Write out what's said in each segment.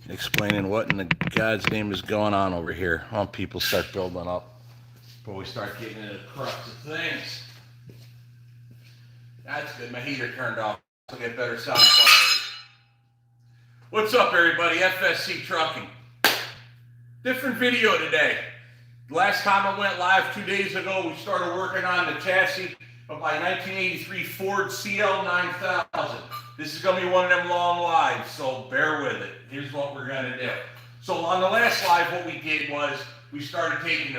explaining what in the God's name is going on over here. Well, people start building up before we start getting into the crux of things. That's good. My heater turned off. I'll get better sound quality. What's up, everybody? FSC Trucking. Different video today. Last time I went live 2 days ago, we started working on the chassis of my 1983 Ford CL9000. This is going to be one of them long lives, so bear with it. Here's what we're going to do. So on the last live, what we did was we started taking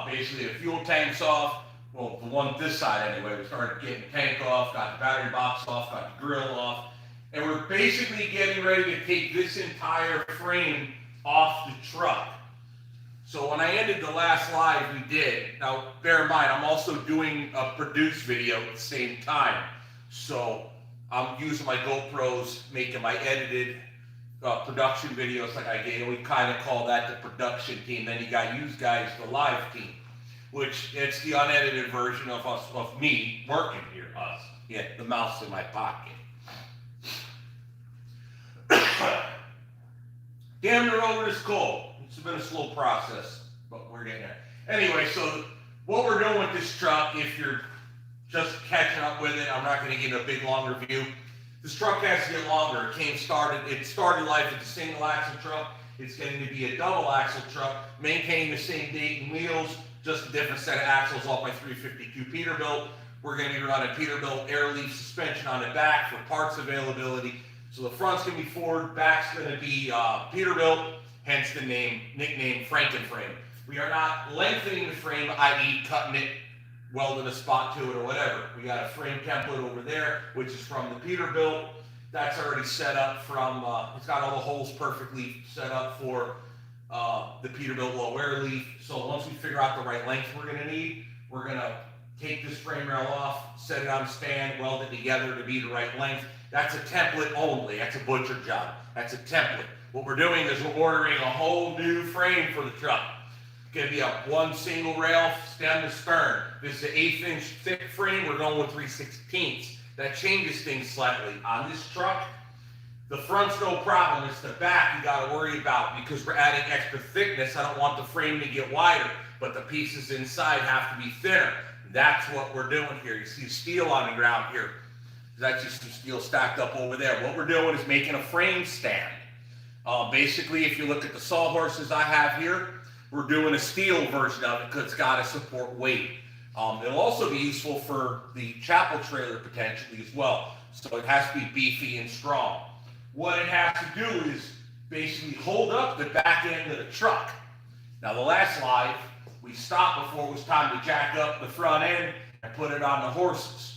basically the fuel tanks off. Well, the one this side anyway. We started getting the tank off, got the battery box off, got the grill off, and we're basically getting ready to take this entire frame off the truck. So when I ended the last live, we did. Now, bear in mind, I'm also doing a produced video at the same time. So I'm using my GoPros, making my edited production videos like I did. We kind of call that the production team. Then you got you guys, the live team, which it's the unedited version of us, of me working here, us. Yeah, the mouse in my pocket. Damn near over this cold. It's been a slow process, but we're getting there. Anyway, so what we're doing with this truck, if you're just catching up with it, I'm not going to give a big long review. This truck has to get longer. It started life as a single axle truck. It's getting to be a double axle truck, maintaining the same date and wheels, just a different set of axles off my 352 Peterbilt. We're going to be running Peterbilt air leaf suspension on the back for parts availability. So the front's going to be Ford, back's going to be Peterbilt, hence the nickname Frankenframe. We are not lengthening the frame, i.e. cutting it, welding a spot to it or whatever. We got a frame template over there, which is from the Peterbilt. That's already set up from, it's got all the holes perfectly set up for the Peterbilt low air leaf. So once we figure out the right length we're going to need, we're going to take this frame rail off, set it on a stand, weld it together to be the right length. That's a template only. That's a butcher job. That's a template. What we're doing is we're ordering a whole new frame for the truck. It's going to be a one single rail, stem to stern. This is an 1/8 inch thick frame. We're going with 3/16. That changes things slightly. On this truck, the front's no problem. It's the back you got to worry about because we're adding extra thickness. I don't want the frame to get wider, but the pieces inside have to be thinner. That's what we're doing here. You see steel on the ground here. That's just some steel stacked up over there. What we're doing is making a frame stand. Basically, if you look at the sawhorses I have here, we're doing a steel version of it because it's got to support weight. It'll also be useful for the chapel trailer potentially as well. So it has to be beefy and strong. What it has to do is basically hold up the back end of the truck. Now the last live, we stopped before it was time to jack up the front end and put it on the horses.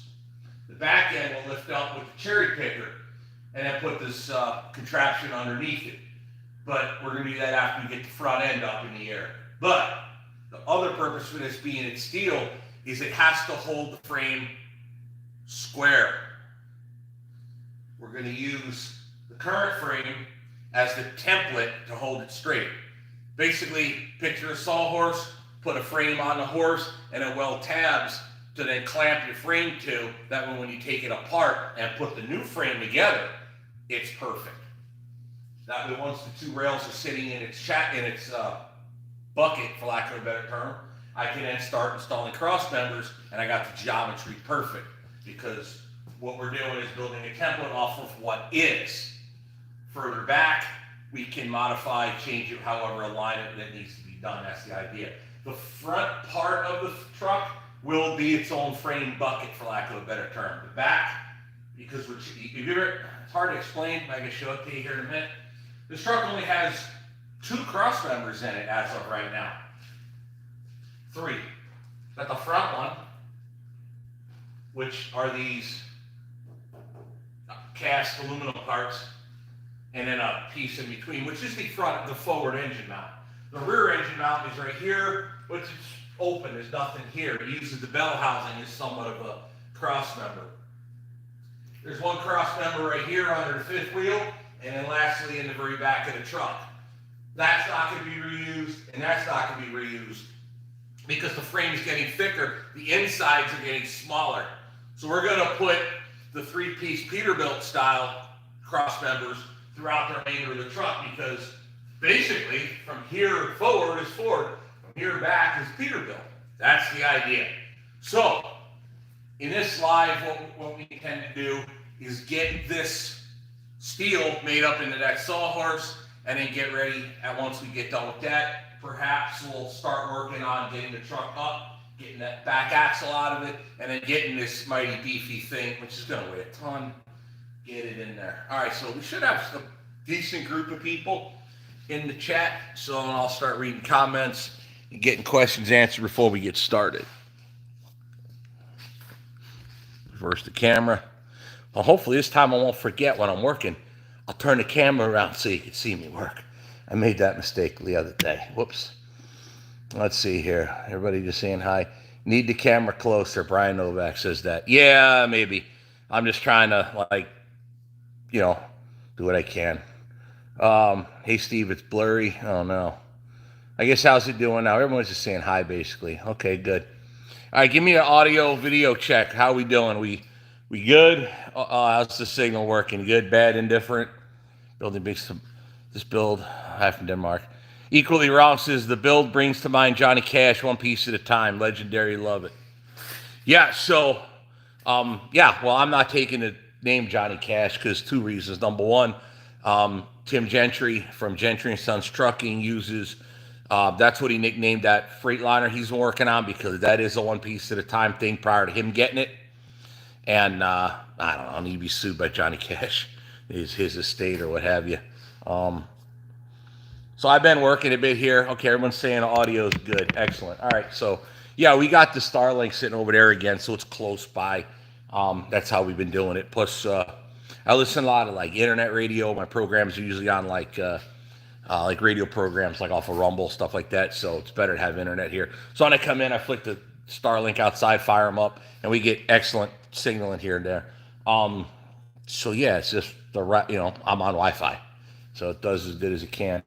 The back end will lift up with the cherry picker and then put this contraption underneath it. But we're going to do that after we get the front end up in the air. But the other purpose for this being it's steel is it has to hold the frame square. We're going to use the current frame as the template to hold it straight. Basically, picture a sawhorse, put a frame on the horse, and then weld tabs to then clamp your frame to. That way when you take it apart and put the new frame together, it's perfect. That way once the two rails are sitting in its bucket, for lack of a better term, I can then start installing cross members, and I got the geometry perfect because what we're doing is building a template off of what is. Further back, we can modify, change it, however align it that needs to be done. That's the idea. The front part of the truck will be its own frame bucket, for lack of a better term. The back, because it's hard to explain, I can show it to you here in a minute. This truck only has 2 cross members in it as of right now. 3. Got the front one, which are these cast aluminum parts, and then a piece in between, which is the forward engine mount. The rear engine mount is right here, which is open, there's nothing here. It uses the bell housing as somewhat of a cross member. There's one cross member right here under the 5th wheel, and then lastly in the very back of the truck. That's not going to be reused, and that's not going to be reused because the frame is getting thicker, the insides are getting smaller. So we're going to put the 3-piece Peterbilt style cross members throughout the remainder of the truck, because basically from here forward is Ford, from here back is Peterbilt. That's the idea. So in this live, what we intend to do is get this steel made up into that sawhorse, and then get ready. And once we get done with that, perhaps we'll start working on getting the truck up, getting that back axle out of it, and then getting this mighty beefy thing, which is going to weigh a ton, get it in there. All right, so we should have a decent group of people in the chat, so I'll start reading comments and getting questions answered before we get started. Reverse the camera. Well, hopefully this time I won't forget when I'm working. I'll turn the camera around so you can see me work. I made that mistake the other day. Whoops. Let's see here. Everybody just saying hi. Need the camera closer. Brian Novak says that. Yeah, maybe. I'm just trying to, like, you know, do what I can. Hey, Steve, it's blurry. Oh, no. I guess how's it doing now? Everyone's just saying hi, basically. Okay, good. All right, give me an audio video check. How we doing? We good? How's the signal working? Good, bad, indifferent? Building big. This build, hi from Denmark. Equally wrong says the build brings to mind Johnny Cash, one piece at a time. Legendary, love it. Yeah, so, yeah, well, I'm not taking the name Johnny Cash because two reasons. Number one, Tim Gentry from Gentry & Sons Trucking uses, that's what he nicknamed that Freightliner he's working on, because that is a one piece at a time thing prior to him getting it. And I don't know, I need to be sued by Johnny Cash, his estate or what have you. So I've been working a bit here. Okay, everyone's saying audio is good. Excellent. All right, so yeah, we got the Starlink sitting over there again, so it's close by. That's how we've been doing it. Plus, I listen a lot of like internet radio. My programs are usually on like radio programs, like off of Rumble, stuff like that. So it's better to have internet here. So when I come in, I flick the Starlink outside, fire them up, and we get excellent signal in here and there. So yeah, it's just I'm on Wi-Fi, so it does as good as it can.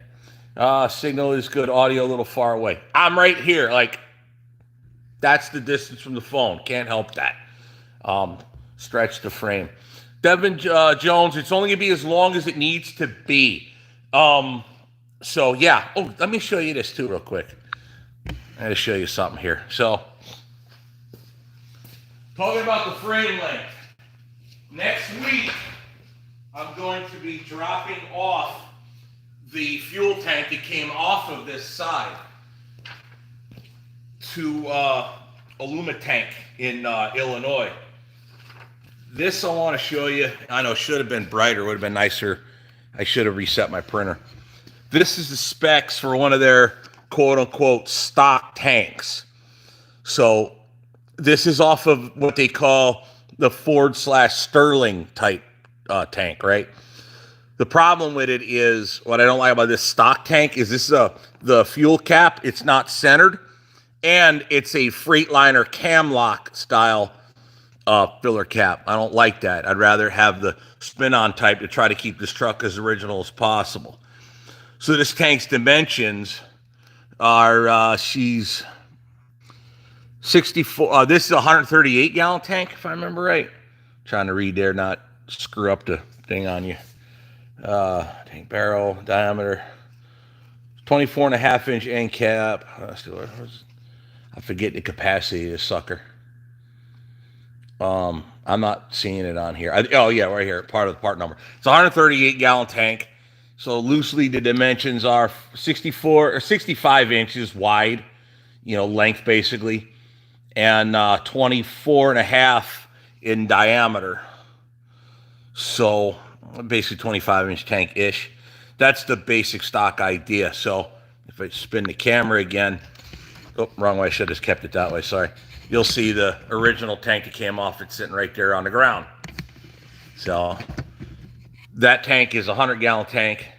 Signal is good. Audio a little far away. I'm right here. Like, that's the distance from the phone. Can't help that. Stretch the frame. Devin Jones, it's only going to be as long as it needs to be. So, yeah. Oh, let me show you this, too, real quick. I got to show you something here. So, talking about the frame length. Next week, I'm going to be dropping off the fuel tank that came off of this side to Alumatank in Illinois. This I want to show you. I know, should have been brighter, would have been nicer. I should have reset my printer. This is the specs for one of their quote-unquote stock tanks. So this is off of what they call the Ford/Sterling type tank, right? The problem with it is, what I don't like about this stock tank is this is the fuel cap. It's not centered, and it's a Freightliner camlock style filler cap. I don't like that. I'd rather have the spin-on type to try to keep this truck as original as possible. So this tank's dimensions are, she's 64. This is a 138 gallon tank, if I remember right. Trying to read there, not screw up the thing on you. Tank barrel diameter, 24.5 inch end cap. I forget the capacity of this sucker. I'm not seeing it on here. Oh yeah, right here, part of the part number. It's a 138 gallon tank. So loosely the dimensions are 64 or 65 inches wide, length basically, and 24.5 in diameter. So basically 25-inch tank-ish. That's the basic stock idea. So if I spin the camera again, oh, wrong way, I should have just kept it that way, sorry. You'll see the original tank that came off. It's sitting right there on the ground. So that tank is a 100-gallon tank.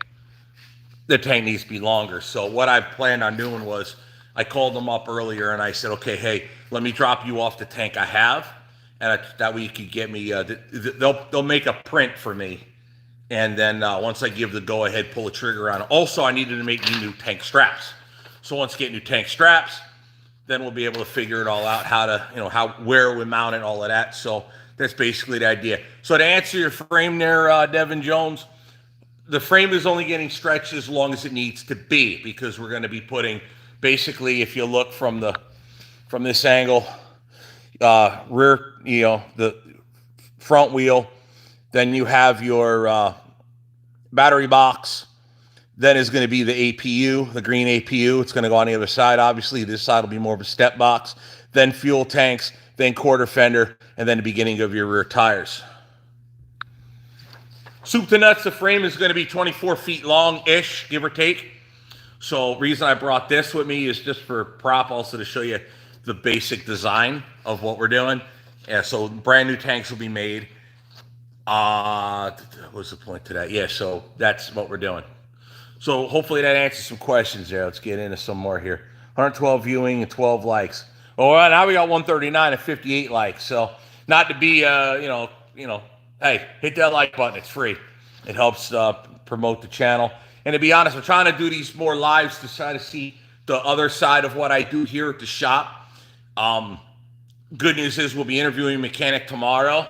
The tank needs to be longer. So what I planned on doing was I called them up earlier and I said, okay, hey, let me drop you off the tank I have. And that way you could get me, they'll make a print for me. And then once I give the go-ahead, pull the trigger on it. Also, I needed to make new tank straps. So once I get new tank straps, then we'll be able to figure it all out, how to, where we mount it, all of that. So that's basically the idea. So to answer your frame there, Devin Jones, the frame is only getting stretched as long as it needs to be, because we're going to be putting, basically, if you look from this angle, rear, the front wheel, then you have your battery box, then is going to be the APU, the green APU. It's going to go on the other side. Obviously, this side will be more of a step box, then fuel tanks, then quarter fender, and then the beginning of your rear tires. Soup to nuts, the frame is going to be 24 feet long-ish, give or take. So reason I brought this with me is just for prop, also to show you the basic design of what we're doing. Yeah, so brand new tanks will be made. What's the point to that? Yeah, so that's what we're doing. So hopefully that answers some questions there. Let's get into some more here. 112 viewing and 12 likes. Oh, well, now we got 139 and 58 likes. So not to be, hey, hit that like button. It's free. It helps promote the channel. And to be honest, I'm trying to do these more lives to try to see the other side of what I do here at the shop. Good news is we'll be interviewing a mechanic tomorrow.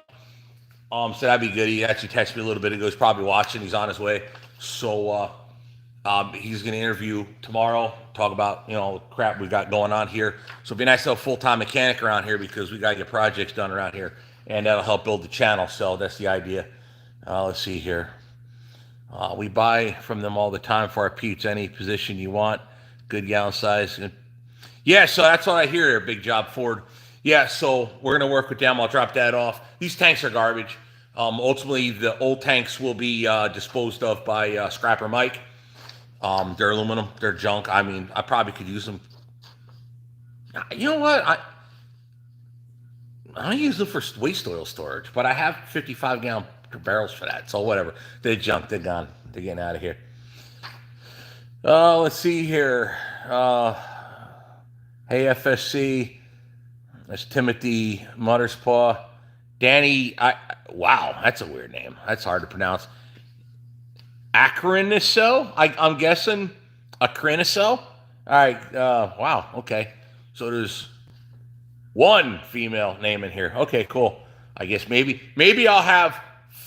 So that'd be good. He actually texted me a little bit ago. He's probably watching. He's on his way. So he's going to interview tomorrow, talk about, the crap we got going on here. So it'd be nice to have a full-time mechanic around here, because we got to get projects done around here, and that'll help build the channel. So that's the idea. Let's see here. We buy from them all the time for our pizza, any position you want. Good gallon size. Yeah, so that's what I hear here, Big Job Ford. Yeah, so we're going to work with them. I'll drop that off. These tanks are garbage. Ultimately, the old tanks will be disposed of by Scrapper Mike. They're aluminum. They're junk. I mean, I probably could use them. You know what? I don't use them for waste oil storage, but I have 55-gallon barrels for that. So whatever. They're junk. They're gone. They're getting out of here. Let's see here. Hey, FSC. That's Timothy Mutterspaw. Danny, wow, that's a weird name. That's hard to pronounce. Acriniso? I'm guessing Acriniso? All right, wow, okay. So there's one female name in here. Okay, cool. I guess maybe I'll have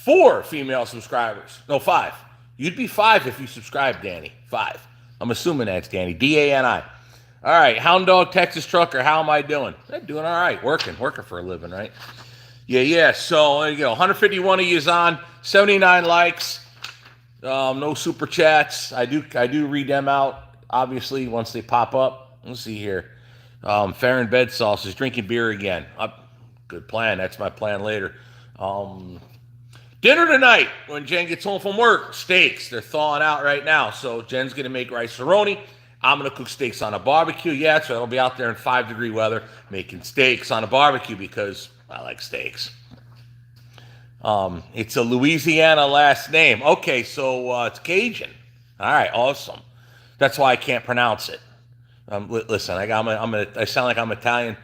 4 female subscribers. No, 5. You'd be 5 if you subscribe, Danny. 5. I'm assuming that's Danny. D-A-N-I. All right, Hound Dog, Texas Trucker, how am I doing? I'm doing all right, working for a living, right? Yeah, so there you go. 151 of you is on, 79 likes, no super chats. I do read them out, obviously, once they pop up. Let's see here. Farron Bed Sauce is drinking beer again. Good plan. That's my plan later. Dinner tonight when Jen gets home from work. Steaks. They're thawing out right now. So Jen's going to make rice-a-roni. I'm going to cook steaks on a barbecue. Yeah, so I'll be out there in 5-degree weather making steaks on a barbecue because I like steaks. It's a Louisiana last name. Okay, so it's Cajun. All right, awesome. That's why I can't pronounce it. Listen, I sound like I'm Italian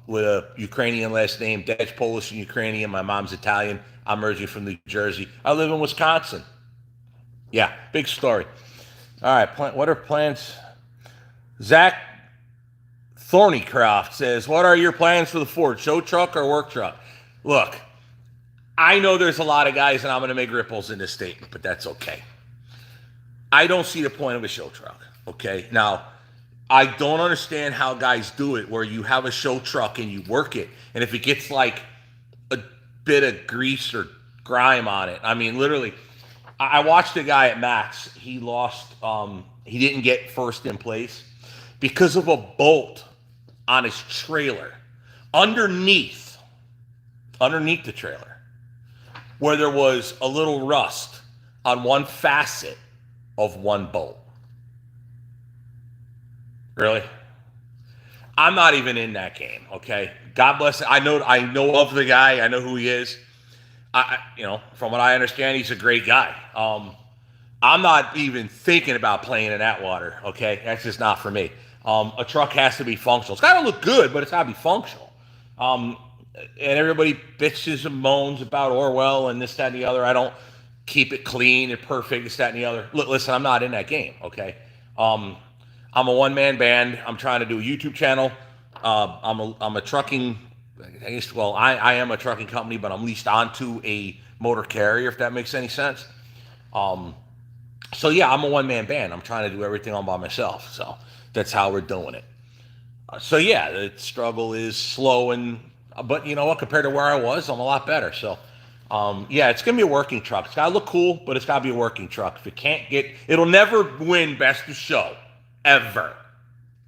with a Ukrainian last name. Dad's Polish and Ukrainian. My mom's Italian. I'm originally from New Jersey. I live in Wisconsin. Yeah, big story. All right, what are plans? Zach Thornycroft says, what are your plans for the Ford? Show truck or work truck? Look, I know there's a lot of guys, and I'm going to make ripples in this statement, but that's okay. I don't see the point of a show truck, okay? Now, I don't understand how guys do it where you have a show truck and you work it, and if it gets like a bit of grease or grime on it, I mean, literally, I watched a guy at Max. He lost, he didn't get first in place because of a bolt on his trailer underneath the trailer where there was a little rust on one facet of one bolt. Really? I'm not even in that game, okay? God bless it. I know of the guy. I know who he is. From what I understand, he's a great guy. I'm not even thinking about playing in that water, okay? That's just not for me. A truck has to be functional. It's got to look good, but it's got to be functional. And everybody bitches and moans about Orwell and this, that, and the other. I don't keep it clean and perfect, this, that, and the other. Look, listen, I'm not in that game, okay? I'm a one-man band. I'm trying to do a YouTube channel. I'm a trucking, I am a trucking company, but I'm leased onto a motor carrier, if that makes any sense. So yeah, I'm a one-man band. I'm trying to do everything all by myself. So that's how we're doing it. So yeah, the struggle is slow but you know what? Compared to where I was, I'm a lot better. So yeah, it's gonna be a working truck. It's gotta look cool, but it's gotta be a working truck. If it can't get, it'll never win best of show, ever.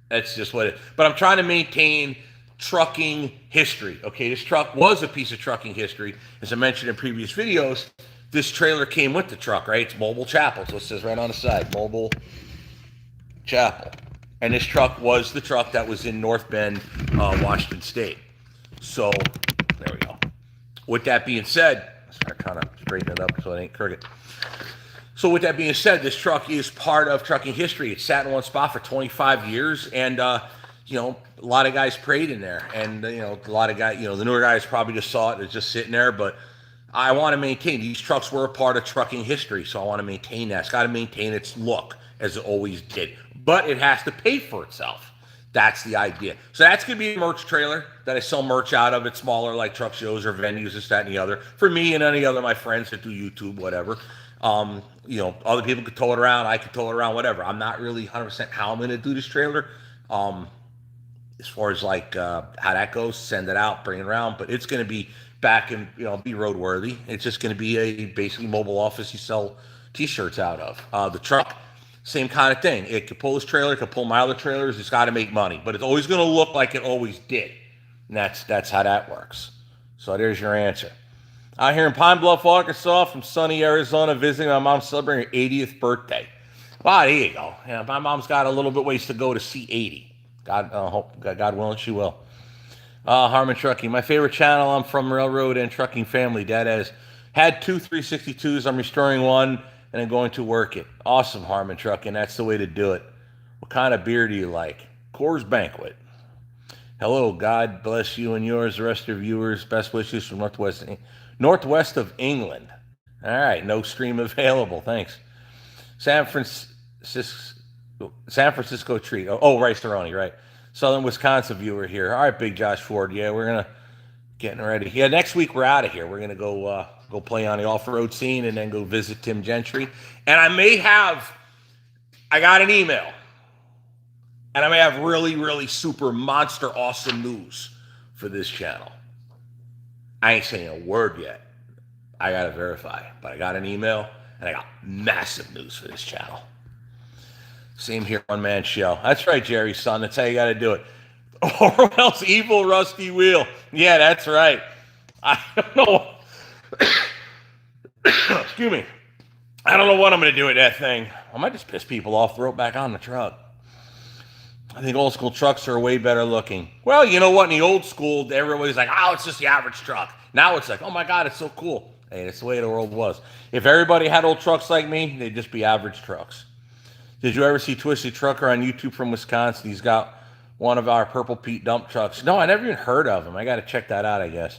That's just what it. But I'm trying to maintain trucking history. Okay, this truck was a piece of trucking history, as I mentioned in previous videos. This trailer came with the truck, right? It's Mobile Chapel, so it says right on the side, Mobile Chapel. And this truck was the truck that was in North Bend, Washington State. So there we go. With that being said, let's start kind of straighten it up so it ain't crooked. So with that being said, this truck is part of trucking history. It sat in one spot for 25 years, and you know, a lot of guys prayed in there, and you know, a lot of guys, you know, the newer guys probably just saw it. It's just sitting there, but I want to maintain. These trucks were a part of trucking history, so I want to maintain that. It's got to maintain its look as it always did, but it has to pay for itself. That's the idea. So that's going to be a merch trailer that I sell merch out of at smaller like truck shows or venues, this, that, and the other. For me and any other of my friends that do YouTube, whatever. You know, other people could tow it around. I could tow it around, whatever. I'm not really 100% how I'm going to do this trailer. As far as like how that goes, send it out, bring it around. But it's going to be back and, you know, be roadworthy. It's just going to be a basically mobile office you sell T-shirts out of. The truck, same kind of thing. It could pull this trailer, it could pull my other trailers. It's got to make money, but it's always going to look like it always did. And that's how that works. So there's your answer. Out here in Pine Bluff, Arkansas, from sunny Arizona, visiting my mom celebrating her 80th birthday. Wow, there you go. Yeah, my mom's got a little bit ways to go to see 80. God willing, she will. Harmon Trucking, my favorite channel. I'm from Railroad and Trucking family. Dad has had two 362s. I'm restoring one, and I'm going to work it. Awesome, Harmon Trucking. That's the way to do it. What kind of beer do you like? Coors Banquet. Hello, God bless you and yours, the rest of your viewers. Best wishes from northwest of England. All right, no stream available. Thanks. San Francisco treat. Oh, Rice Aroni, right? Southern Wisconsin viewer here. All right, Big Josh Ford. Yeah, we're gonna getting ready. Yeah, next week we're out of here. We're gonna go play on the off-road scene and then go visit Tim Gentry. And I got an email, and I may have really, really super monster awesome news for this channel. I ain't saying a word yet. I got to verify. But I got an email, and I got massive news for this channel. Same here, One Man Show. That's right, Jerry's son. That's how you got to do it. Orwell's Evil Rusty Wheel. Yeah, that's right. I don't know. Excuse me. I don't know what I'm going to do with that thing. I might just piss people off, throw it back on the truck. I think old school trucks are way better looking. Well, you know what? In the old school, everybody's like, oh, it's just the average truck. Now it's like, oh my God, it's so cool. Hey, that's the way the world was. If everybody had old trucks like me, they'd just be average trucks. Did you ever see Twisted Trucker on YouTube from Wisconsin? He's got one of our Purple Pete dump trucks. No, I never even heard of him. I got to check that out, I guess.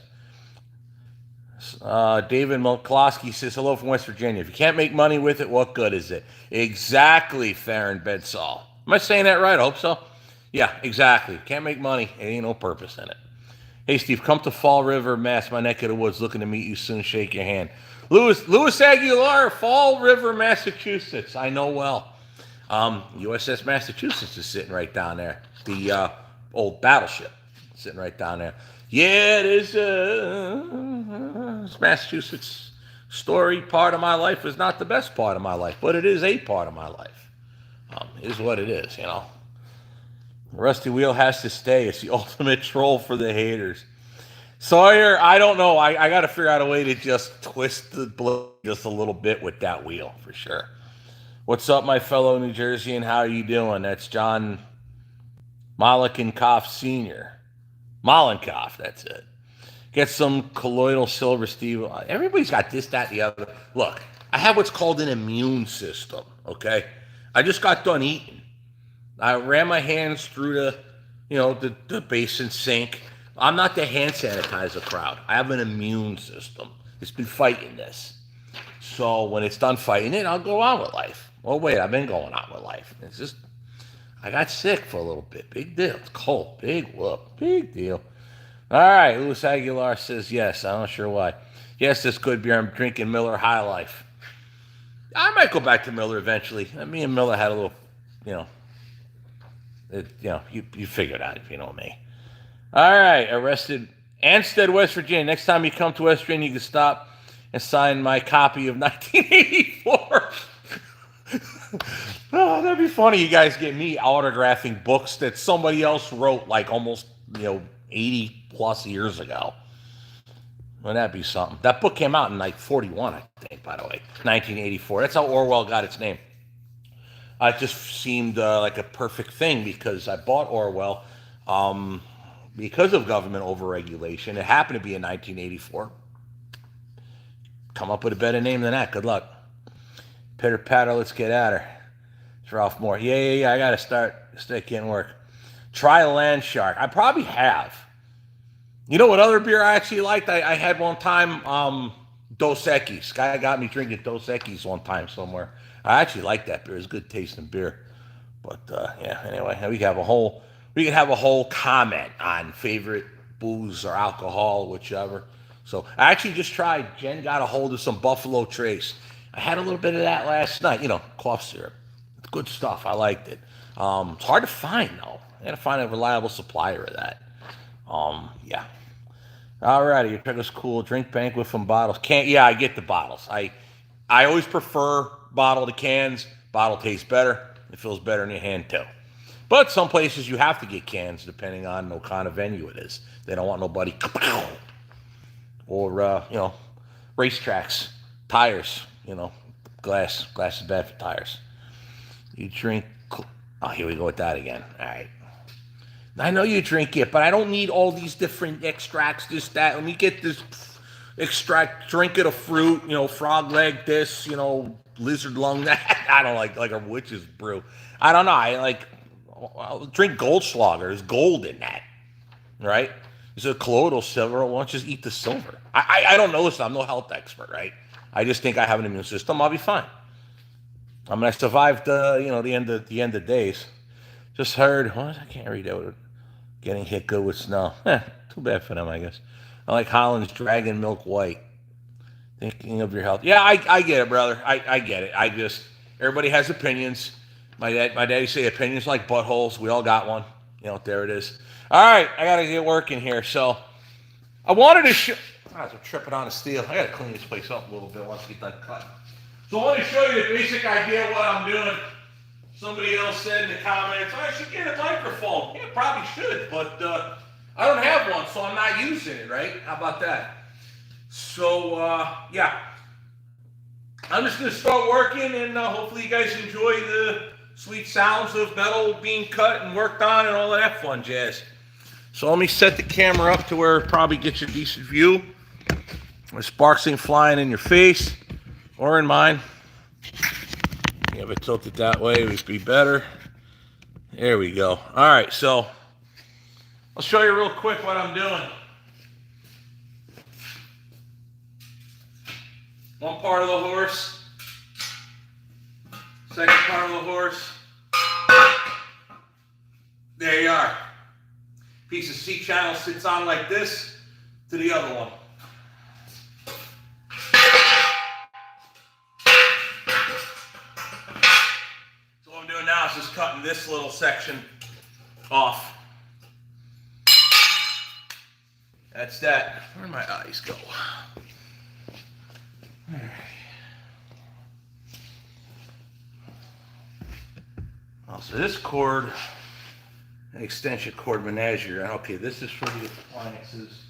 David Molkowski says, hello from West Virginia. If you can't make money with it, what good is it? Exactly, Farron Bedsall. Am I saying that right? I hope so. Yeah, exactly. Can't make money. There ain't no purpose in it. Hey, Steve, come to Fall River, Mass, my neck of the woods. Looking to meet you soon. Shake your hand. Louis Aguilar, Fall River, Massachusetts. I know well. USS Massachusetts is sitting right down there. The old battleship sitting right down there. Yeah, it is. Massachusetts story part of my life is not the best part of my life, but it is a part of my life. Is what it is, you know. Rusty Wheel has to stay. It's the ultimate troll for the haters. Sawyer, I don't know. I got to figure out a way to just twist the blade just a little bit with that wheel for sure. What's up, my fellow New Jerseyan? How are you doing? That's John Malenkoff Sr. Malenkoff, that's it. Get some colloidal silver, Steve. Everybody's got this, that, the other. Look, I have what's called an immune system, okay? I just got done eating. I ran my hands through the basin sink. I'm not the hand sanitizer crowd. I have an immune system. It's been fighting this. So when it's done fighting it, I'll go on with life. Oh, wait, I've been going on with life. It's just, I got sick for a little bit. Big deal. It's cold. Big whoop. Big deal. All right, Louis Aguilar says yes. I'm not sure why. Yes, this good beer. I'm drinking Miller High Life. I might go back to Miller eventually. Me and Miller had a little, you know, you figured out if you know me. All right, arrested Ansted, West Virginia. Next time you come to West Virginia, you can stop and sign my copy of 1984. Oh, that'd be funny. You guys get me autographing books that somebody else wrote like almost 80 plus years ago. Wouldn't that be something? That book came out in like 41, I think, by the way. 1984. That's how Orwell got its name. It just seemed like a perfect thing because I bought Orwell because of government overregulation. It happened to be in 1984. Come up with a better name than that. Good luck. Pitter patter, let's get at her. It's Ralph Moore. Yeah. I got to start getting work. Try Land Shark. I probably have. You know what other beer I actually liked? I had one time Dos Equis. Guy got me drinking Dos Equis one time somewhere. I actually like that beer. It's good tasting beer. But yeah, anyway, we can have a whole comment on favorite booze or alcohol, whichever. So I actually just tried. Jen got a hold of some Buffalo Trace. I had a little bit of that last night. Cough syrup. It's good stuff. I liked it. It's hard to find though. I gotta find a reliable supplier of that. Yeah. Alrighty, your pick is cool. Drink banquet from bottles. Yeah, I get the bottles. I always prefer bottle to cans. Bottle tastes better. It feels better in your hand too. But some places you have to get cans depending on what kind of venue it is. They don't want nobody or racetracks, tires. Glass is bad for tires. You drink. Oh, here we go with that again. All right. I know you drink it, but I don't need all these different extracts, this, that. Let me get this extract, drink it a fruit, frog leg, this, lizard lung, that. I don't like a witch's brew. I don't know. I'll drink Goldschlager. There's gold in that, right? Is it colloidal silver? Why don't you just eat the silver? I don't know this. I'm no health expert, right? I just think I have an immune system. I'll be fine. I survived, the end of days. Just heard, what? I can't read that. Getting hit good with snow. Too bad for them, I guess. I like Holland's Dragon Milk White. Thinking of your health. Yeah, I get it, brother. I get it. Everybody has opinions. My daddy say opinions like buttholes. We all got one. There it is. All right, I got to get working here. So I wanted to show. I'm tripping on a steel. I got to clean this place up a little bit once we get done cutting. So I want to show you the basic idea of what I'm doing. Somebody else said in the comments, I should get a microphone. Yeah, probably should, but I don't have one, so I'm not using it, right? How about that? So, yeah. I'm just going to start working, and hopefully you guys enjoy the sweet sounds of metal being cut and worked on and all of that fun jazz. So let me set the camera up to where it probably gets you a decent view. The sparks ain't flying in your face or in mine. If it tilted that way, it would be better. There we go. All right, so I'll show you real quick what I'm doing. One part of the horse, second part of the horse. There you are. Piece of C-channel sits on like this to the other one. Now it's just cutting this little section off. That's that. Where'd my eyes go? All right. So this cord, an extension cord menagerie. Okay, this is for the appliances.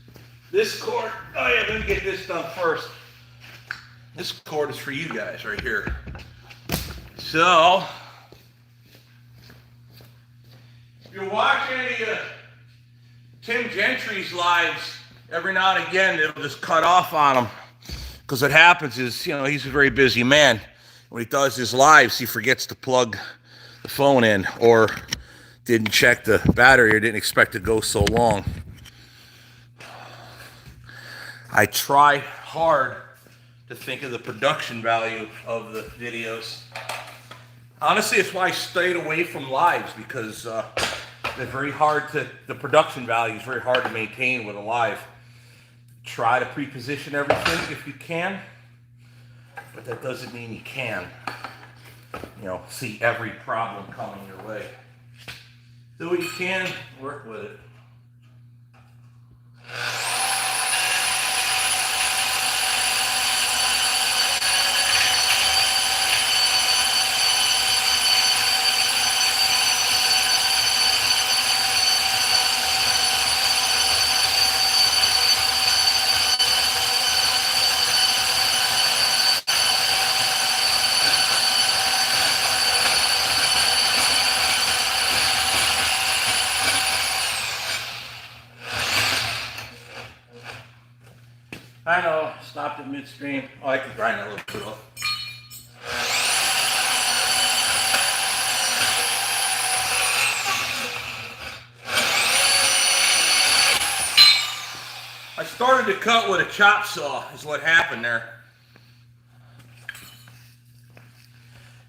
This cord, oh yeah, let me get this done first. This cord is for you guys right here. So, if you watch any of Tim Gentry's lives, every now and again it'll just cut off on him. Because what happens is, he's a very busy man. When he does his lives, he forgets to plug the phone in or didn't check the battery or didn't expect to go so long. I try hard to think of the production value of the videos. Honestly, it's why I stayed away from lives, because they're very hard the production value is very hard to maintain with a live. Try to pre-position everything if you can. but that doesn't mean you can, you know, see every problem coming your way. Do what you can, work with it. I know, stopped at midstream. Oh, I could grind that a little bit off. I started to cut with a chop saw, is what happened there.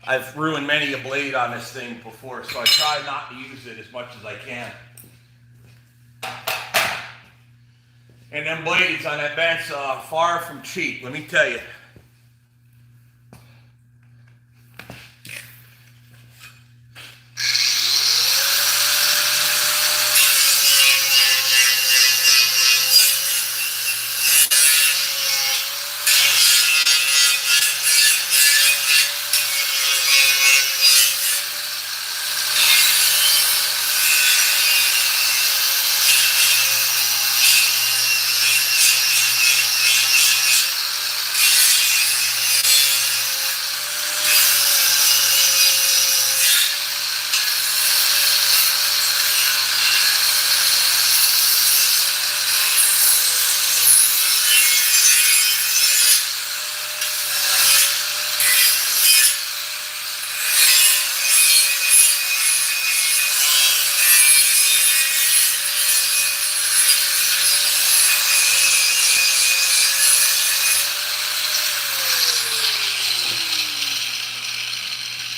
I've ruined many a blade on this thing before, so I try not to use it as much as I can. And them blades on that bandsaw, far from cheap, let me tell you.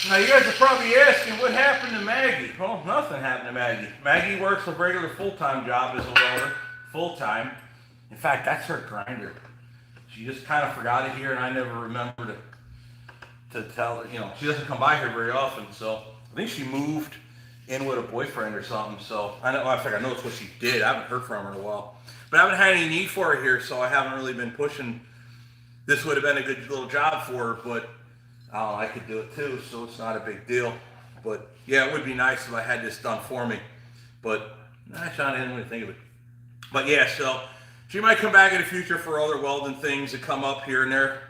Now you guys are probably asking, what happened to Maggie? Well, nothing happened to Maggie. Maggie works a regular full-time job as a welder, full-time. In fact, that's her grinder. She just kind of forgot it here, and I never remember to tell her. You know, she doesn't come by here very often, so I think she moved in with a boyfriend or something. So I know, in fact, I know it's what she did. I haven't heard from her in a while, but I haven't had any need for her here, so I haven't really been pushing. This would have been a good little job for her, but I could do it too, so it's not a big deal. But yeah, it would be nice if I had this done for me. But actually, I didn't really think of it. But yeah, so she might come back in the future for other welding things that come up here and there.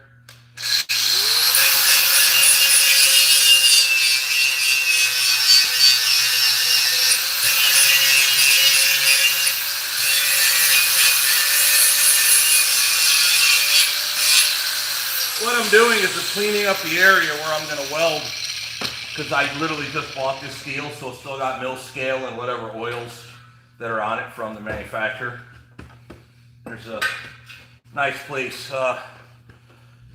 What I'm doing is I'm cleaning up the area where I'm going to weld, because I literally just bought this steel, so it's still got mill scale and whatever oils that are on it from the manufacturer. There's a nice place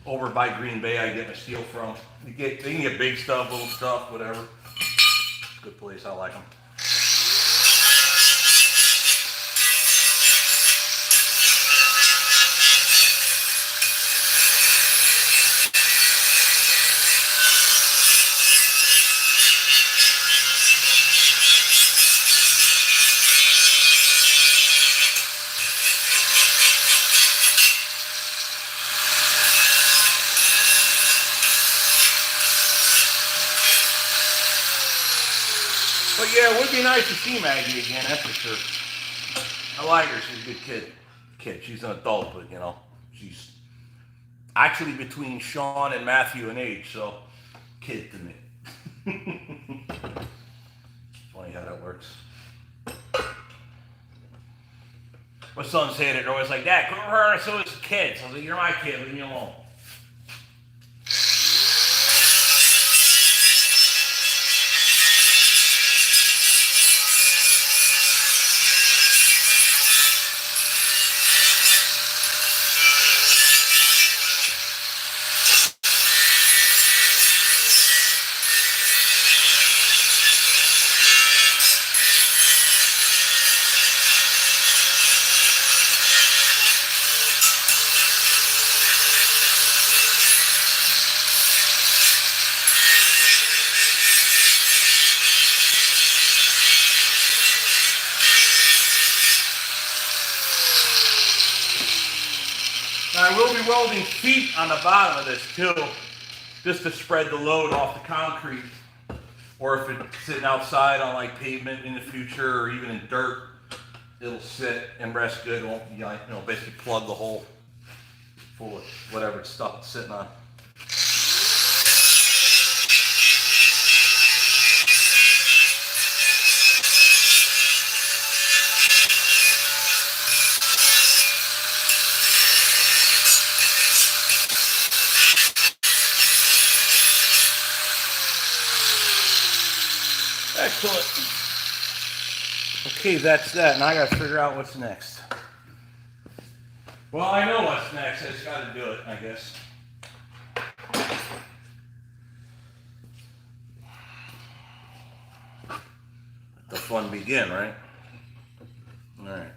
over by Green Bay I get my steel from. They can get big stuff, little stuff, whatever. It's a good place, I like them. But yeah, it would be nice to see Maggie again, that's for sure. I like her, she's a good kid. She's an adult, but you know, she's actually between Sean and Matthew in age, so kid to me. Funny how that works. My son said it, they're always like, Dad, come over here, so it's kids. I was like, you're my kid, leave me alone. will be welding feet on the bottom of this too, just to spread the load off the concrete. Or if it's sitting outside on like pavement in the future, or even in dirt, it'll sit and rest good. It won't, you know, basically plug the hole full of whatever stuff it's sitting on. Excellent. Okay, that's that. Now I gotta figure out what's next. Well, I know what's next. I just gotta do it, I guess. Let the fun begin, right? All right.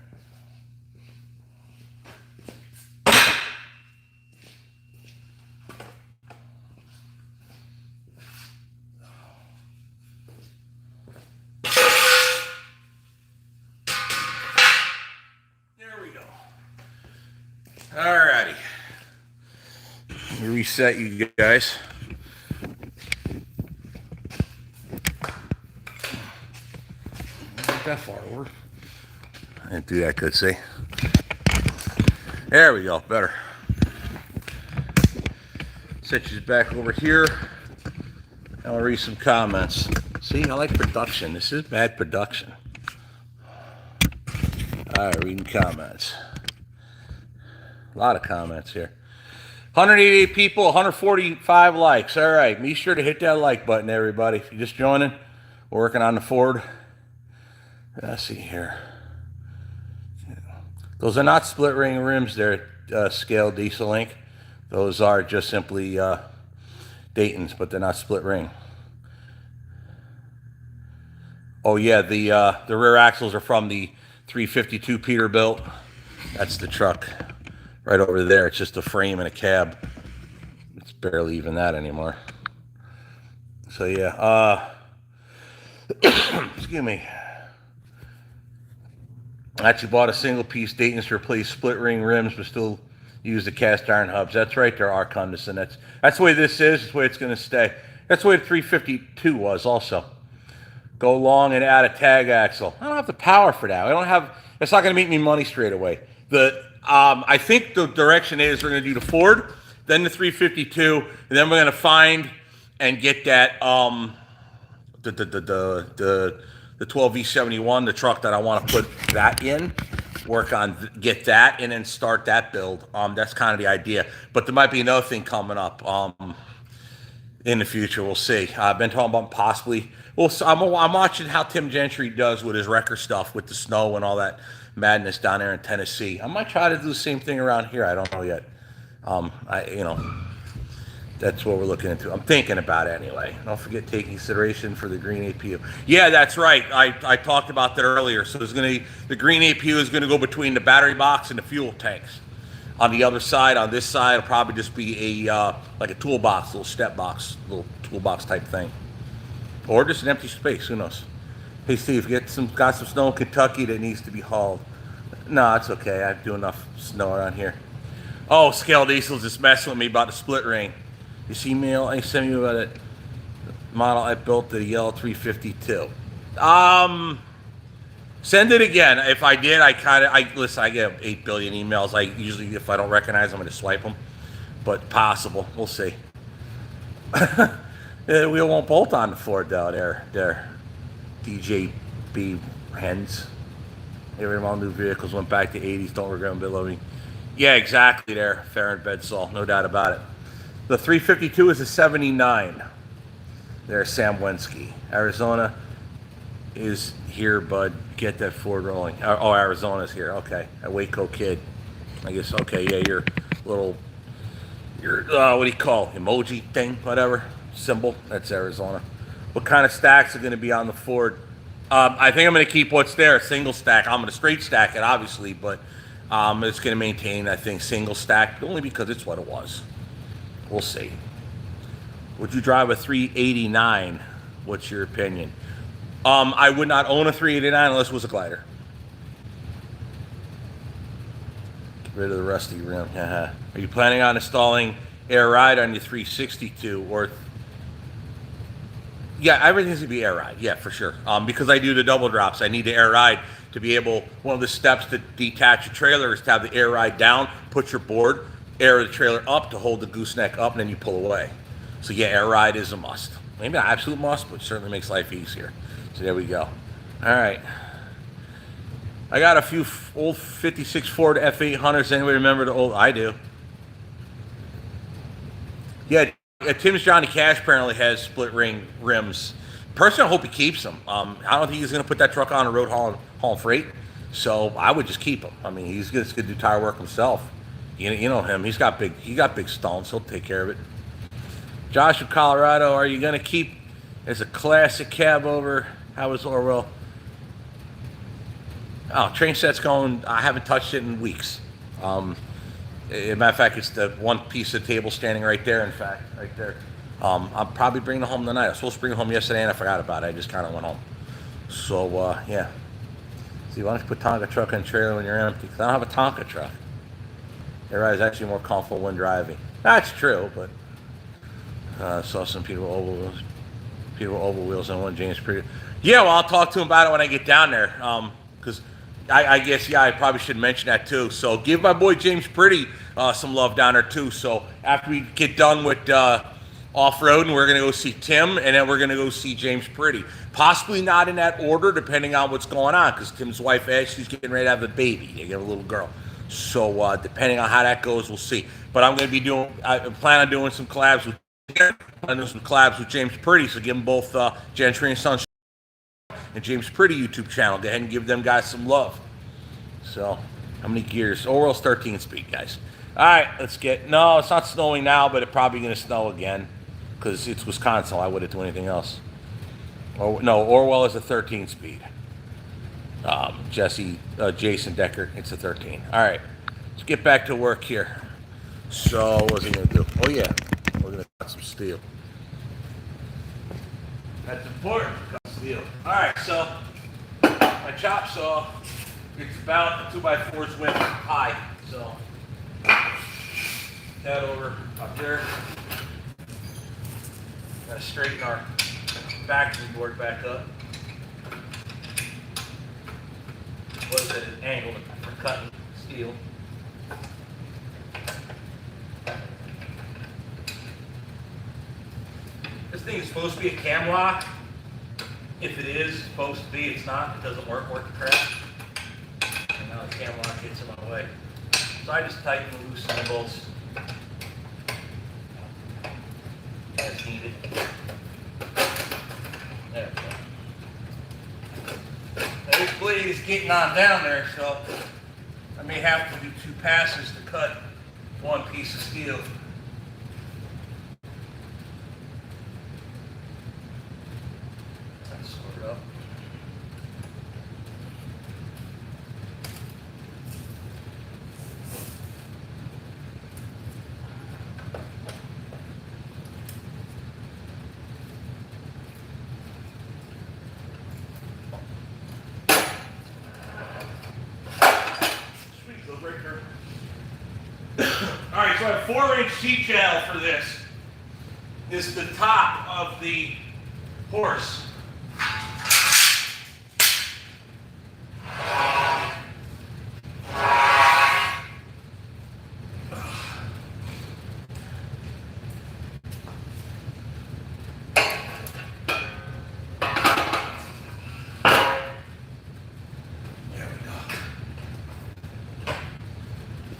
Alrighty. Reset you guys. Not that far over. I didn't do that good, see? There we go, better. Set you back over here. I'll read some comments. See, I like production. This is bad production. Alright, reading comments. A lot of comments here. 188 people, 145 likes. All right, be sure to hit that like button, everybody. If you're just joining, we're working on the Ford. Let's see here. Those are not split ring rims. They're scale diesel ink. Those are just simply Dayton's, but they're not split ring. Oh yeah, the rear axles are from the 352 Peterbilt. That's the truck. Right over there, it's just a frame and a cab. It's barely even that anymore. So yeah, excuse me. I actually bought a single piece Dayton's to replace split ring rims, but still use the cast iron hubs. That's right there, Arcundus, and that's the way this is. That's the way it's going to stay. That's the way the 352 was also. Go long and add a tag axle. I don't have the power for that. I don't have. It's not going to make me money straight away. I think the direction is we're going to do the Ford, then the 352, and then we're going to find and get that the 12V71, the truck that I want to put that in, work on, get that, and then start that build. That's kind of the idea. But there might be another thing coming up in the future. We'll see. I've been talking about possibly. Well, so I'm watching how Tim Gentry does with his wrecker stuff with the snow and all that madness down there in Tennessee. I might try to do the same thing around here. I don't know yet. That's what we're looking into. I'm thinking about it anyway. Don't forget taking consideration for the green APU. Yeah, that's right. I talked about that earlier. So the green APU is gonna go between the battery box and the fuel tanks. On the other side, on this side, it'll probably just be a like a toolbox, little step box, little toolbox type thing, or just an empty space. Who knows? Hey Steve, got some snow in Kentucky that needs to be hauled. No, it's okay. I do enough snow around here. Oh, Scale Diesel's just messing with me about the split ring. You see me? I sent you about it. Model I built, the yellow 352. Send it again. If I did, listen. I get 8 billion emails. I usually, if I don't recognize them, I'm gonna swipe them. But possible. We'll see. We won't bolt on the Ford though. There. DJB hens. Every all new vehicles went back to 80s. Don't regret them below me. Yeah, exactly there. Farron Bedsall. No doubt about it. The 352 is a 79. There's Sam Wensky. Arizona is here, bud. Get that Ford rolling. Oh, Arizona's here. Okay. A Waco kid. I guess, okay, yeah, your little, what do you call it? Emoji thing, whatever. Symbol. That's Arizona. What kind of stacks are going to be on the Ford? I think I'm going to keep what's there, single stack. I'm going to straight stack it, obviously, but it's going to maintain, I think, single stack, only because it's what it was. We'll see. Would you drive a 389? What's your opinion? I would not own a 389 unless it was a glider. Rid of the rusty rim. Are you planning on installing air ride on your 362 or? Yeah, everything's gonna be air ride. Yeah, for sure. Because I do the double drops, I need the air ride to be able. One of the steps to detach a trailer is to have the air ride down, put your board, air the trailer up to hold the gooseneck up, and then you pull away. So yeah, air ride is a must. Maybe not absolute must, but it certainly makes life easier. So there we go. All right. I got a few old 56 Ford F800s. Anybody remember the old? I do. Yeah, Tim's Johnny Cash apparently has split ring rims. Personally, I hope he keeps them. I don't think he's going to put that truck on the road hauling freight. So I would just keep him. I mean, he's just going to do tire work himself. You know him. He got big stones. He'll take care of it. Josh from Colorado, are you going to keep as a classic Cabover? How was Orwell? Oh, train set's going. I haven't touched it in weeks. As a matter of fact, it's the one piece of table standing right there. In fact, right there. I'm probably bringing it home tonight. I was supposed to bring it home yesterday and I forgot about it. I just kind of went home. So yeah. See, why don't you put Tonka truck in trailer when you're empty? Because I don't have a Tonka truck. Air ride is actually more comfortable when driving. That's true, but saw some people oval wheels on one James Pretty. Yeah, well, I'll talk to him about it when I get down there. Because I guess, yeah, I probably should mention that too. So give my boy James Pretty some love down there too. So after we get done with off-road, and we're going to go see Tim, and then we're going to go see James Pretty. Possibly not in that order, depending on what's going on, because Tim's wife, Ashley's getting ready to have a baby. They get a little girl. So depending on how that goes, we'll see. But I'm going to be I plan on doing some collabs with James Pretty, so give them both Gentry and Sons and James Pretty YouTube channel. Go ahead and give them guys some love. So, how many gears? Orwell's 13 speed, guys. All right, let's get. No, it's not snowing now, but it's probably going to snow again because it's Wisconsin. I wouldn't do anything else. No, Orwell is a 13 speed. Jason Decker, it's a 13. All right, let's get back to work here. So, what's he going to do? Oh, yeah, we're going to cut some steel. That's important, cut steel. All right, so my chop saw, it's about 2x4's width high. So, that over up there. Got to straighten our vacuum board back up. Was at an angle for cutting steel. This thing is supposed to be a cam lock. If it is supposed to be, it's not. It doesn't work the crap. And now the cam lock gets in my way. So I just tighten and loosen the bolts as needed. There we go. Now this blade is getting on down there, so I may have to do 2 passes to cut one piece of steel. Let's sort it up. Alright, so I have 4-inch C-channel for this. This is the top of the horse.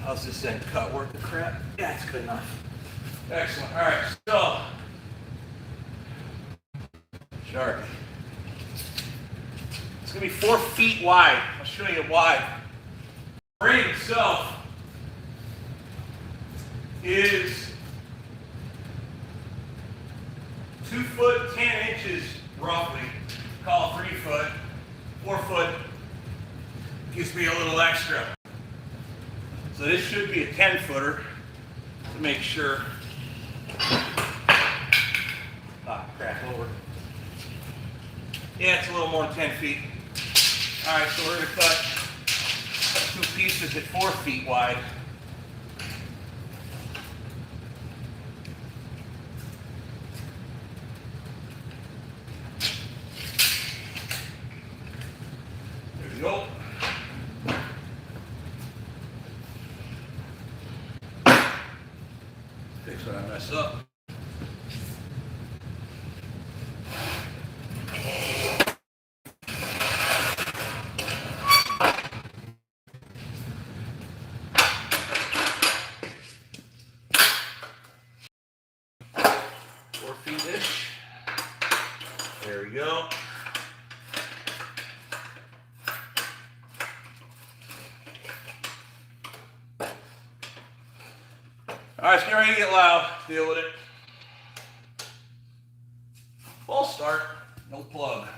How's this end cut? Work the crap? Yeah, it's good enough. Excellent. All right, so Sharpie. It's gonna be 4 feet wide. I'll show you wide. The frame itself is 2 foot 10 inches roughly. Call it 3 foot. 4 foot gives me a little extra. So this should be a 10-footer to make sure. Ah, crap over. Yeah, it's a little more than 10 feet. All right, so we're going to cut 2 pieces at 4 feet wide. mess up. Ish. There we go. Alright, it's getting ready to get loud. Deal with it. False start, no plug.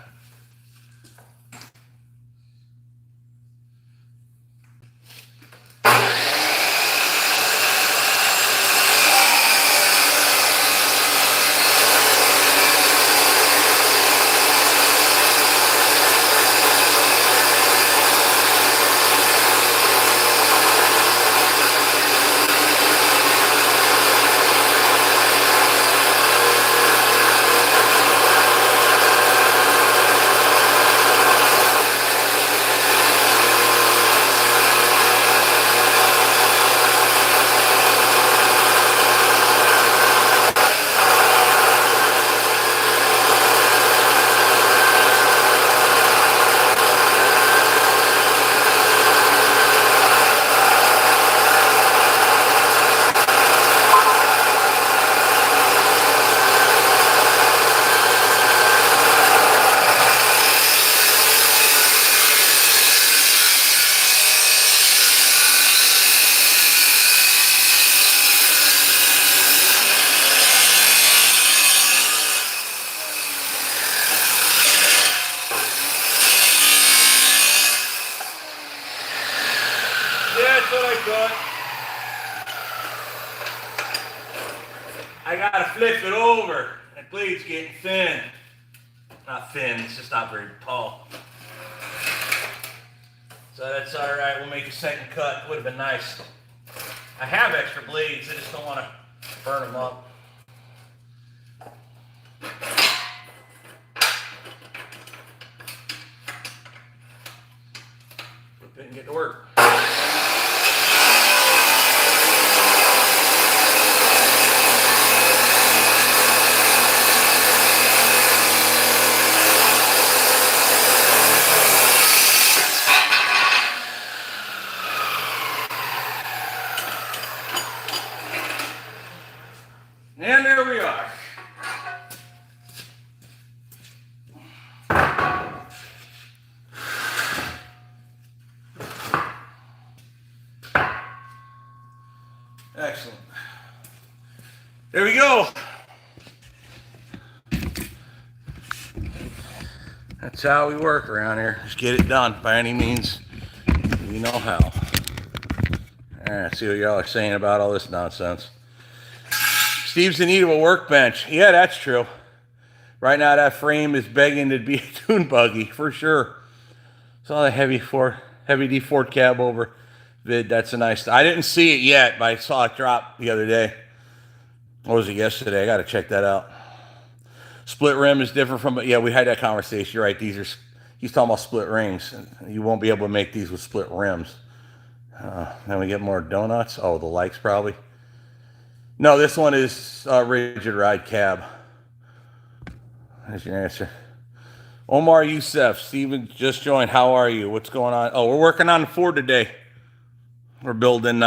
That's what I thought. I gotta flip it over. That blade's getting thin. Not thin, it's just not very tall. So that's alright, we'll make a second cut. Would have been nice. I have extra blades, I just don't want to burn them up. Flip it and get to work. And there we are. Excellent. There we go. That's how we work around here. Just get it done by any means you know how. All right, see what y'all are saying about all this nonsense. Steve's in need of a workbench. Yeah, that's true. Right now, that frame is begging to be a dune buggy, for sure. Saw the heavy D Ford Cabover vid. That's a nice. I didn't see it yet, but I saw it drop the other day. What was it, yesterday? I got to check that out. Split rim is different from, yeah, we had that conversation. You're right. These are, he's talking about split rings. You won't be able to make these with split rims. Then we get more donuts. Oh, the likes probably. No, this one is rigid ride cab. There's your answer. Omar Youssef, Steven just joined. How are you? What's going on? Oh, we're working on the Ford today. We're building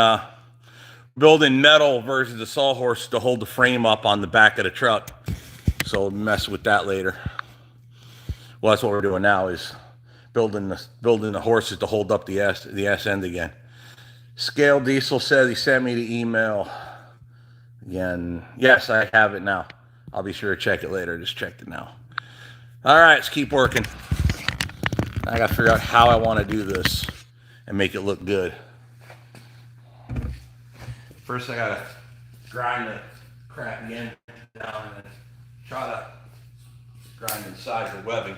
metal versions of sawhorse to hold the frame up on the back of the truck. So we'll mess with that later. Well, that's what we're doing now, is building the horses to hold up the S end again. Scale Diesel says he sent me the email. Again, yes, I have it now. I'll be sure to check it later. Just checked it now. All right, let's keep working. I got to figure out how I want to do this and make it look good. First, I got to grind the crap again down and then try to grind inside the webbing.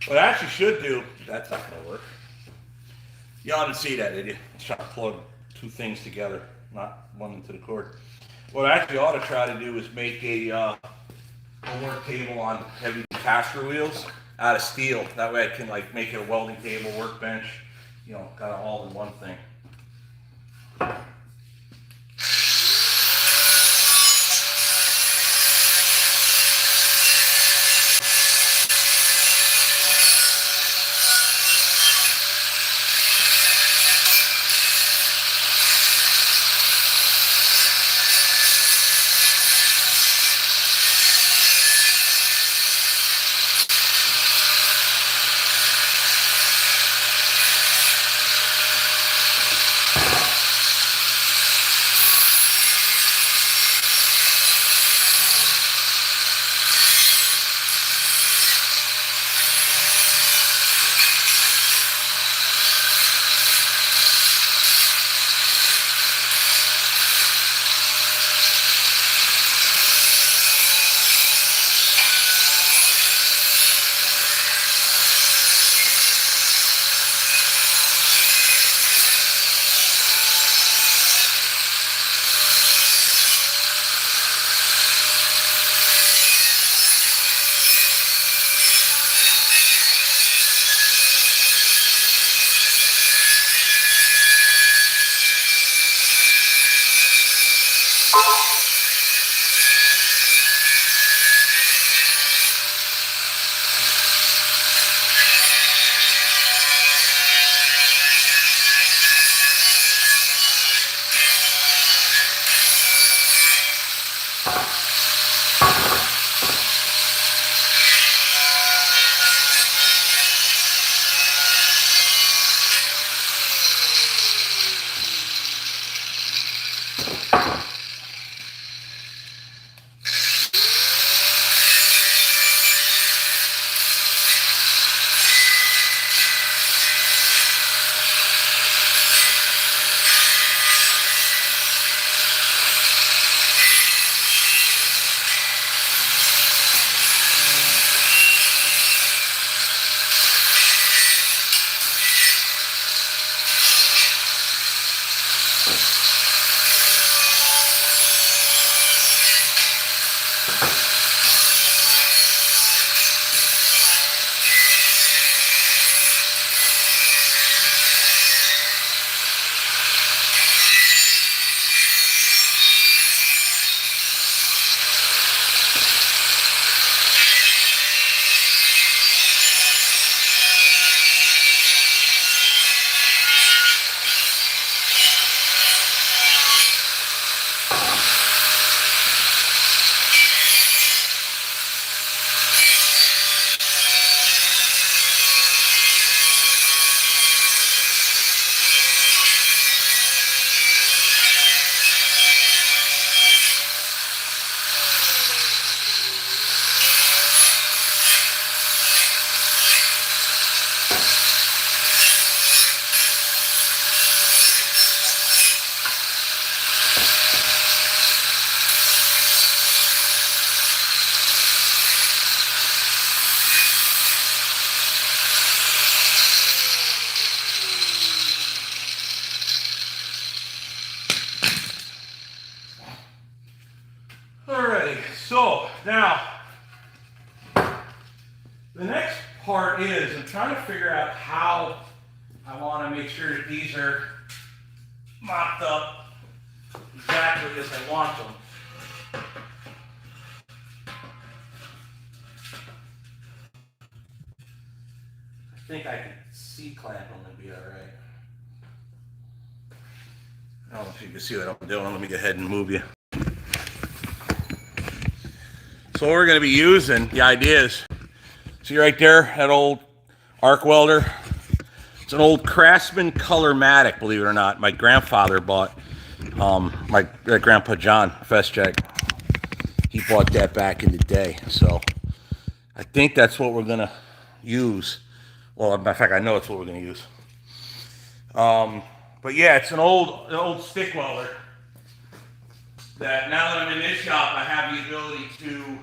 What I actually should do, that's not going to work. Y'all didn't see that, did you? Try to plug two things together, not one into the cord. What I actually ought to try to do is make a work table on heavy caster wheels out of steel. That way I can like make it a welding table, workbench, you know, kind of all in one thing. So now, the next part is I'm trying to figure out how I want to make sure that these are mopped up exactly as I want them. I think I can C-clamp them and be all right. I don't know if you can see what I'm doing. Let me go ahead and move you. So what we're going to be using, the idea is, see right there, that old arc welder? It's an old Craftsman Colormatic, believe it or not. My grandfather bought, my grandpa John Festjack, he bought that back in the day. So I think that's what we're going to use. Well, in fact, I know it's what we're going to use. But yeah, it's an old stick welder that now that I'm in this shop, I have the ability to,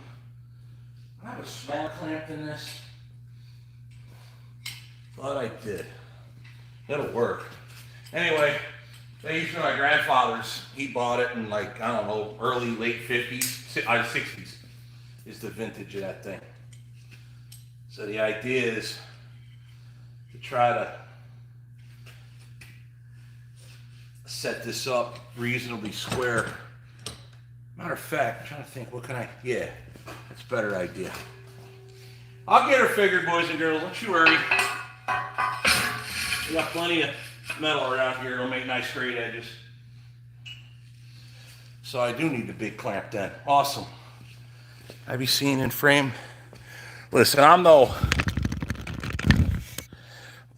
I have a smaller clamp than this. Thought I did. It'll work. Anyway, they used to be my grandfather's. He bought it in like, I don't know, early, late 50s, 60s is the vintage of that thing. So the idea is to try to set this up reasonably square. Matter of fact, I'm trying to think, what can I, yeah, that's a better idea. I'll get her figured, boys and girls, don't you worry. We got plenty of metal around here, it'll make nice straight edges. So I do need the big clamp then. Awesome. Have you seen in frame? Listen, I'm no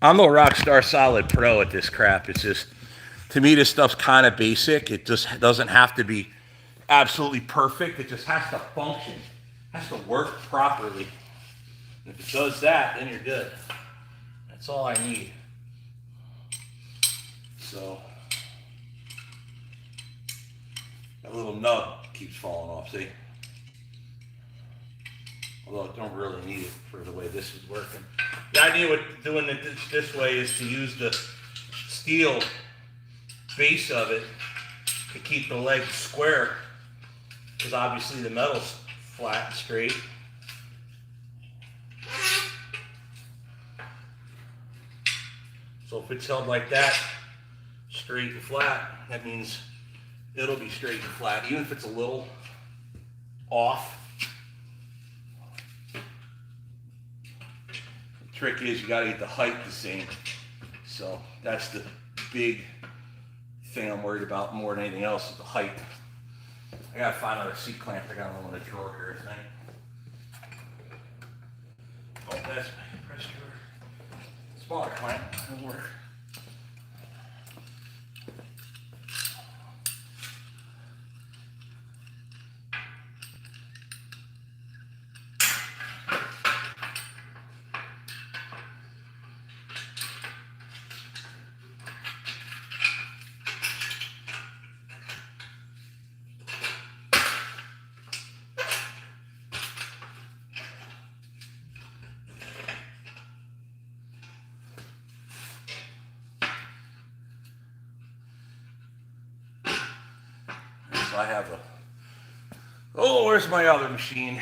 Rockstar Solid Pro at this crap. It's just, to me, this stuff's kind of basic. It just doesn't have to be absolutely perfect. It just has to function. It has to work properly. If it does that, then you're good. That's all I need. So, that little nub keeps falling off, see? Although I don't really need it for the way this is working. The idea with doing it this way is to use the steel base of it to keep the legs square, because obviously the metal's flat and straight. So if it's held like that, straight and flat, that means it'll be straight and flat, even if it's a little off. The trick is you gotta get the height the same. So that's the big thing I'm worried about more than anything else, is the height. I gotta find another C-clamp. I got one in the drawer here, I think. Oh, that's my press drawer. Smaller clamp, that'll work. I have a, oh, where's my other machine?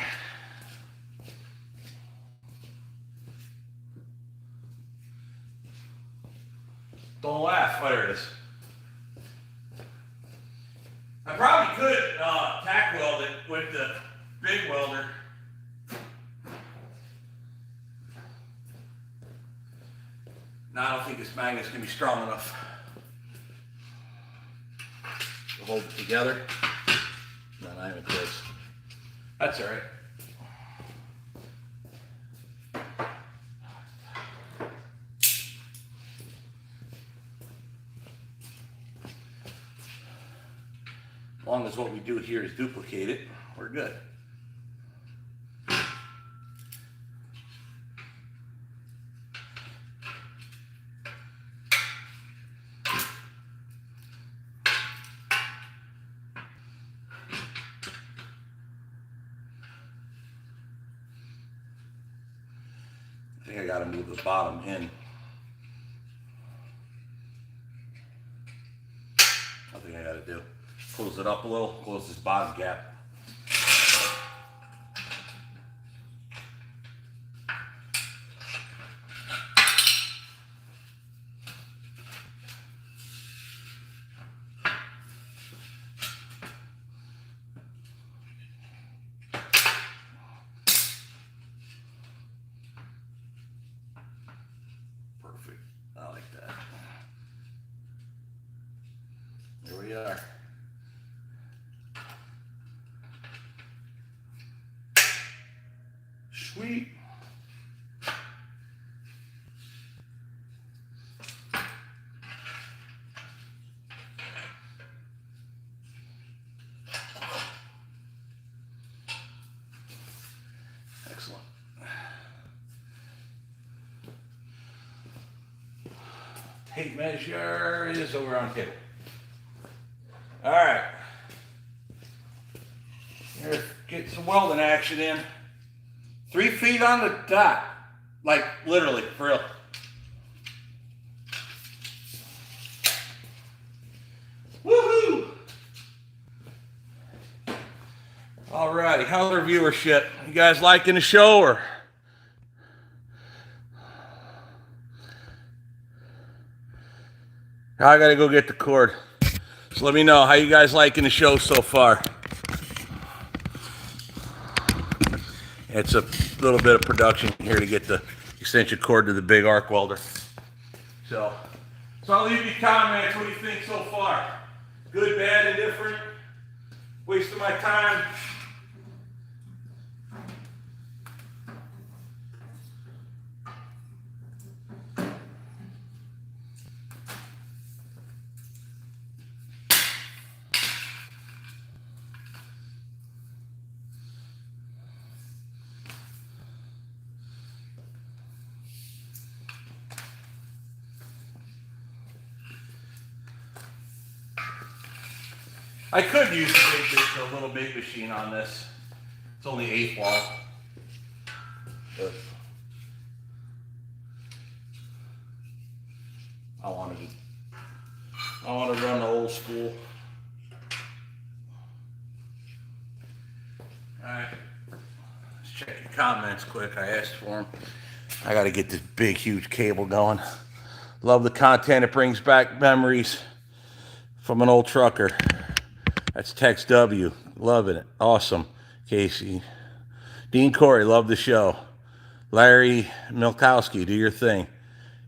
Don't laugh, there it is. I probably could tack weld it with the big welder. No, I don't think this magnet's gonna be strong enough to hold it together. No, not even close. That's all right. As long as what we do here is duplicate it, we're good. I think I got to move the bottom in. I think I got to do. Close it up a little, close this bottom gap. Perfect. I like that. There we are. Sweet. Excellent. Tape measure is over on table. All right. Here, get some welding action in. 3 feet on the dot. Like, literally, for real. Woohoo! Alrighty, how's our viewership? You guys liking the show, or? I gotta go get the cord. So let me know how you guys liking the show so far. It's a little bit of production here to get the extension cord to the big arc welder. So I'll leave you comments. What do you think so far? Good, bad, indifferent? Wasting my time? I could use a little big machine on this. It's only 8 wall. But I want to run the old school. All right. Let's check your comments quick. I asked for them. I got to get this big, huge cable going. Love the content. It brings back memories from an old trucker. That's Tex W. Loving it. Awesome. Casey. Dean Corey, love the show. Larry Milkowski, do your thing.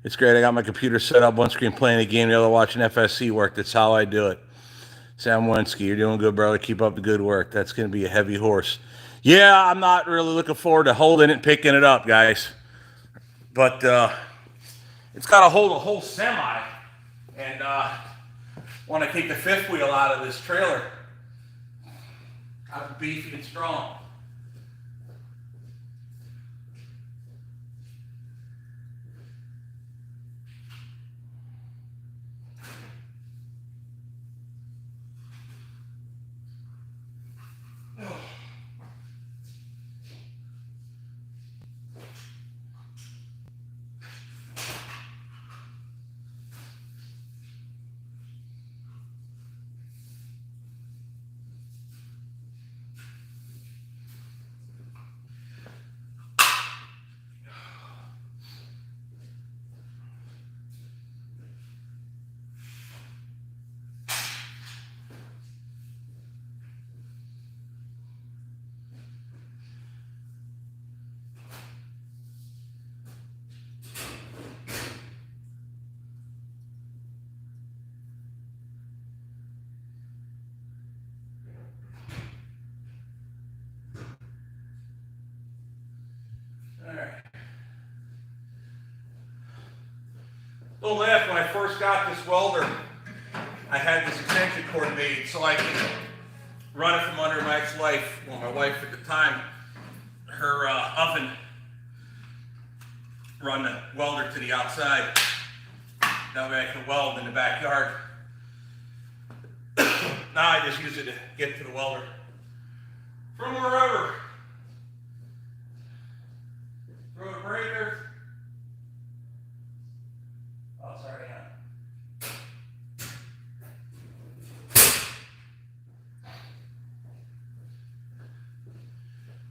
It's great. I got my computer set up, one screen playing a game, the other watching FSC work. That's how I do it. Sam Wensky, you're doing good, brother. Keep up the good work. That's going to be a heavy horse. Yeah, I'm not really looking forward to holding it and picking it up, guys. But it's got to hold a whole semi. And want to take the fifth wheel out of this trailer. I'm beefy and strong. Don't laugh, when I first got this welder, I had this extension cord made so I could run it from under my ex-wife, well, my wife at the time, her oven, run the welder to the outside. That way I can weld in the backyard. Now I just use it to get to the welder from wherever. Throw the breaker. Oh, sorry,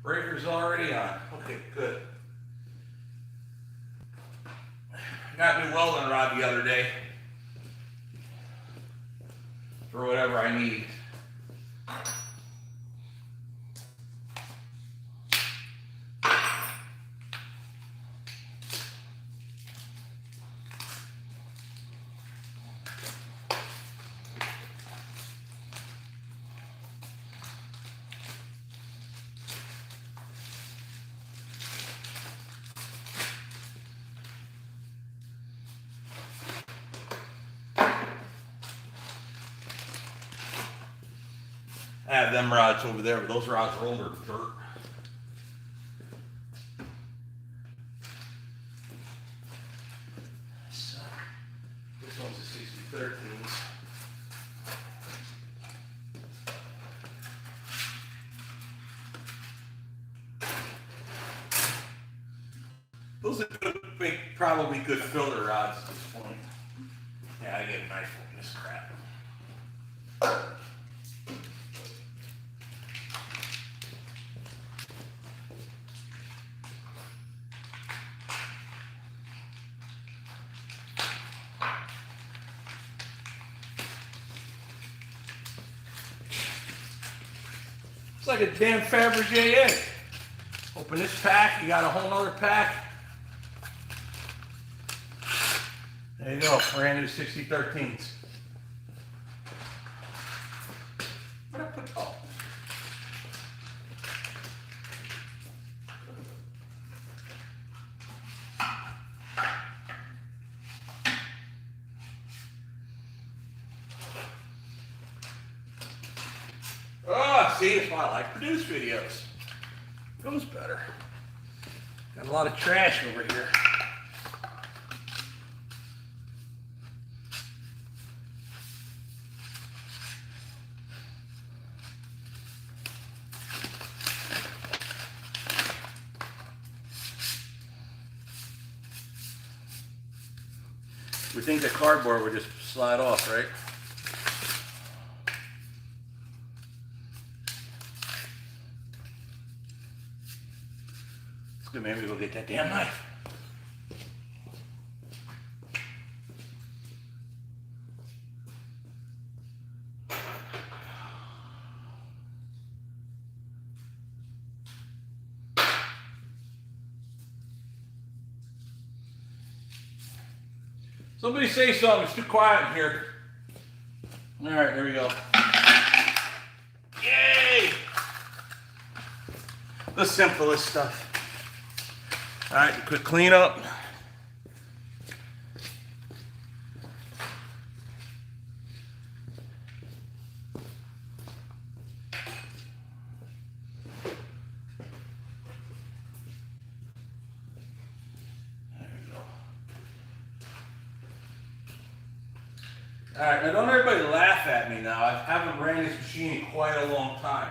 breaker's already on. Okay, good. I got a new welding rod the other day for whatever I need. I have them rods over there, but those rods are older dirt. So, this one's a 60-13. Those are good, probably good filler rods at this point. Yeah, I get a knife on this crap. It's like a damn Fabergé egg. Open this pack, you got a whole nother pack. There you go, brand new 6013s. Where'd I put, oh. Oh, see, that's why I like produce videos. Goes better. Got a lot of trash over here. We think the cardboard would just slide off, right? It's good, maybe we'll get that damn knife. Somebody say something, it's too quiet in here. All right, there we go. Yay! The simplest stuff. All right, quick cleanup. All right, now don't everybody laugh at me now. I haven't ran this machine in quite a long time.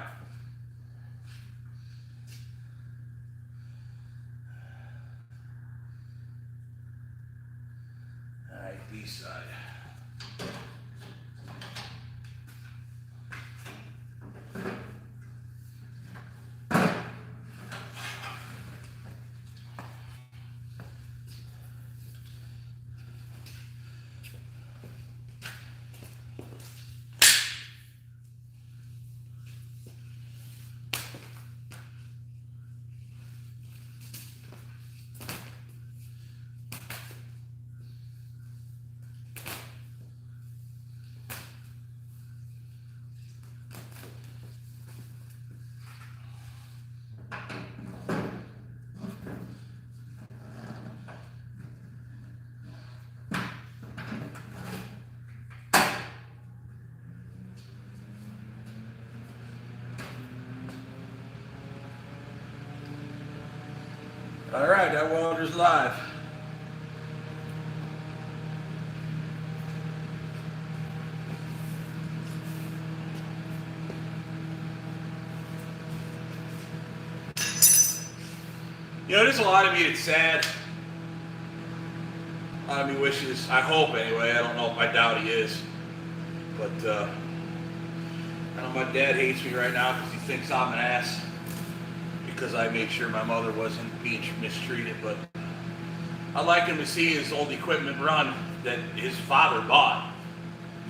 All right, B side. All right, that welder's live. You know, there's a lot of me that's sad. A lot of me wishes, I hope anyway, I don't know, I doubt he is. But I know my dad hates me right now because he thinks I'm an ass. Because I made sure my mother wasn't being mistreated, but I'd like him to see his old equipment run that his father bought,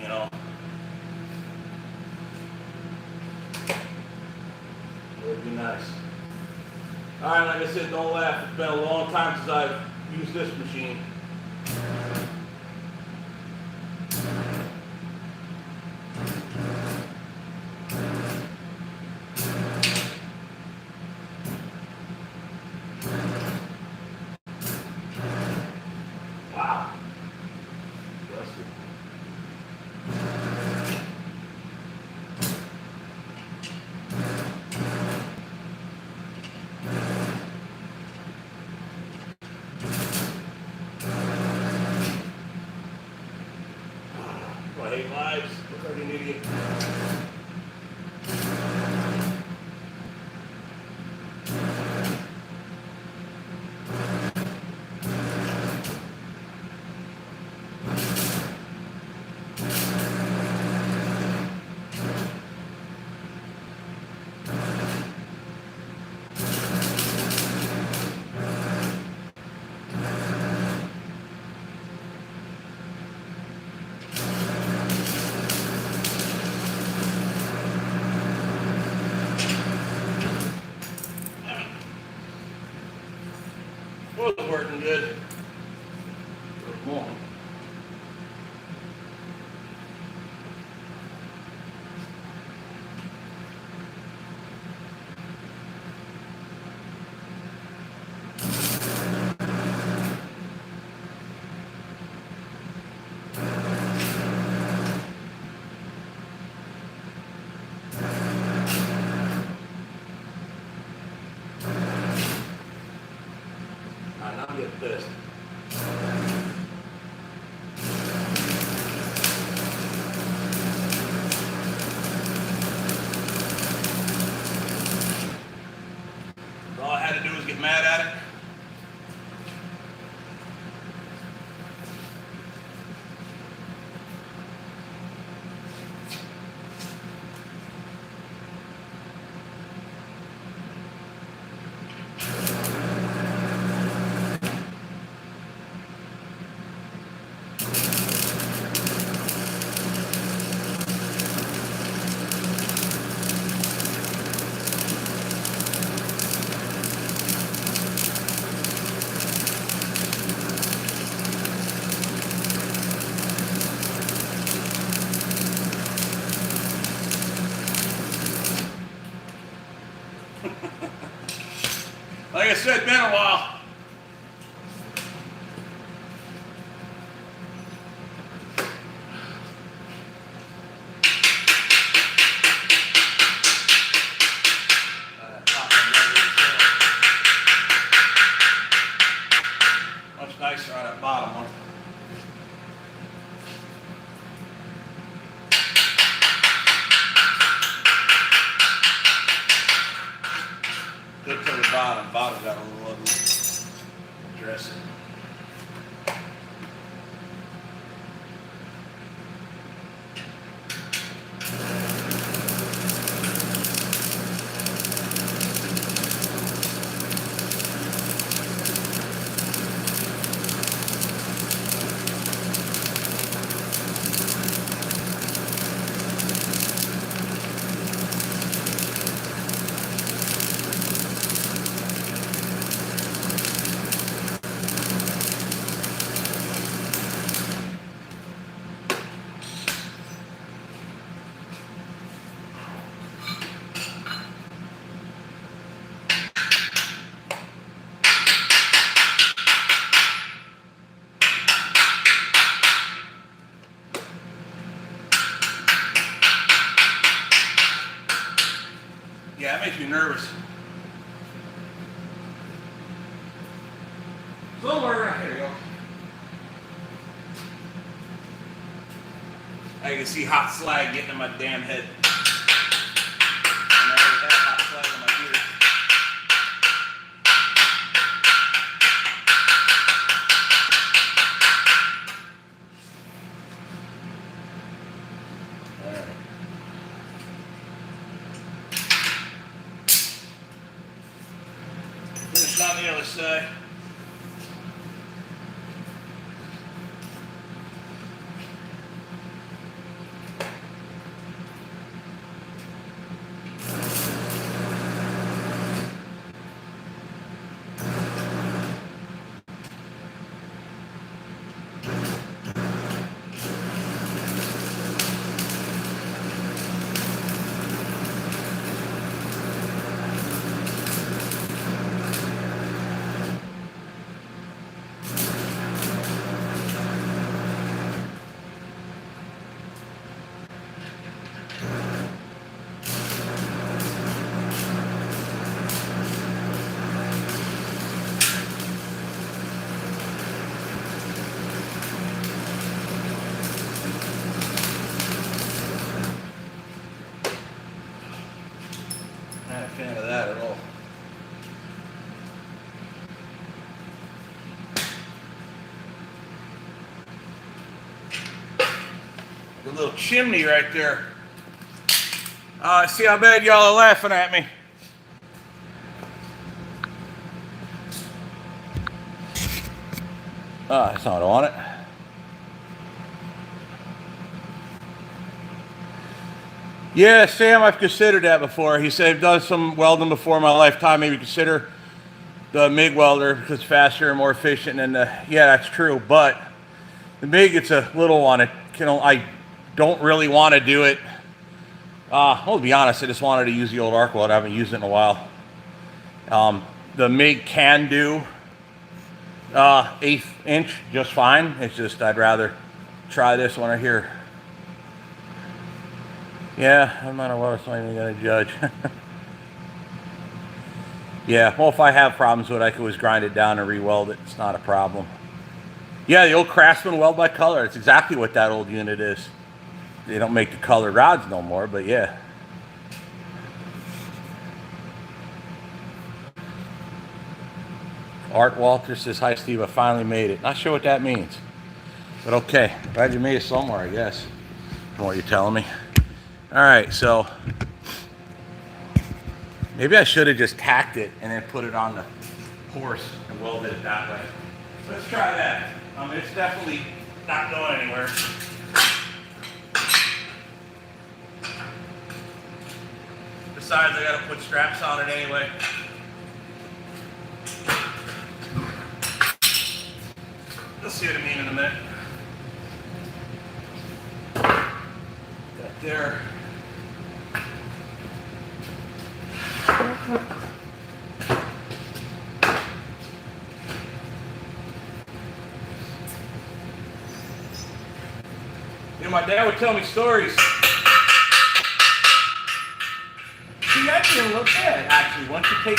you know. It would be nice. All right, like I said, don't laugh. It's been a long time since I've used this machine. I hate lives. Look like an idiot. good for the moment. I'm getting pissed. All I had to do was get mad at it. Like I said, been a while. Much nicer on that bottom one. Good for the bottom. Bottom got a little ugly. Dress it. Yeah, it makes me nervous. Somewhere around here, you go. I can see hot slag getting in my damn head. I never had hot slag in my beard. Finish on the other side. Not a fan of that at all. The little chimney right there. See how bad y'all are laughing at me. That's not on it. Yeah, Sam, I've considered that before. He said, I've done some welding before in my lifetime. Maybe consider the MIG welder because it's faster and more efficient. And yeah, that's true. But the MIG, it's a little on it. I don't really want to do it. Well, to be honest, I just wanted to use the old arc weld. I haven't used it in a while. The MIG can do 1/8 inch just fine. It's just I'd rather try this one right here. Yeah, no matter what, it's not even gonna judge. Yeah, well, if I have problems with it, I can always grind it down and re-weld it. It's not a problem. Yeah, the old Craftsman weld by color. It's exactly what that old unit is. They don't make the colored rods no more, but yeah. Art Walter says, hi Steve, I finally made it. Not sure what that means, but okay. Glad you made it somewhere, I guess, from what you're telling me. All right, so maybe I should have just tacked it and then put it on the horse and welded it that way. Let's try that. It's definitely not going anywhere. Besides, I gotta put straps on it anyway. You'll see what I mean in a minute. Got there. You know, my dad would tell me stories. See, that didn't look bad, actually. Once you take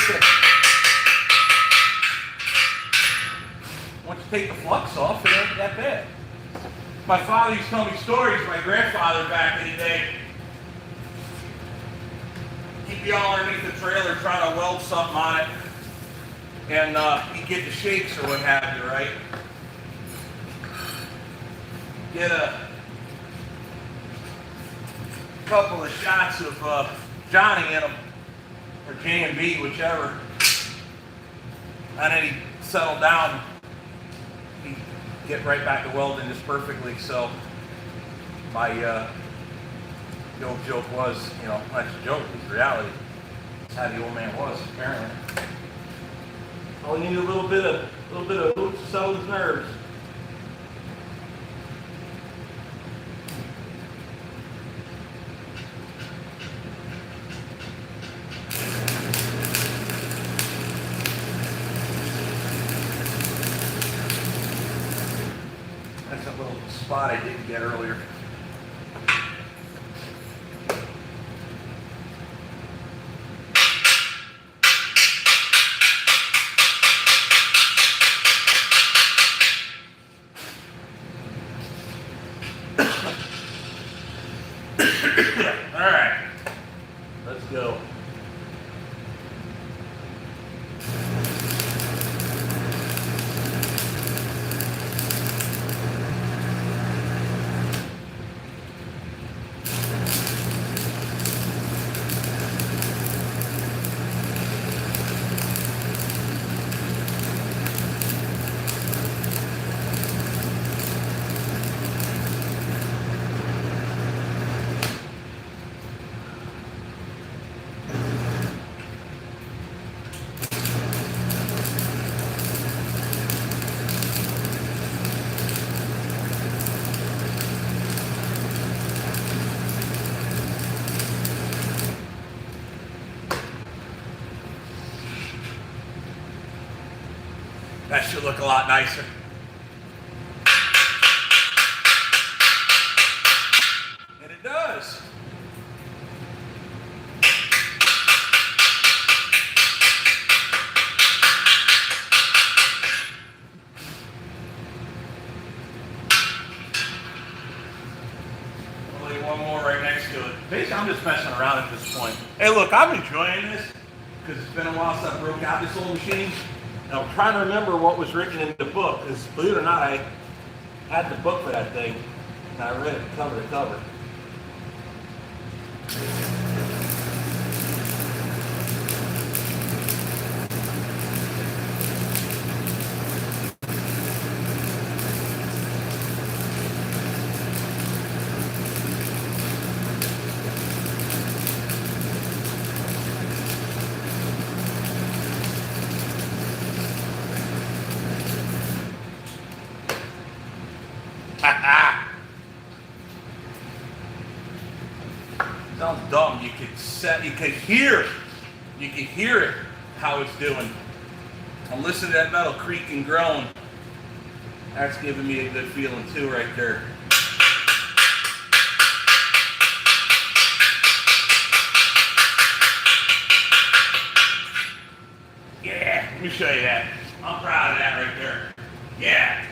the flux off, it ain't that bad. My father used to tell me stories. My grandfather back in the day, he'd be all underneath the trailer trying to weld something on it, and he'd get the shakes or what have you, right? Get a couple of shots of Johnny in them, or J&B, whichever, and then he'd settle down. He'd get right back to welding just perfectly. So my the old joke was, you know, that's a joke, it's reality. That's how the old man was, apparently. All he needed a little bit of oops to settle his nerves. That's a little spot I didn't get earlier. All right, let's go. That should look a lot nicer. And it does. Only one more right next to it. Basically, I'm just messing around at this point. Hey, look, I'm enjoying this because it's been a while since I broke out this old machine. Now, I'm trying to remember what was written in the book, because believe it or not, I had the book for that thing, and I read it cover to cover. Sounds dumb. You could hear it, how it's doing. I'm listening to that metal creak and groan. That's giving me a good feeling too right there. Yeah, let me show you that. I'm proud of that right there. Yeah.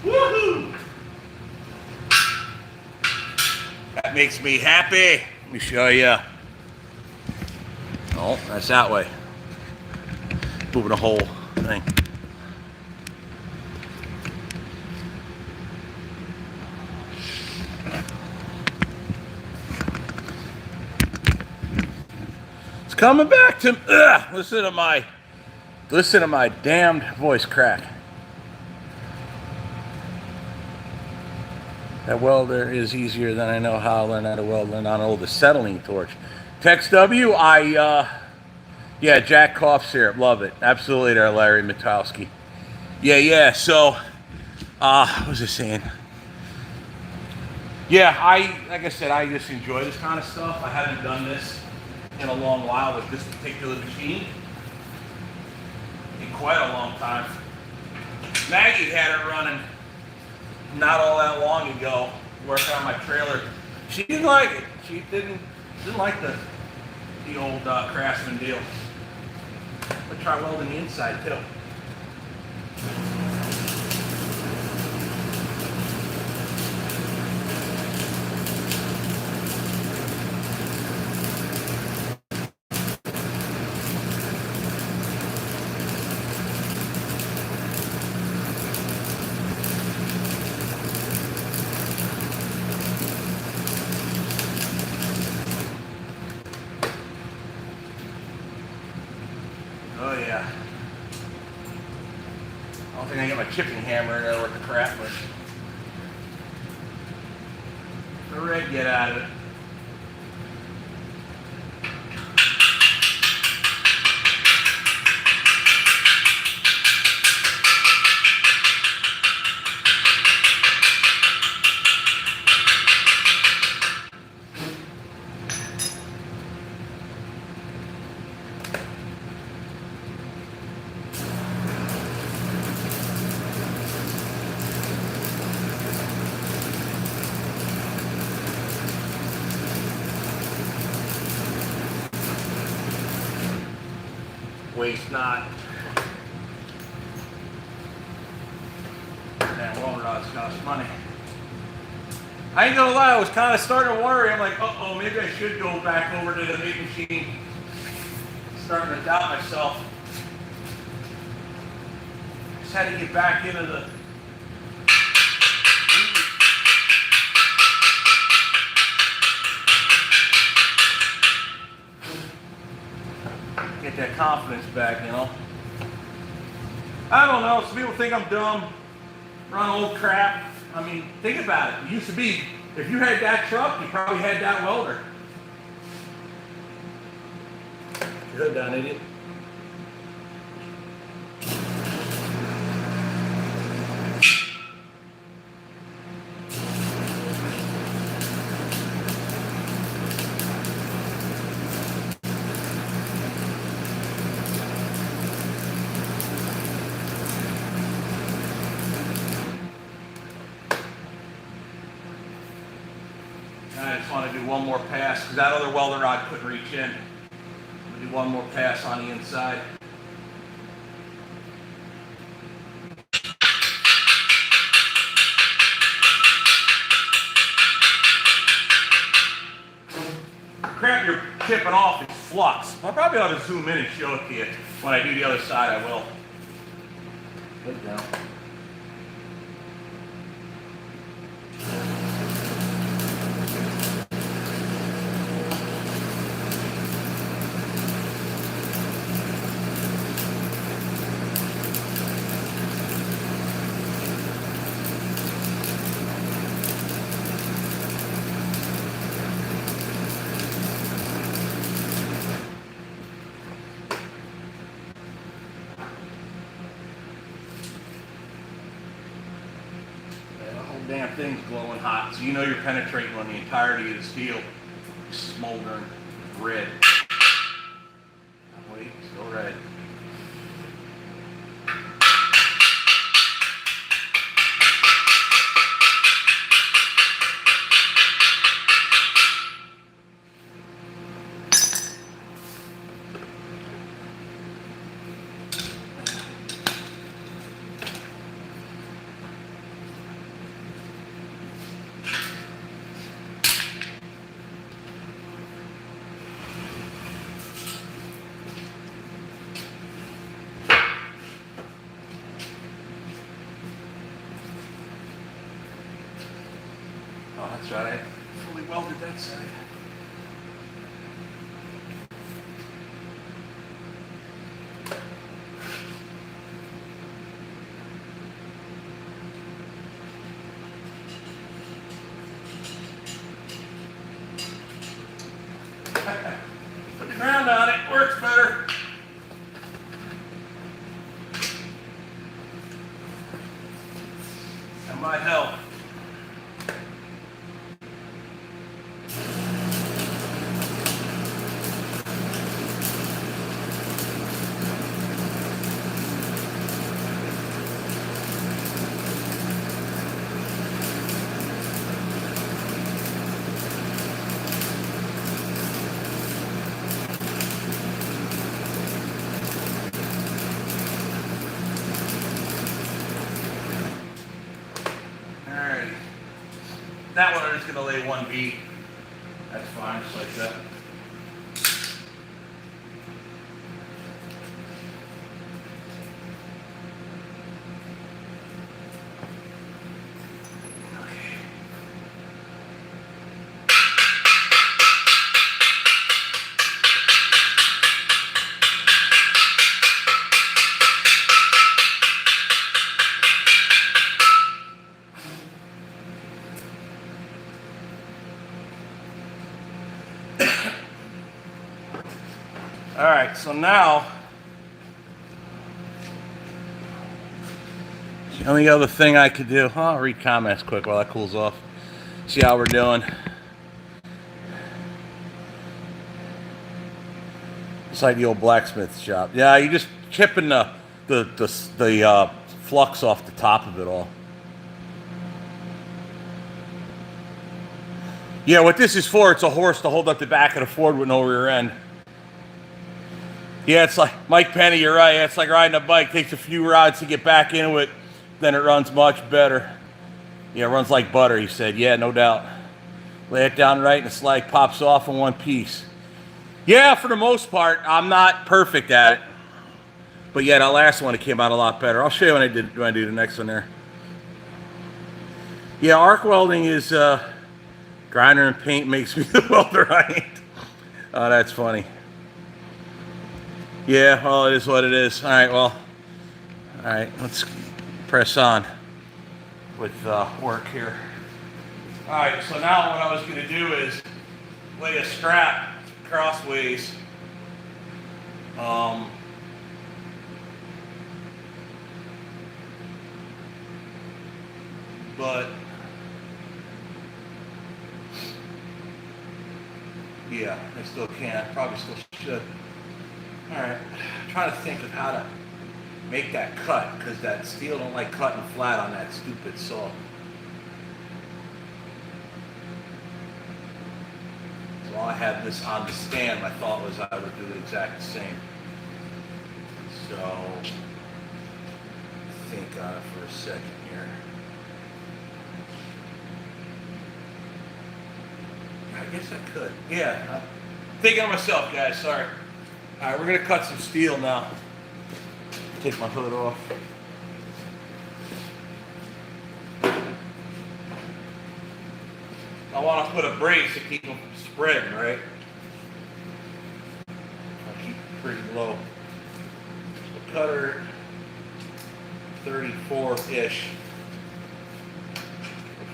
Woohoo! That makes me happy. Let me show you. Oh, that's that way. Moving the whole thing. It's coming back to me. Listen to my damned voice crack. That welder is easier than I know how to learn how to weld on an old acetylene torch. Text W, yeah, Jack cough syrup, love it. Absolutely there, Larry Mitowski. Yeah, so, what was I saying? Yeah, like I said, I just enjoy this kind of stuff. I haven't done this in a long while with this particular machine. In quite a long time. Maggie had it running not all that long ago, working on my trailer. She didn't like it. She didn't like the old Craftsman deal. But try welding the inside too. Oh yeah. I don't think I get my chipping hammer in there with the Craftsman. The red get out of it. Waste not. That welder rod's cost money. I ain't gonna lie, I was kind of starting to worry. I'm like, uh-oh, maybe I should go back over to the big machine. Starting to doubt myself. Just had to get back into the get that confidence back, you know. I don't know, some people think I'm dumb, run old crap. I mean, think about it. It used to be, if you had that truck, you probably had that welder. Good done, idiot. I just want to do one more pass because that other welder rod couldn't reach in. I'm going to do one more pass on the inside. The crap you're chipping off is flux. I probably ought to zoom in and show it to you. When I do the other side, I will. Good down. damn thing's glowing hot, so you know you're penetrating on the entirety of the steel. Smoldering red. Wait, still red. Oh, that's right. I fully welded that side. Put the ground on it, works better. That might help. That one I'm just going to lay 1B. That's fine, just like that. All right, so now, the only other thing I could do, I'll read comments quick while that cools off. See how we're doing. It's like the old blacksmith shop. Yeah, you're just chipping the flux off the top of it all. Yeah, what this is for, it's a horse to hold up the back of the Ford with no rear end. Yeah, it's like, Mike Penny, you're right. It's like riding a bike. Takes a few rides to get back into it. Then it runs much better. Yeah, it runs like butter, he said. Yeah, no doubt. Lay it down right and the slide pops off in one piece. Yeah, for the most part, I'm not perfect at it. But yeah, that last one, it came out a lot better. I'll show you when I do the next one there. Yeah, arc welding is grinder and paint makes me the welder I ain't. Oh, that's funny. Yeah, well, it is what it is. All right, well, all right, let's press on with work here. All right, so now what I was going to do is lay a strap crossways. But yeah, I still can't. Probably still should. All right, I'm trying to think of how to make that cut, because that steel don't like cutting flat on that stupid saw. So while I had this on the stand, my thought was I would do the exact same. So think on it for a second here. I guess I could. Yeah, I'm thinking of myself, guys. Sorry. All right, we're gonna cut some steel now. Take my hood off. I want to put a brace to keep them from spreading, right? I'll keep it pretty low. So cutter 34-ish.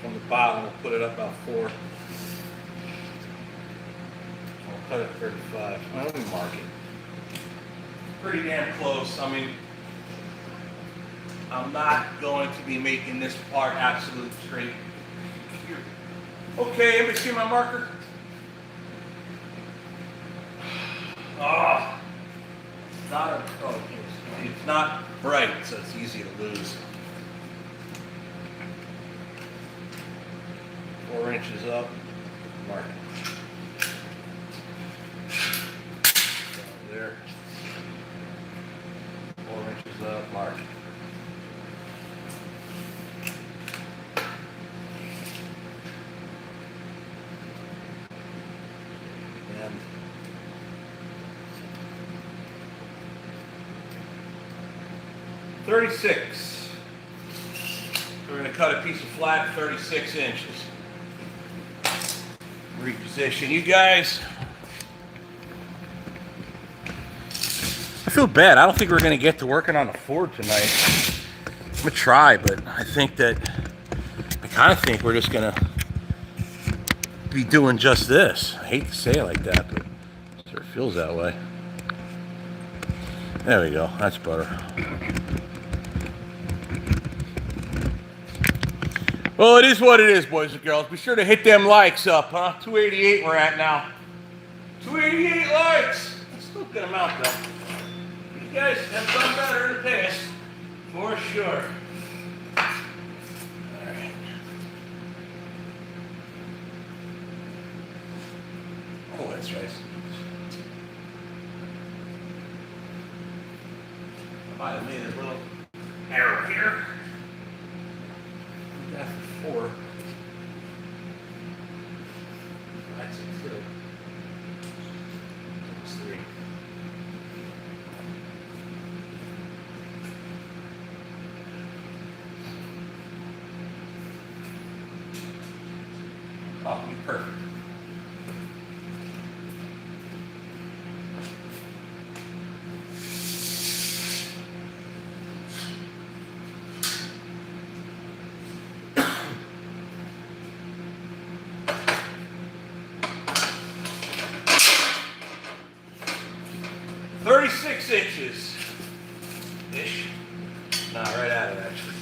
From the bottom, we'll put it up about 4. I'll cut it 35. Well, let me mark it. Pretty damn close. I mean, I'm not going to be making this part absolute straight. Here. Okay, let me see my marker. Oh, it's not bright, so it's easy to lose. 4 inches up, mark it. There. 4 inches up, mark it. And 36. We're going to cut a piece of flat 36 inches. Reposition. You guys, I feel bad. I don't think we're going to get to working on the Ford tonight. I'm going to try, but I kind of think we're just going to be doing just this. I hate to say it like that, but it sort of feels that way. There we go. That's better. Well, it is what it is, boys and girls. Be sure to hit them likes up, huh? 288 we're at now. 288 likes. That's still a good amount, though. You guys have done better in the past, for sure. All right. Oh, that's right. I might have made a little error here. That's 4. That's 2. That's 3. Oh, you're perfect. Inches ish. Nah, right out of it actually.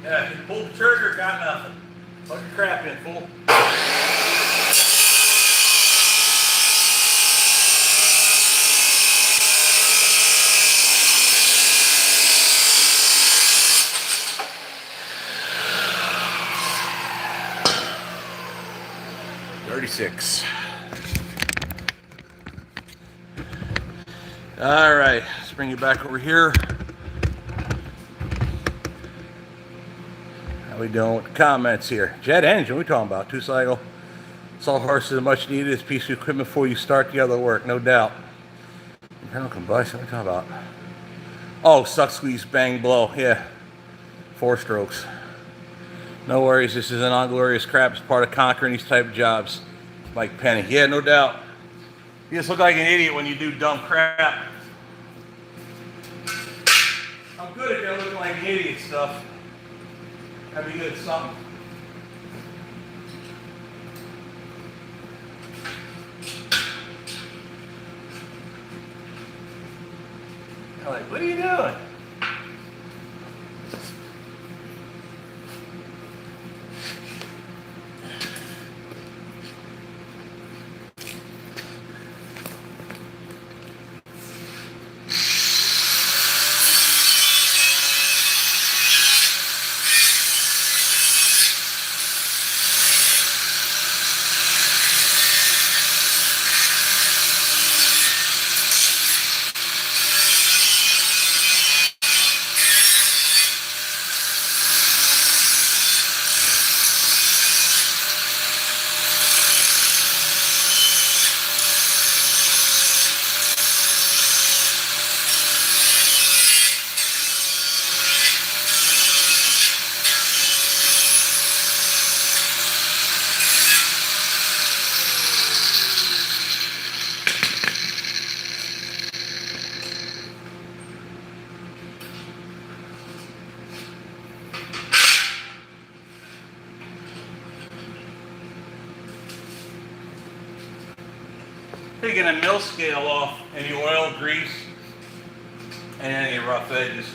Yeah, if you pull the trigger, got nothing. Put your crap in, fool. $36. All right, let's bring you back over here. How we doing with the comments here? Jet engine, what are we talking about? 2-cycle. Salt horses are much needed as a piece of equipment before you start the other work, no doubt. Internal combustion, what are we talking about? Oh, suck, squeeze, bang, blow. Yeah. 4 strokes. No worries, this is an unglorious crap. It's part of conquering these type of jobs. Mike Penny. Yeah, no doubt. You just look like an idiot when you do dumb crap. I'm good at that looking like an idiot stuff. That'd be good at something. I'm like, what are you doing? taking a mill scale off any oil, grease, and any rough edges.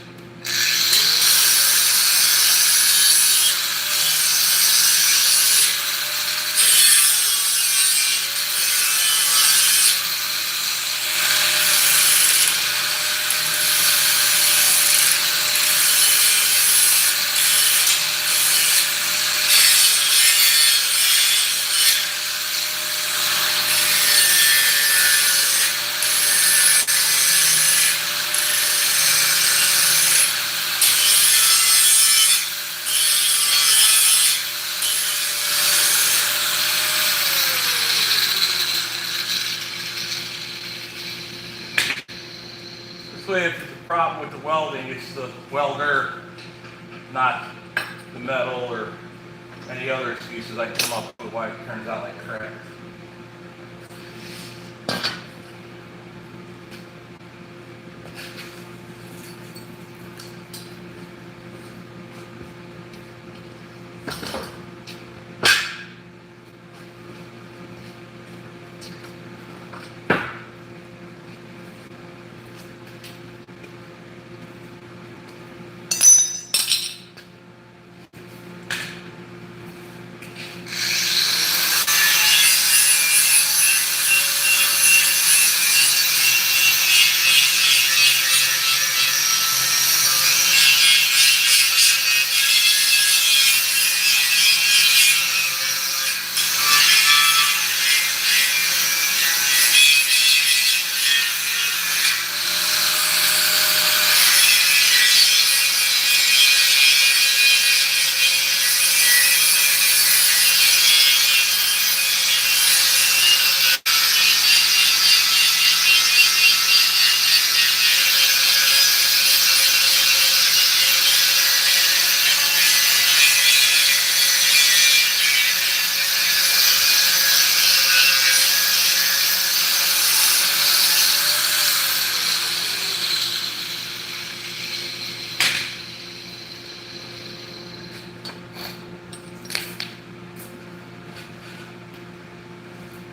This way, if there's a problem with the welding, it's the welder, not the metal or any other excuses I come up with why it turns out like crap.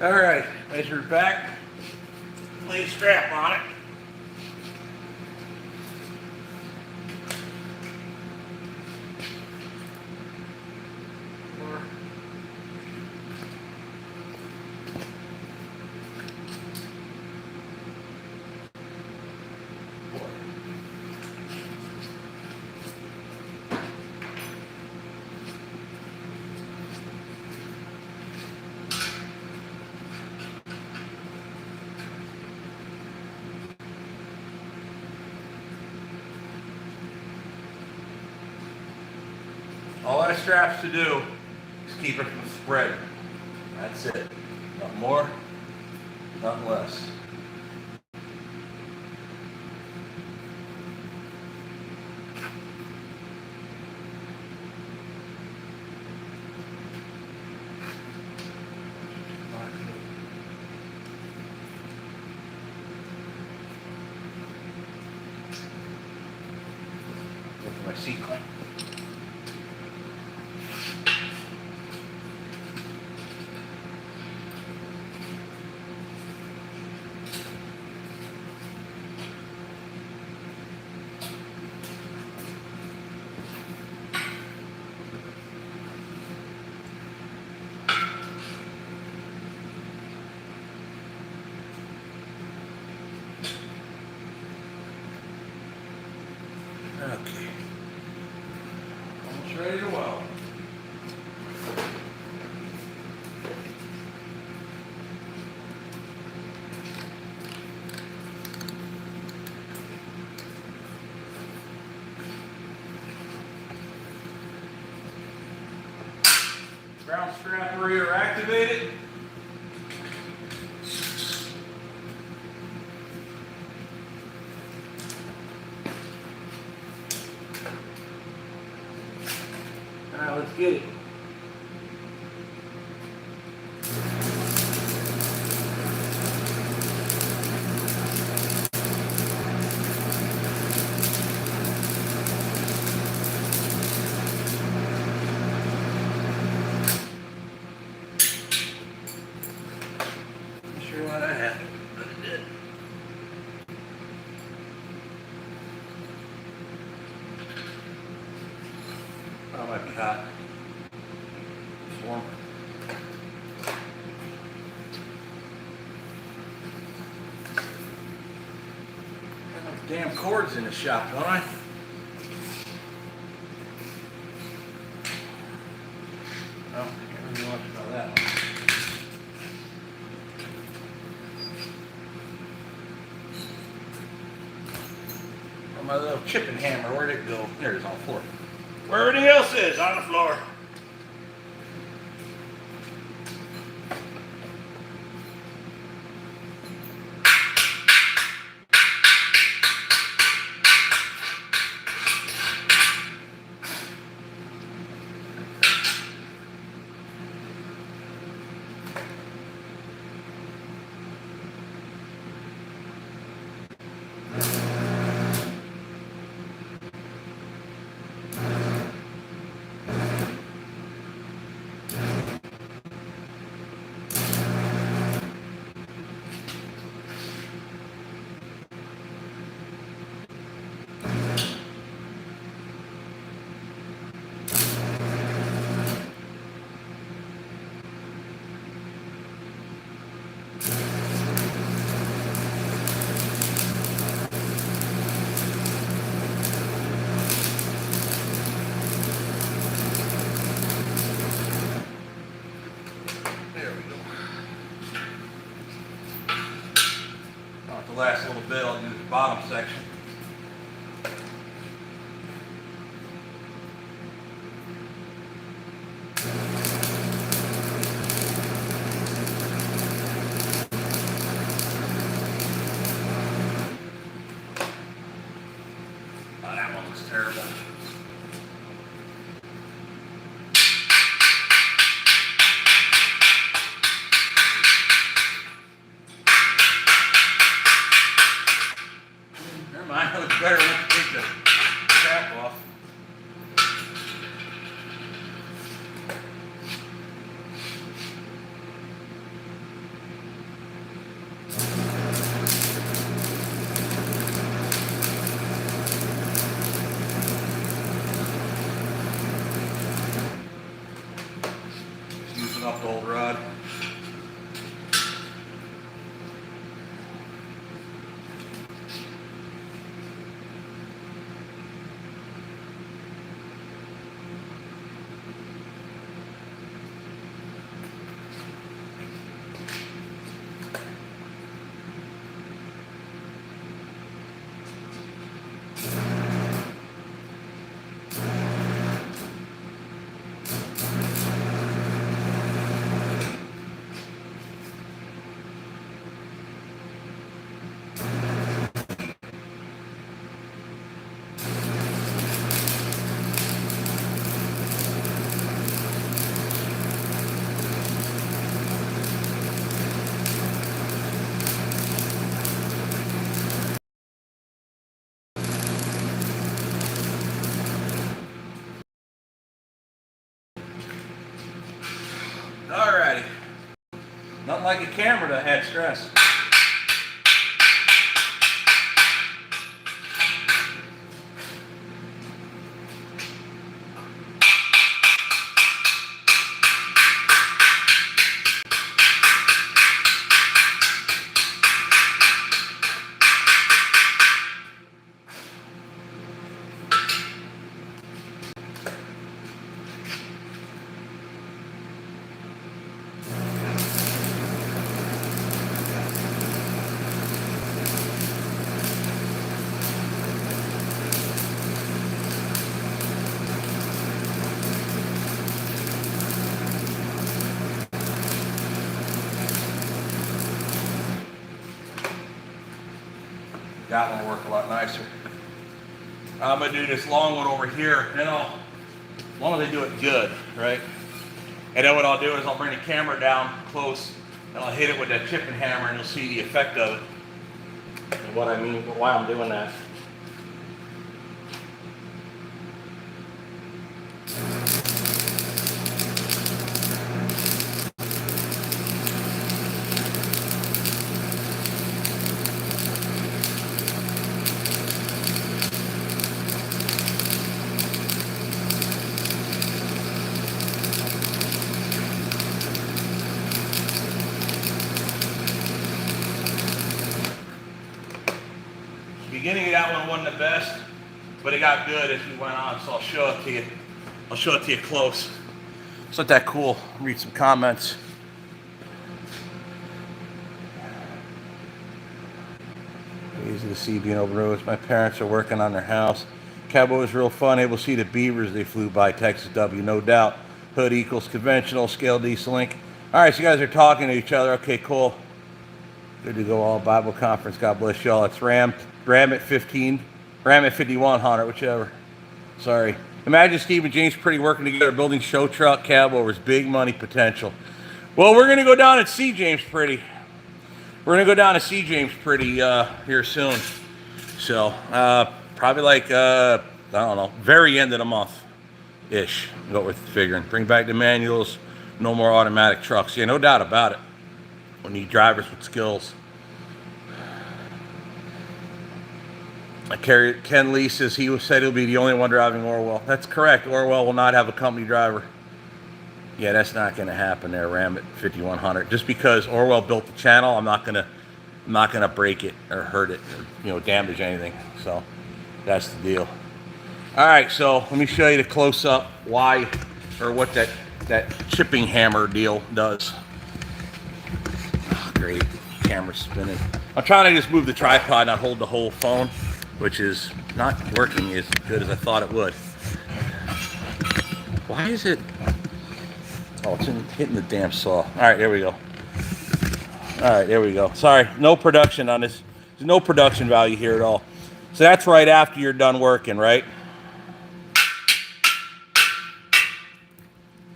All right, measure it back, lay a strap on it. All that strap's to do is keep it from spreading. That's it. Nothing more, nothing less. Look at my sequin. Okay. Almost ready to weld. Ground strap rear activated. All right, let's get it. Sure what I have. Oh, might be hot. It's warm. Got those damn cords in the shop, don't I? Oh, I can't really watch about that one. Oh, my little chipping hammer, where'd it go? There it is on the floor. Where everything else is, on the floor. The last little bit, I'll do the bottom section. Oh, that one looks terrible. Never mind, it looks better when I take the cap off. Just using up the old rod. Alrighty. Nothing like a camera to add stress. That one will work a lot nicer. I'm gonna do this long one over here, and as long as I do it good, right? And then what I'll do is I'll bring the camera down close, and I'll hit it with that chipping hammer, and you'll see the effect of it. And what I mean, why I'm doing that. that one wasn't the best, but it got good as we went on, so I'll show it to you. I'll show it to you close. It's not that cool. Read some comments. Easy to see being over roads. My parents are working on their house. Cabover was real fun. Able to see the beavers they flew by. Texas W, no doubt. Hood equals conventional. Scale diesel link. All right, so you guys are talking to each other. Okay, cool. Good to go. All Bible conference. God bless y'all. It's Ram at 15, Ram at 51, Hunter, whichever. Sorry. Imagine Steve and James Pretty working together, building show truck Cabovers. Big money potential. Well, we're gonna go down and see James Pretty. We're gonna go down and see James Pretty here soon. So probably like I don't know, very end of the month ish. What we're figuring. Bring back the manuals. No more automatic trucks. Yeah, no doubt about it. We need drivers with skills. Ken Lee says he said he'll be the only one driving Orwell. That's correct. Orwell will not have a company driver. Yeah, that's not going to happen there, Ram at 5100. Just because Orwell built the channel, I'm not gonna break it or hurt it or damage anything. So that's the deal. All right, so let me show you the close up why or what that chipping hammer deal does. Oh, great, camera's spinning. I'm trying to just move the tripod, not hold the whole phone, which is not working as good as I thought it would. Why is it? Oh, it's hitting the damn saw. All right, there we go. All right, there we go. Sorry, no production on this. There's no production value here at all. So that's right after you're done working, right?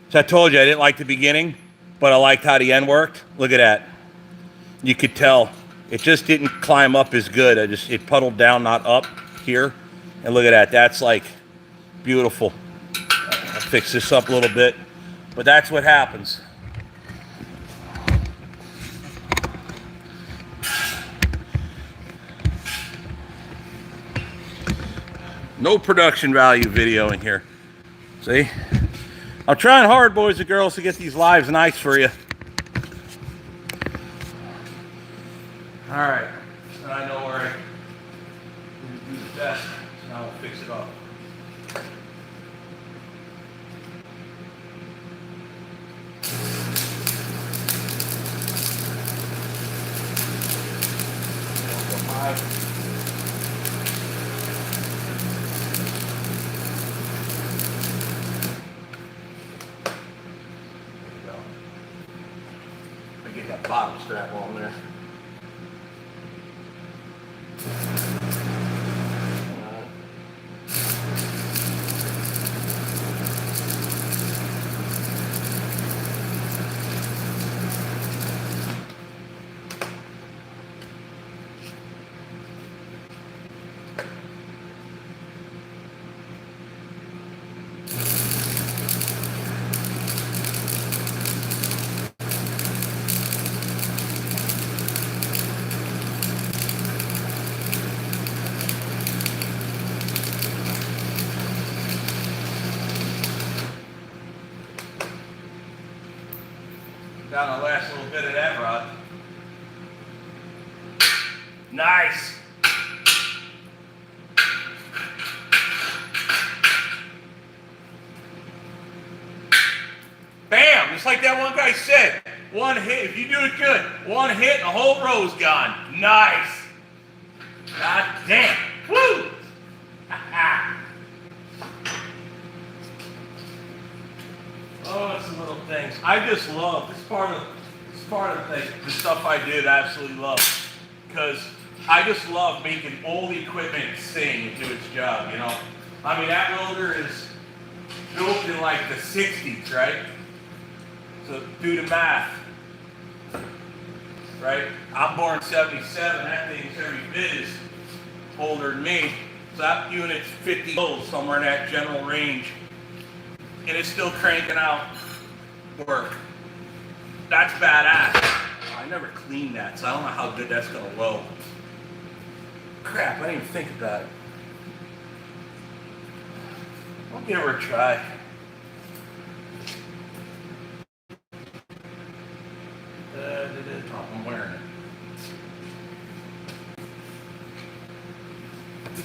So I told you I didn't like the beginning, but I liked how the end worked. Look at that. You could tell it just didn't climb up as good. It puddled down, not up here. And look at that. That's like beautiful. I'll fix this up a little bit, but that's what happens. No production value video in here. See? I'm trying hard, boys and girls, to get these lives nice for you. All right. And I know where I do the best, so now we'll fix it up. Get that bottom strap on there. Down the last little bit of that rod. Nice. Bam! Just like that one guy said. One hit, if you do it good, one hit and the whole row's gone. Nice. God damn. Woo! Oh, it's the little things. I just love this part of the stuff I did. I absolutely love, because I just love making old equipment sing and do its job. You know, I mean that welder is built in like the '60s, right? So do the math, right? I'm born '77. That thing's every bit as older than me. So that unit's 50 old, somewhere in that general range. And it's still cranking out work. That's badass. I never cleaned that, so I don't know how good that's gonna weld. Crap, I didn't even think about it. I'll give her a try. I'm wearing it.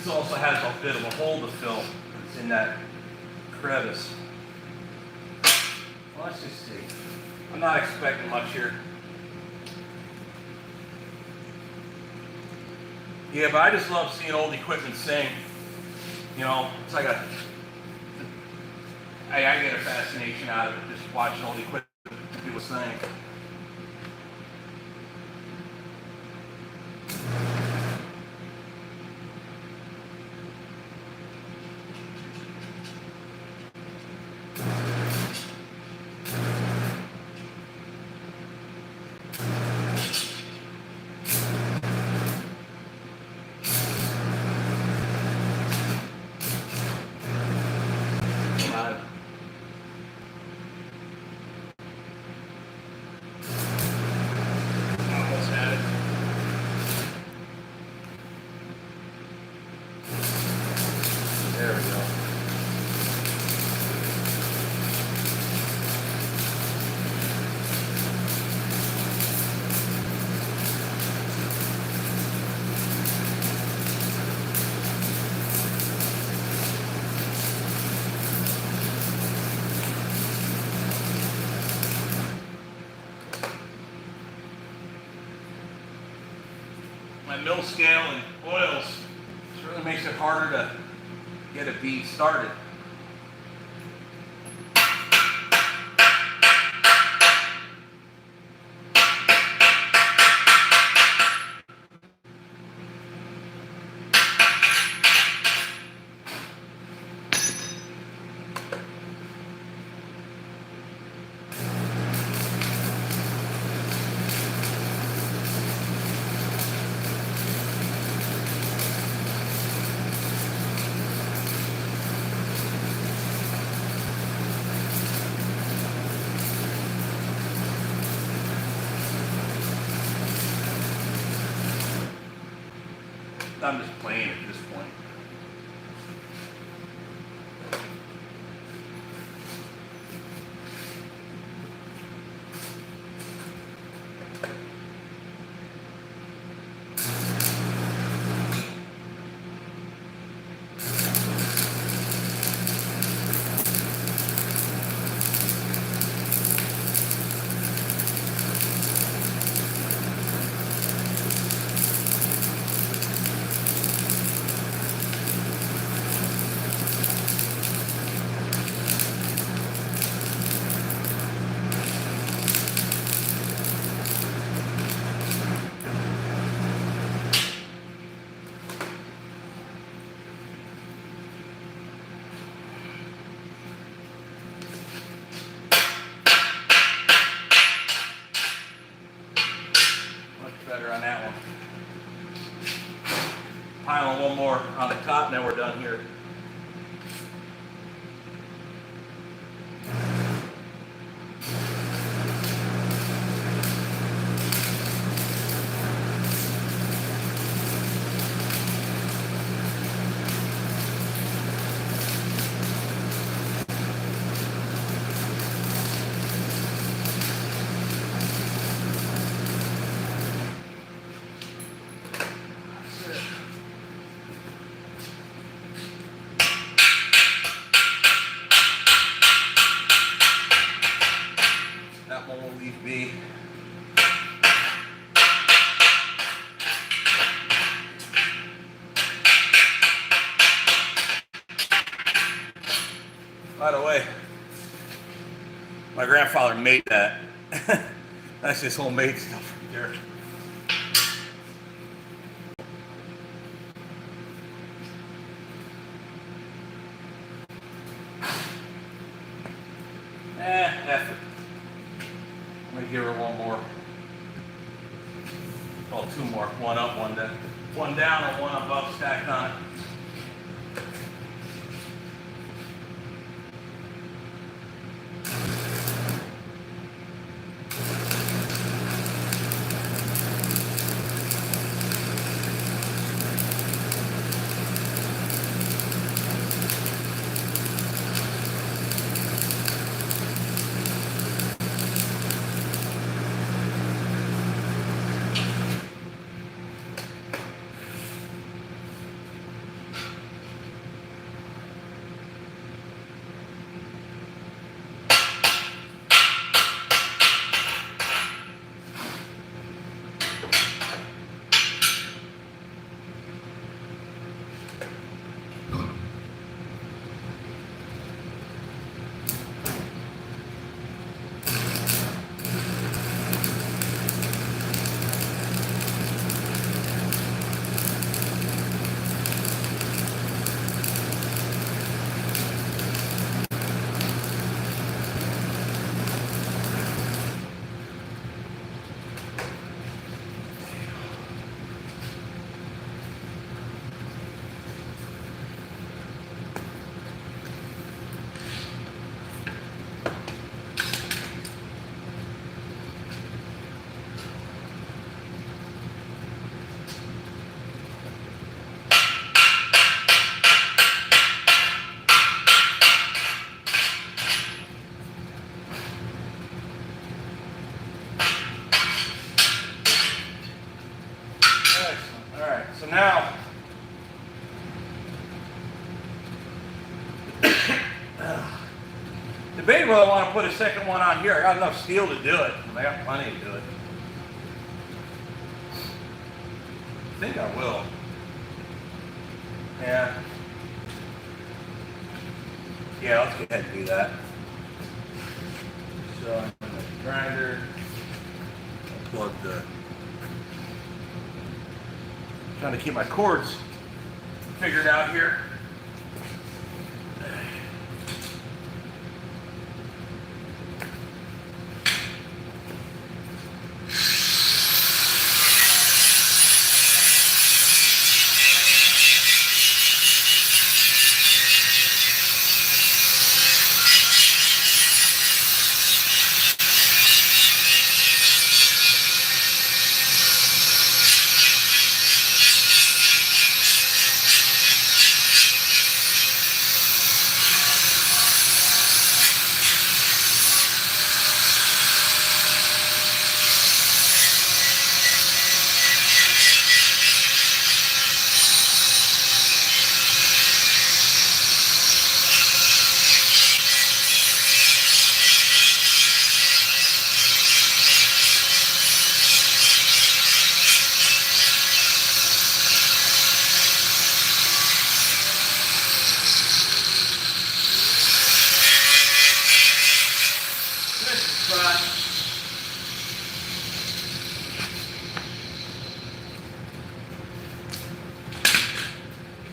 This also has a bit of a hole to fill. It's in that crevice. Well, let's just see. I'm not expecting much here. Yeah, but I just love seeing old equipment sing. You know, it's like I get a fascination out of it, just watching old equipment do its thing. There we go. My mill scale and oils really makes it harder to get a bead started. I'm just playing at this point. Better on that one. Piling one more on the top, and then we're done here. That one will leave be. By the way, my grandfather made that. That's just homemade stuff right there. Effort. I'm gonna give her one more. Well, two more. One up, one down. One down and one above stacked on it. debating whether I want to put a second one on here. I got enough steel to do it. I got plenty to do it. I think I will. Yeah. Yeah, let's go ahead and do that. So I'm going to grinder. Plug the. Trying to keep my cords figured out here.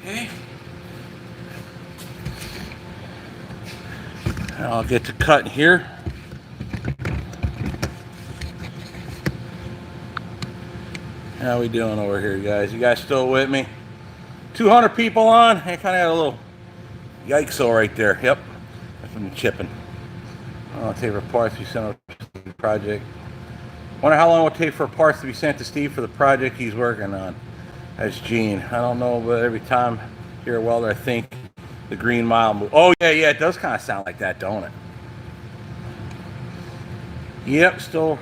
Okay. I'll get to cut here. How we doing over here, guys? You guys still with me? 200 people on. I kind of got a little yikes right there. Yep, that's from the chipping. I'll take for parts to be sent out to the project. Wonder how long it will take for parts to be sent to Steve for the project he's working on. That's Gene. I don't know, but every time you're a welder, I think the green mile move. Oh yeah, it does kind of sound like that, don't it? Yep, still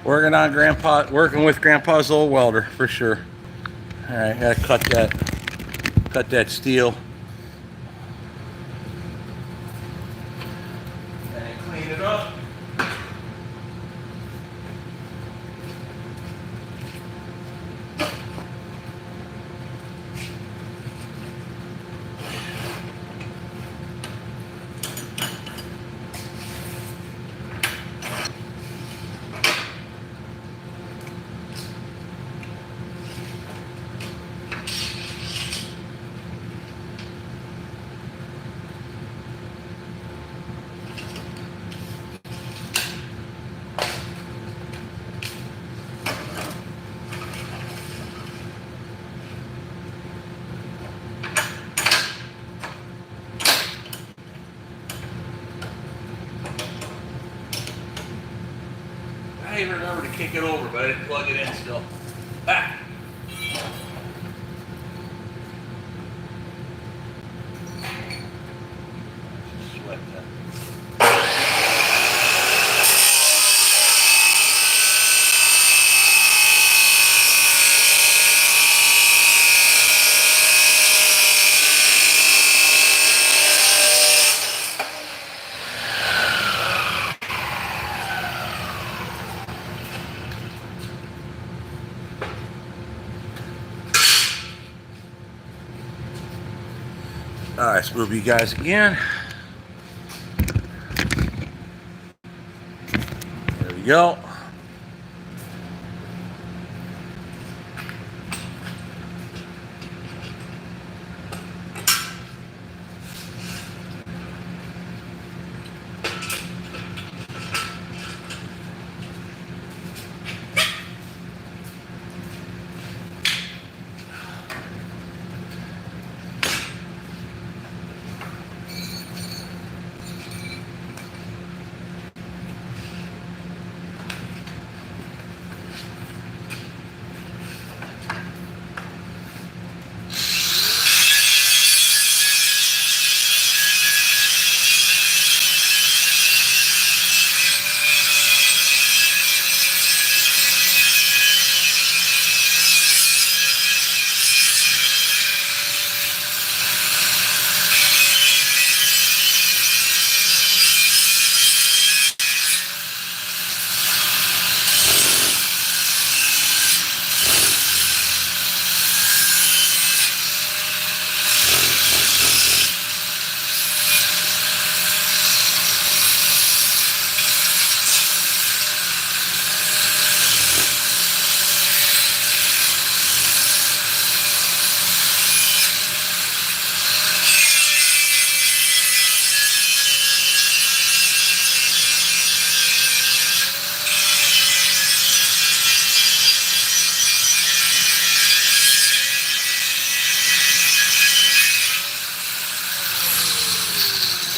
working with Grandpa's old welder for sure. All right, gotta cut that steel. And clean it up. I didn't remember to kick it over, but I didn't plug it in still. Ah. Sweat that. All right, let's move you guys again. There we go.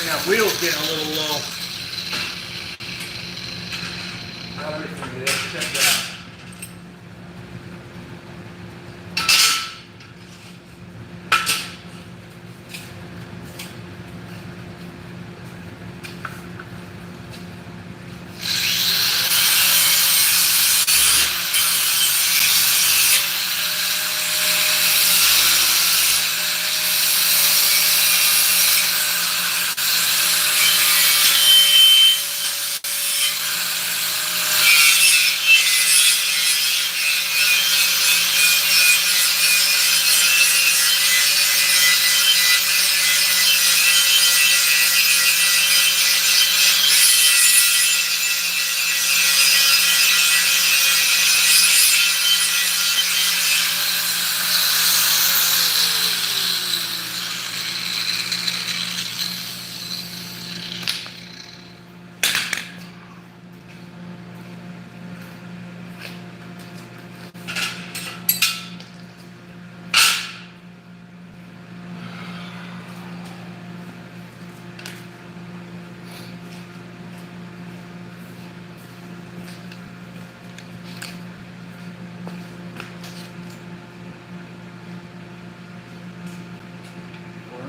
Yeah, wheels getting a little low. Everything is check that.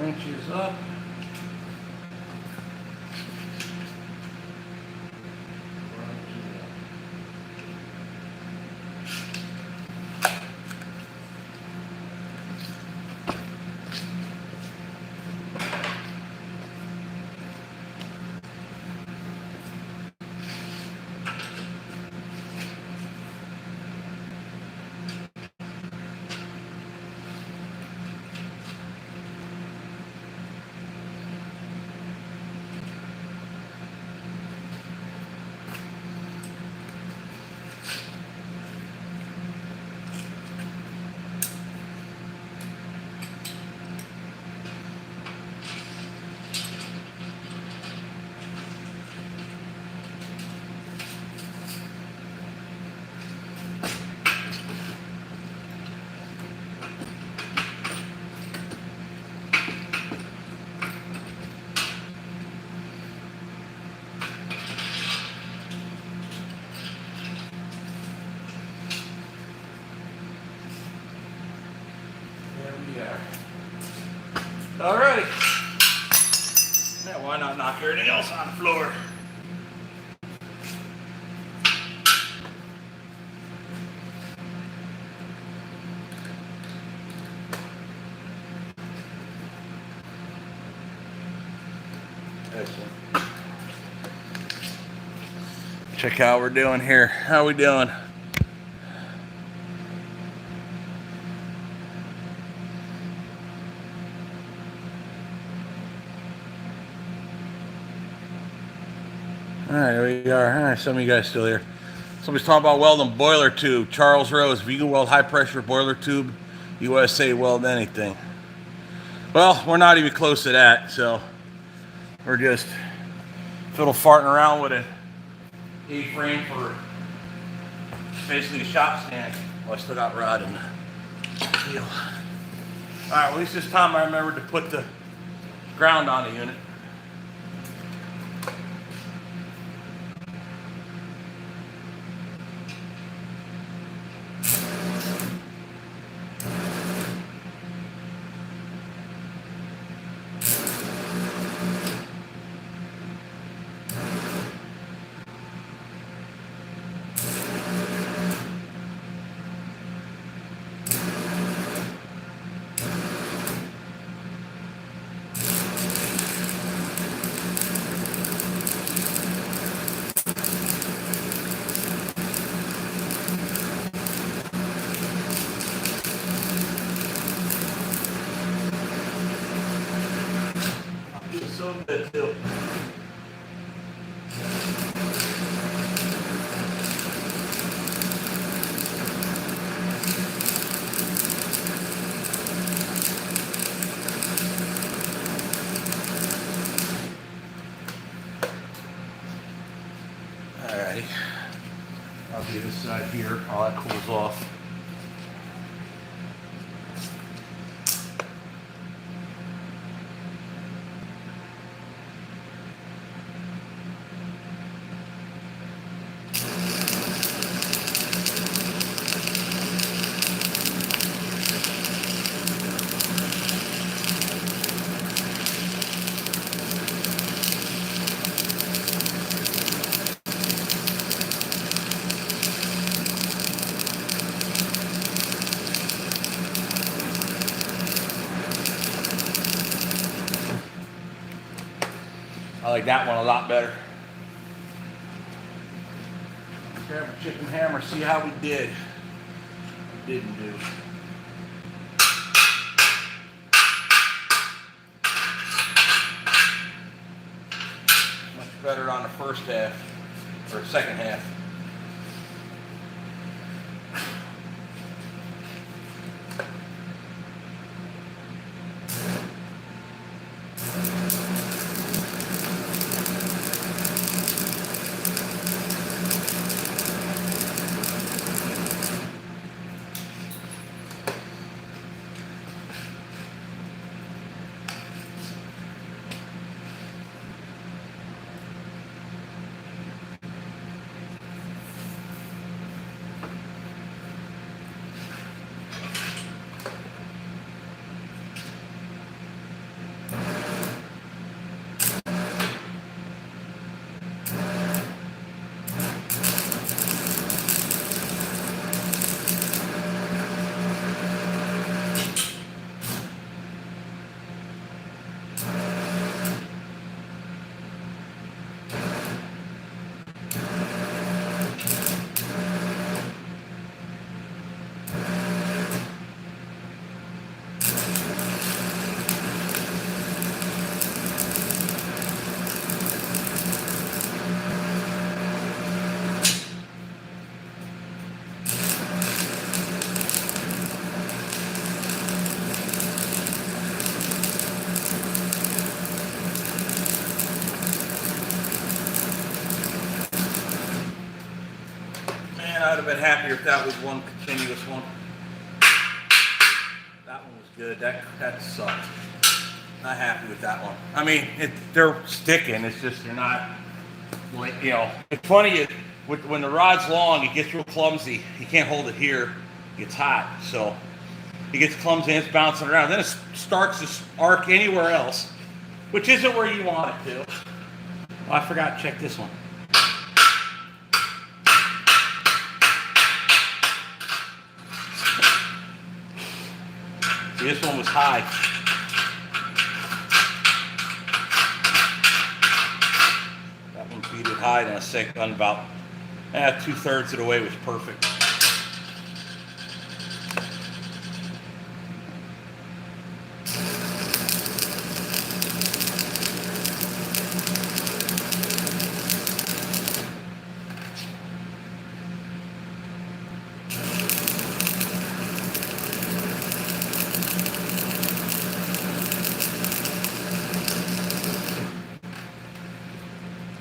Inches up. Alrighty. Now why not knock everything else on the floor? Excellent. Check out what we're doing here. How we doing? All right, there we are. All right, some of you guys still here. Somebody's talking about welding boiler tube. Charles Rose, if you can weld high pressure boiler tube, USA weld anything. Well, we're not even close to that, so we're just fiddle farting around with an A-frame for basically a shop stand. Well, I still got rod and steel. All right, well, at least this time I remembered to put the ground on the unit. So good too. Alrighty. I'll do this side here while that cools off. I like that one a lot better. Grab a chicken hammer, see how we did. Didn't do. Much better on the first half, or second half. I'd have been happier if that was one continuous one. That one was good. That sucked. Not happy with that one. I mean, they're sticking. It's just they're not like, you know. It's funny when the rod's long, it gets real clumsy. You can't hold it here. It gets hot, so it gets clumsy and it's bouncing around. Then it starts to arc anywhere else, which isn't where you want it to. Oh, I forgot to check this one. This one was high. That one beat it high, and I sank on about 2/3 of the way. It was perfect.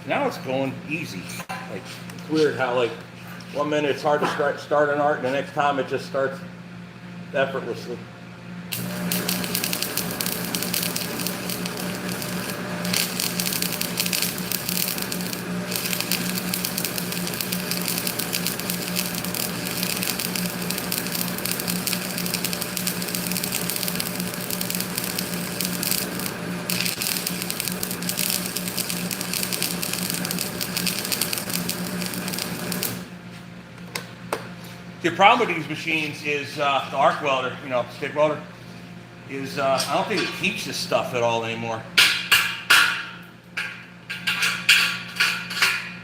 Now it's going easy. Like, it's weird how, like, 1 minute it's hard to start an arc, and the next time it just starts effortlessly. The problem with these machines is the arc welder, you know, stick welder, is I don't think it keeps this stuff at all anymore.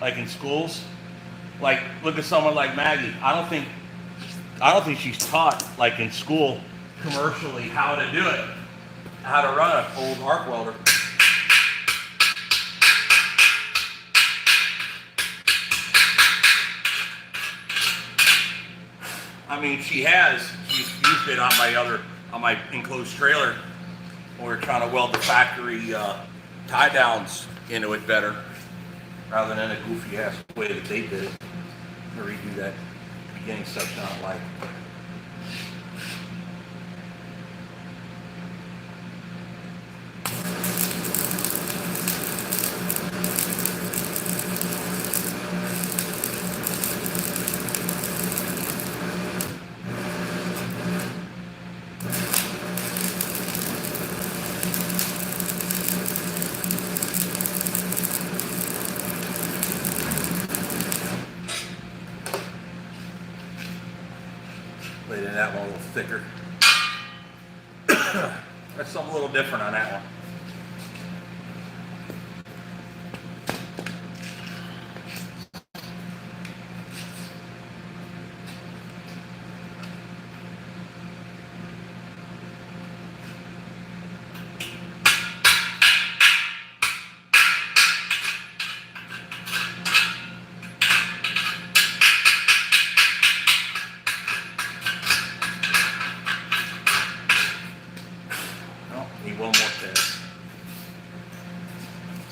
Like in schools, like look at someone like Maggie. I don't think she's taught like in school commercially how to do it, how to run an old arc welder. I mean, she's used it on my enclosed trailer when we're trying to weld the factory tie downs into it better, rather than a goofy ass way that they did it. I'm gonna redo that beginning section I don't like. Laid in that one a little thicker. That's something a little different on that one.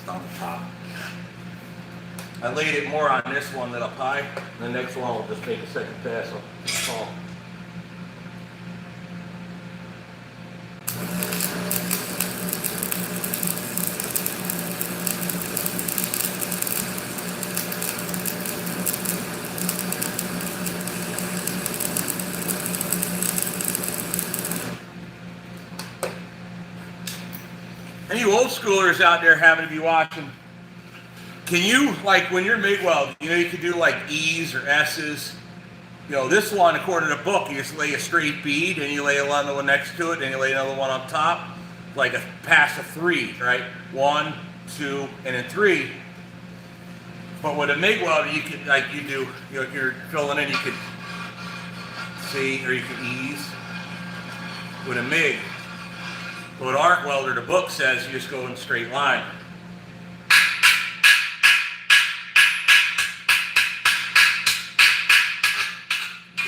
on the top. I laid it more on this one than up high. The next one will just make a second pass on tall. Any old schoolers out there happen to be watching? Can you, like when you're MIG welding, you know, you can do like E's or S's. You know, this one, according to the book, you just lay a straight bead and you lay another one next to it, and you lay another one on top, like a pass of 3, right? 1, 2, and then 3. But with a MIG welder, you can, like you do, you know, if you're filling in, you could C or you could E's with a MIG. But with arc welder, the book says you just go in a straight line.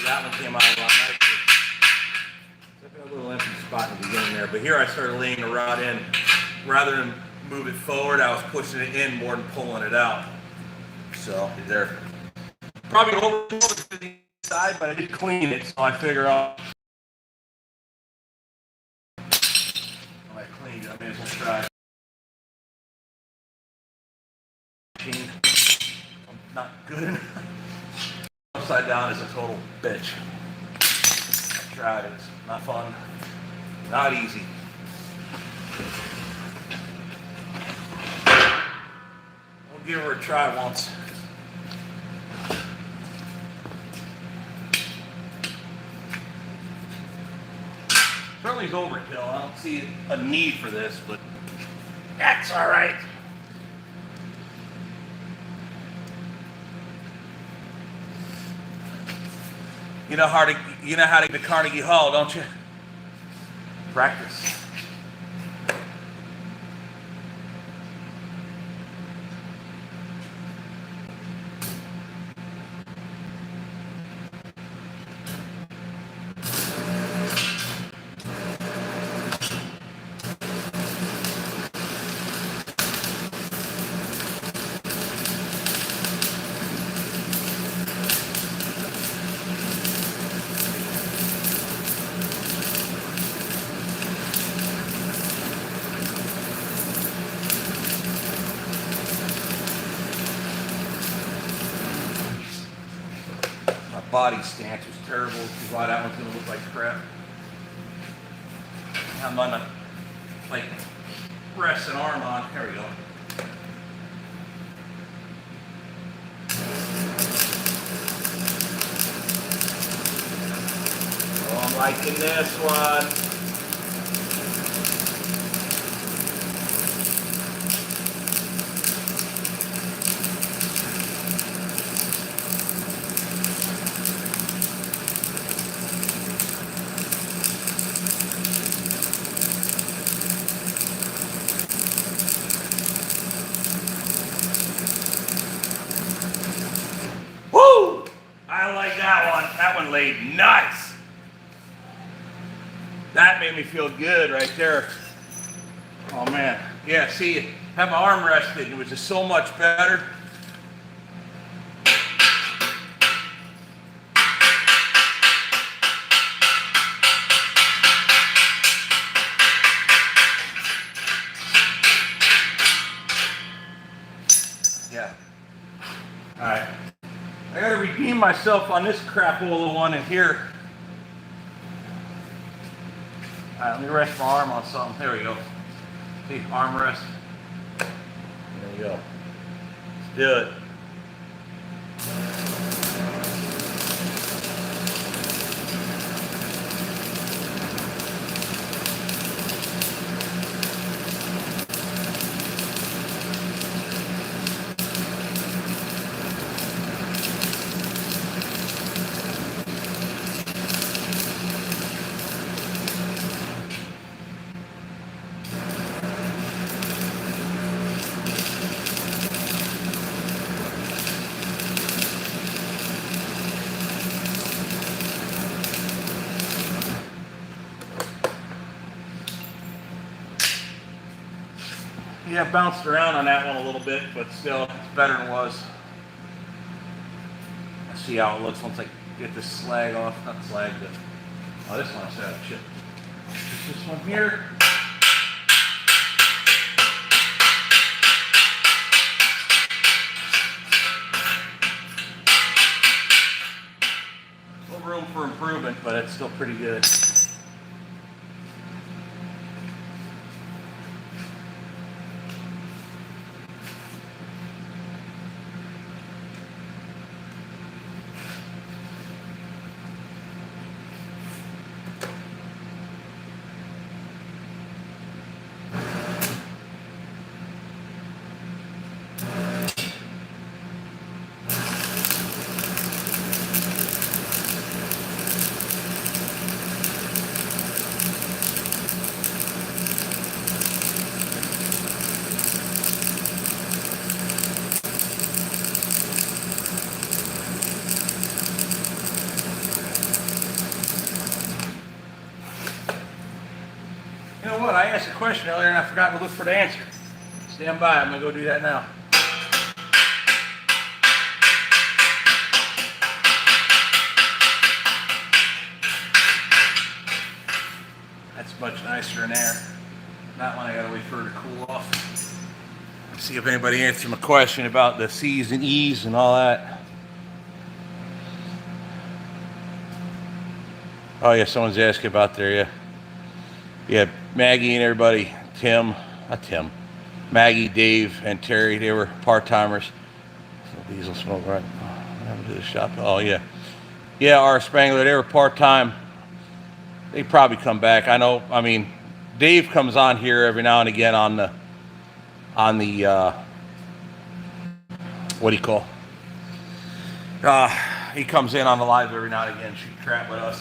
That one came out a lot nicer. Got a little empty spot in the beginning there, but here I started laying the rod in. Rather than move it forward, I was pushing it in more than pulling it out. So there, probably over to the side, but I did clean it, so I figure out. I cleaned it. I may as well try. Not good enough. Upside down is a total bitch. I tried it. It's not fun. Not easy. We'll give her a try once. Certainly is overkill. I don't see a need for this, but that's all right. You know how to get to Carnegie Hall, don't you? Practice. Body stance was terrible, which is why that one's gonna look like crap. I'm gonna like rest an arm on. There we go. Oh, I'm liking this one. That one laid nice. That made me feel good right there. Oh man. Yeah, see, have my arm rested. It was just so much better. Yeah. All right. I gotta redeem myself on this crapola one in here. All right, let me rest my arm on something. There we go. See, arm rest. There you go. Let's do it. Yeah, bounced around on that one a little bit, but still, it's better than it was. Let's see how it looks once I get this slag off. Not slag, but oh, this one's out of chip. This one here. No room for improvement, but it's still pretty good. You know what? I asked a question earlier and I forgot to look for the answer. Stand by. I'm going to go do that now. That's much nicer in there. That one I got to wait for it to cool off. Let's see if anybody answered my question about the C's and E's and all that. Oh yeah, someone's asking about there, yeah. Yeah, Maggie and everybody, Maggie, Dave, and Terry, they were part-timers. So diesel smoke, right? What happened to the shop? Oh, yeah. Yeah, our Spangler, they were part-time. They probably come back. I know, I mean, Dave comes on here every now and again on the what do you call? He comes in on the live every now and again, shoot crap with us.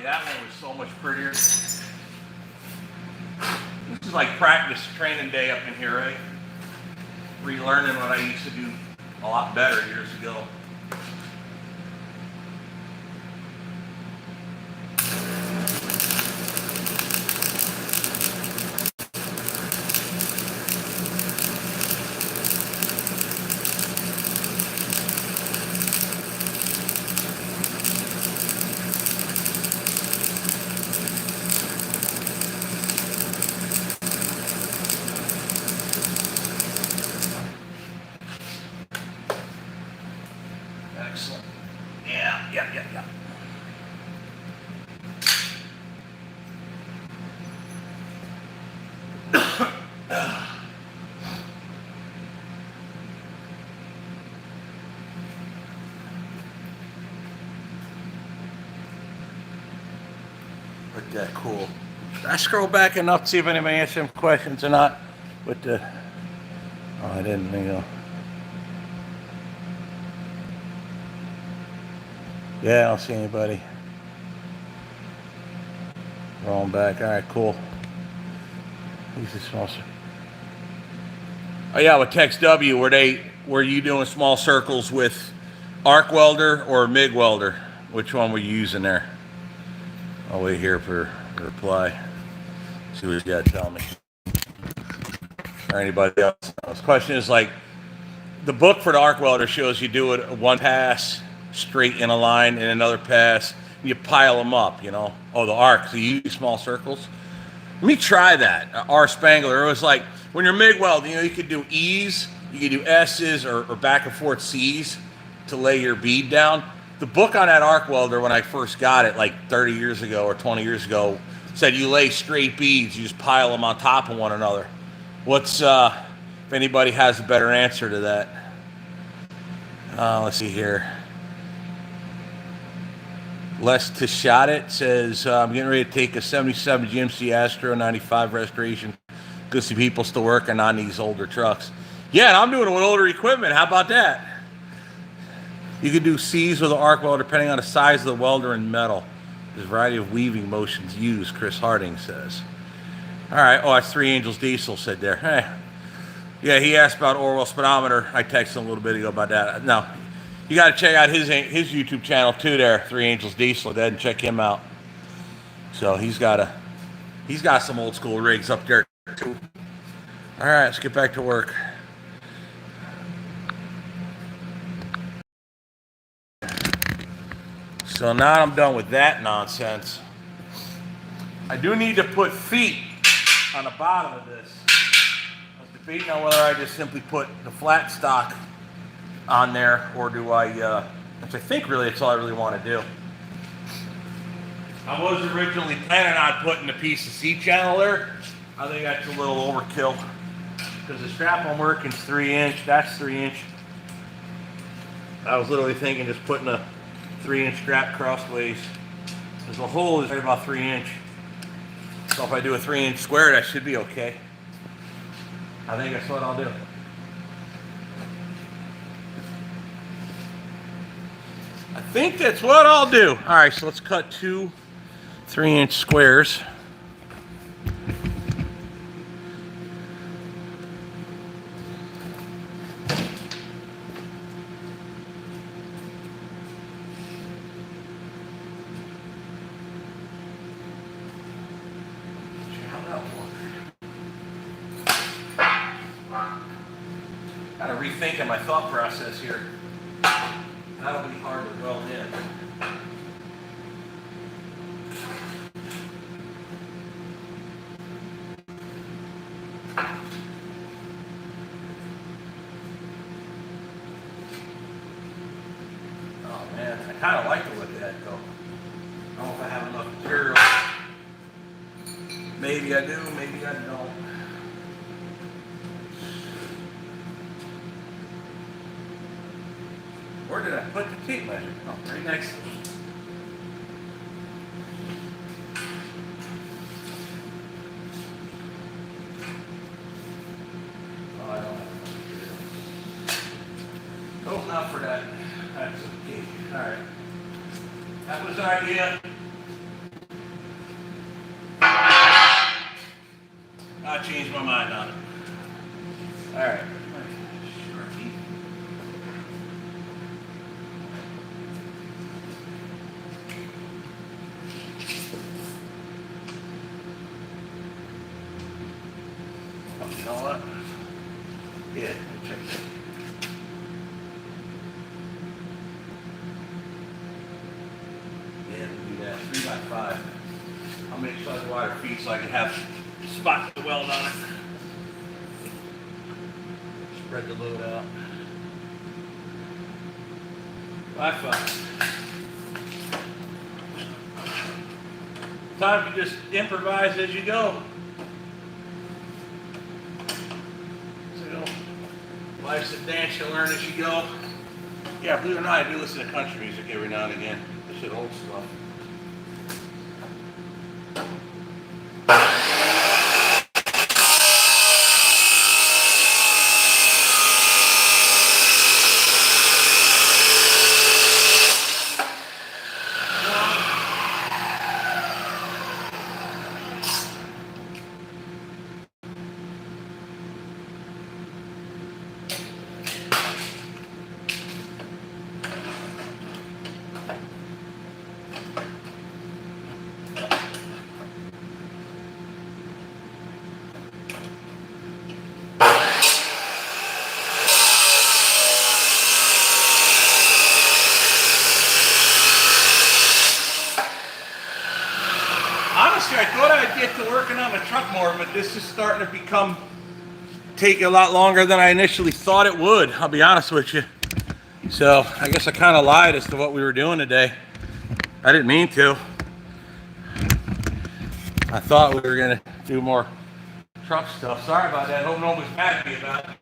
That one was so much prettier. This is like practice training day up in here, right? Relearning what I used to do a lot better years ago. Excellent. Yeah. Look that cool. Did I scroll back enough to see if anybody answered some questions or not? With the oh, I didn't think so. Yeah, I don't see anybody. Rolling back. All right, cool. Who's the small circle? Oh yeah, with Tex W, were you doing small circles with arc welder or MIG welder? Which one were you using there? I'll wait here for a reply. See what he's got to tell me. Or anybody else. This question is like, the book for the arc welder shows you do it one pass straight in a line and another pass. You pile them up, you know. Oh, the arc. So you use small circles. Let me try that. Our Spangler. It was like when you're MIG welding, you know, you could do E's, you could do S's or back and forth C's to lay your bead down. The book on that arc welder when I first got it, like 30 years ago or 20 years ago, said you lay straight beads, you just pile them on top of one another. What's if anybody has a better answer to that? Let's see here. Les Tishadit says, I'm getting ready to take a 77 GMC Astro 95 restoration. Good to see people still working on these older trucks. Yeah, and I'm doing it with older equipment. How about that? You can do C's with an arc welder depending on the size of the welder and metal. There's a variety of weaving motions used, Chris Harding says. All right. Oh, that's Three Angels Diesel said there. Hey. Yeah, he asked about Orwell speedometer. I texted him a little bit ago about that. No, you got to check out his YouTube channel too there, Three Angels Diesel. Go ahead and check him out. So he's got some old school rigs up there too. All right, let's get back to work. So now I'm done with that nonsense. I do need to put feet on the bottom of this. I was debating on whether I just simply put the flat stock on there, or do I, which I think really it's all I really want to do. I was originally planning on putting a piece of C-channel there. I think that's a little overkill because the strap I'm working is 3-inch. That's 3-inch. I was literally thinking just putting a 3-inch strap crossways, because the hole is right about 3-inch. So if I do a 3-inch square, that should be okay. I think that's what I'll do. I think that's what I'll do. All right, so let's cut 2 3-inch squares. Gotta rethink my thought process here. That'll be hard to weld in. Oh man, I kind of like the look of that though. I don't know if I have enough material. Maybe I do, maybe I don't. Where did I put the tape measure? Oh, right next to it. Oh, I don't have enough. Oh, not for that. That's okay. All right. That was an idea. I changed my mind on it. All right. You know what? Yeah, check that. Yeah, we'll do that. 3x5. I'll make sure the wider feet so I can have spots to weld on it. Spread the load out. 5x5. Time to just improvise as you go. Life's a dance, you learn as you go. Yeah, believe it or not, I do listen to country music every now and again. This shit old stuff. Honestly, I thought I'd get to working on the truck more, but this is starting to take a lot longer than I initially thought it would. I'll be honest with you. So I guess I kind of lied as to what we were doing today. I didn't mean to. I thought we were gonna do more truck stuff. Sorry about that. Hope no one's mad at me about it.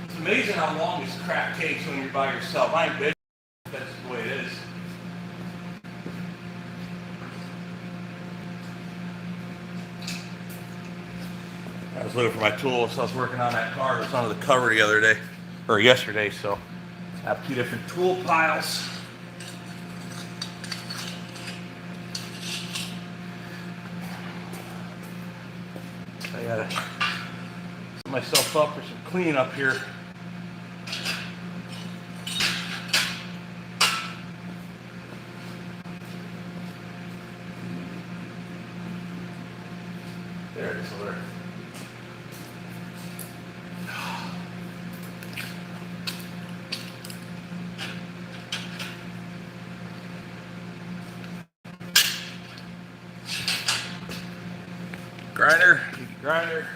It's amazing how long this crap takes when you're by yourself. I ain't bitching. That's the way it is. I was looking for my tools. I was working on that car. It was under the cover the other day, or yesterday. So I have 2 different tool piles. I gotta set myself up for some cleanup here. There it is over there. Grinder.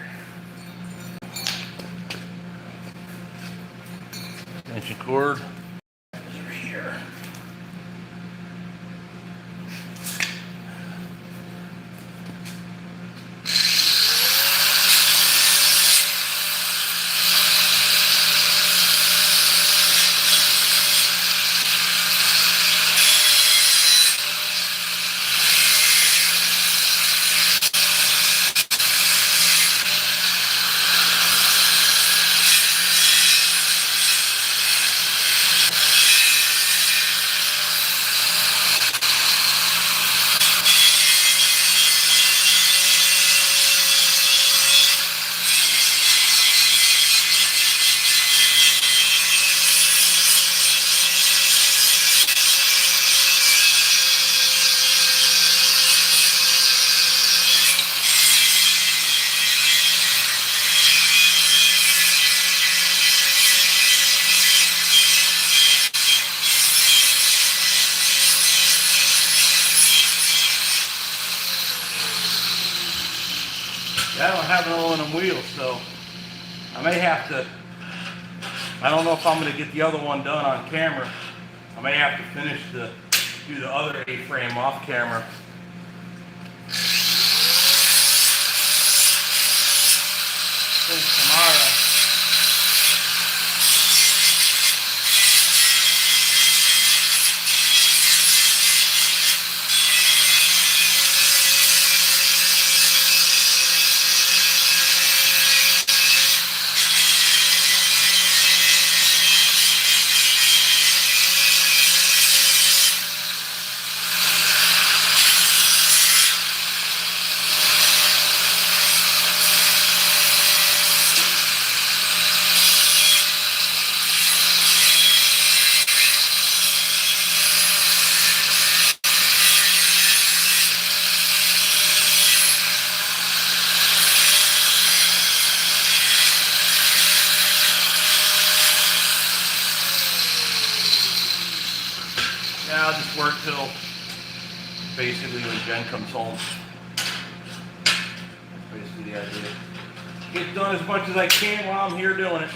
Extension cord. Over here. I don't have an aluminum wheel, so I may have to, I don't know if I'm going to get the other one done on camera. I may have to do the other A-frame off camera. Finish tomorrow. I'll just work till basically when Jen comes home. That's basically the idea. Get done as much as I can while I'm here doing it.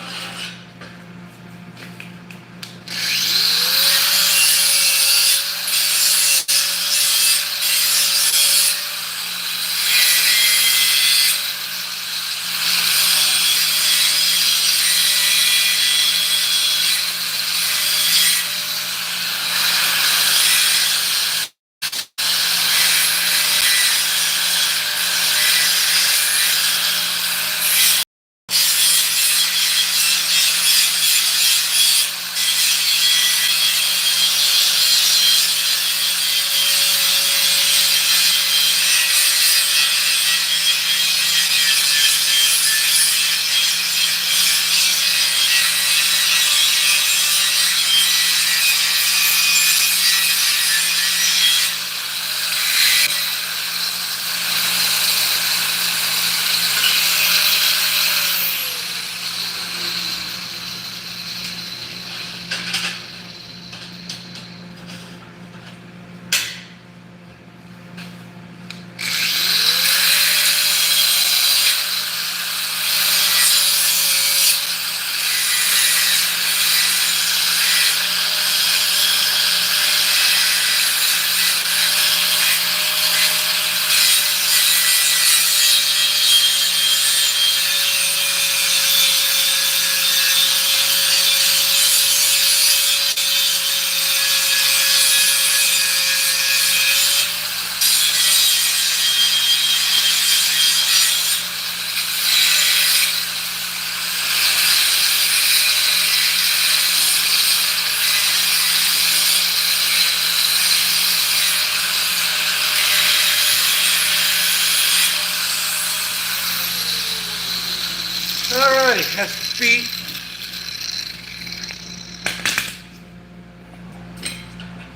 Alright, that's the feet.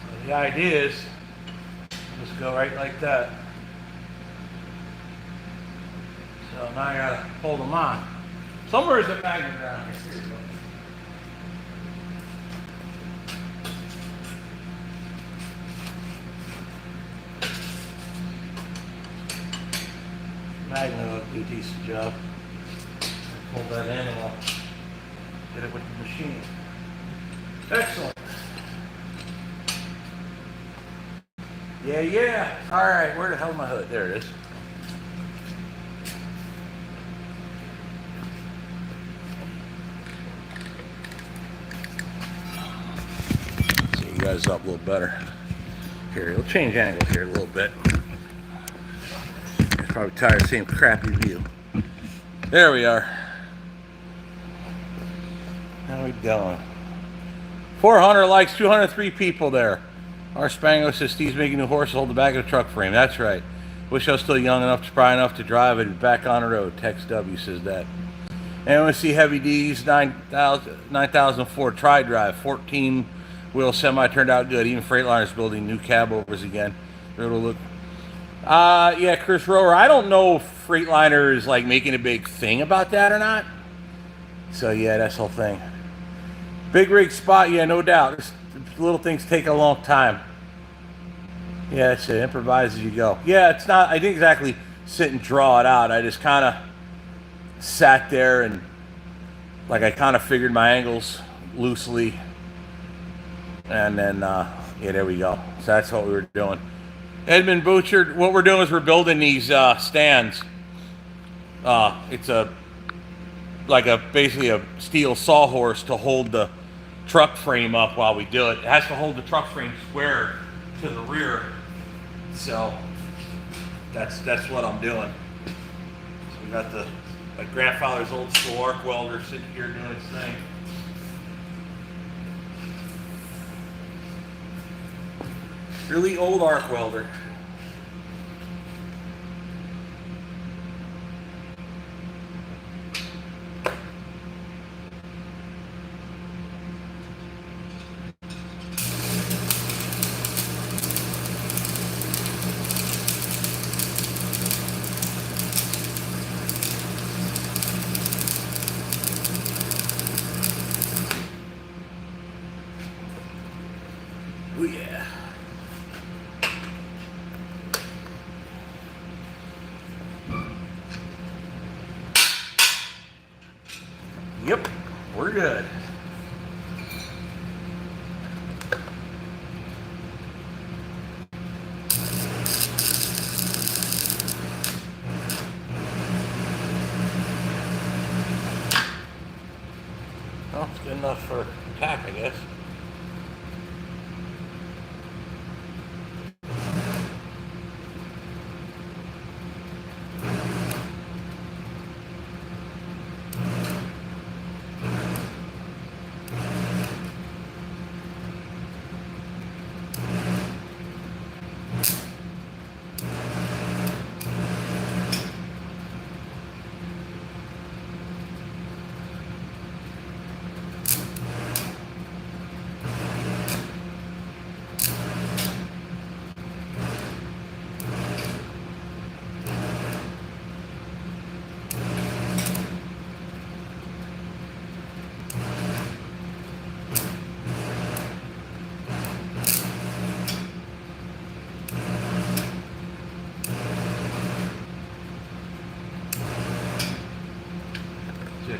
So the idea is just go right like that. So now I gotta hold them on. Somewhere is a magnet down here. Here you go. Magnet will do a decent job. Hold that in and I'll get it with the machine. Excellent. Yeah, yeah. All right, where the hell is my hood? There it is. See you guys up a little better. Here, it'll change angles here a little bit. You're probably tired of the same crappy view. There we are. How we doing? 400 likes, 203 people there. Our Spangler says Steve's making new horses hold the back of the truck frame. That's right. Wish I was still young enough, spry enough to drive it back on the road. Tex W says that. And we see Heavy D's 9004 tri-drive, 14 wheel semi turned out good. Even Freightliner's building new cabovers again. It'll look. Yeah, Chris Rower. I don't know if Freightliner is like making a big thing about that or not. So yeah, that's the whole thing. Big rig spot, yeah, no doubt. Little things take a long time. Yeah, that's it. Improvise as you go. Yeah, it's not. I didn't exactly sit and draw it out. I just kind of sat there and like I kind of figured my angles loosely, and then yeah, there we go. So that's what we were doing. Edmund Butchard. What we're doing is we're building these stands. It's basically a steel sawhorse to hold the truck frame up while we do it. It has to hold the truck frame square to the rear. So that's what I'm doing. So we got my grandfather's old school arc welder sitting here doing its thing. Really old arc welder. Oh yeah. Yep, we're good. Well, it's good enough for tack, I guess.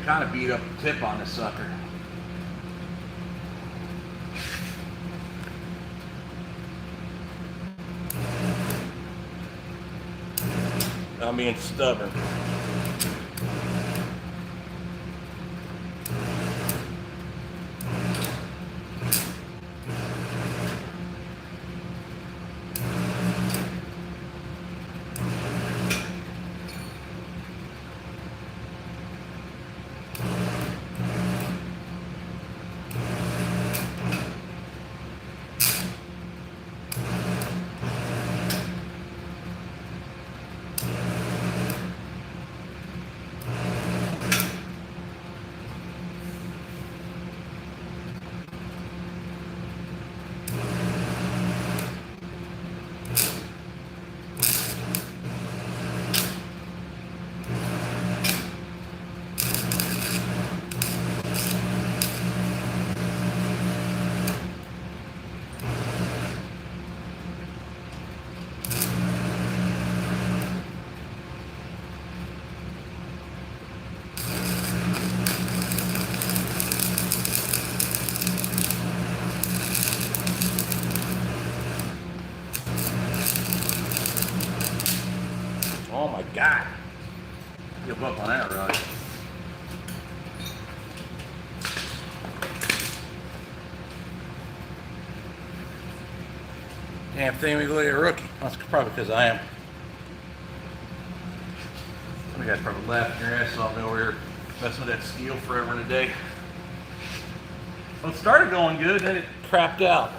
Kind of beat up the tip on this sucker. I'm being stubborn. Oh my God. Give up on that rod. Damn thing, we look like a rookie. That's probably because I am. Some of you guys probably laughing your ass off me over here messing with that steel forever and a day. Well, it started going good, then it crapped out.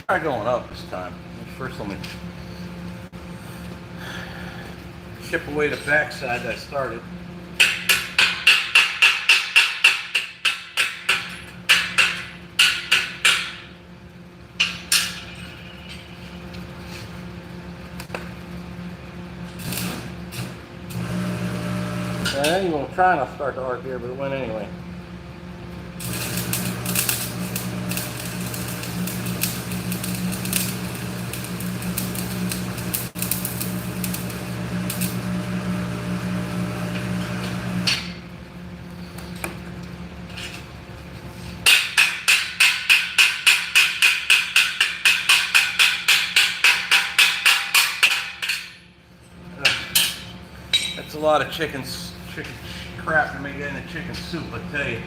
Try going up this time. First, let me chip away the backside that I started. I ain't gonna try not to start the arc here, but it went anyway. That's a lot of chicken crap to make it into chicken soup, I tell you.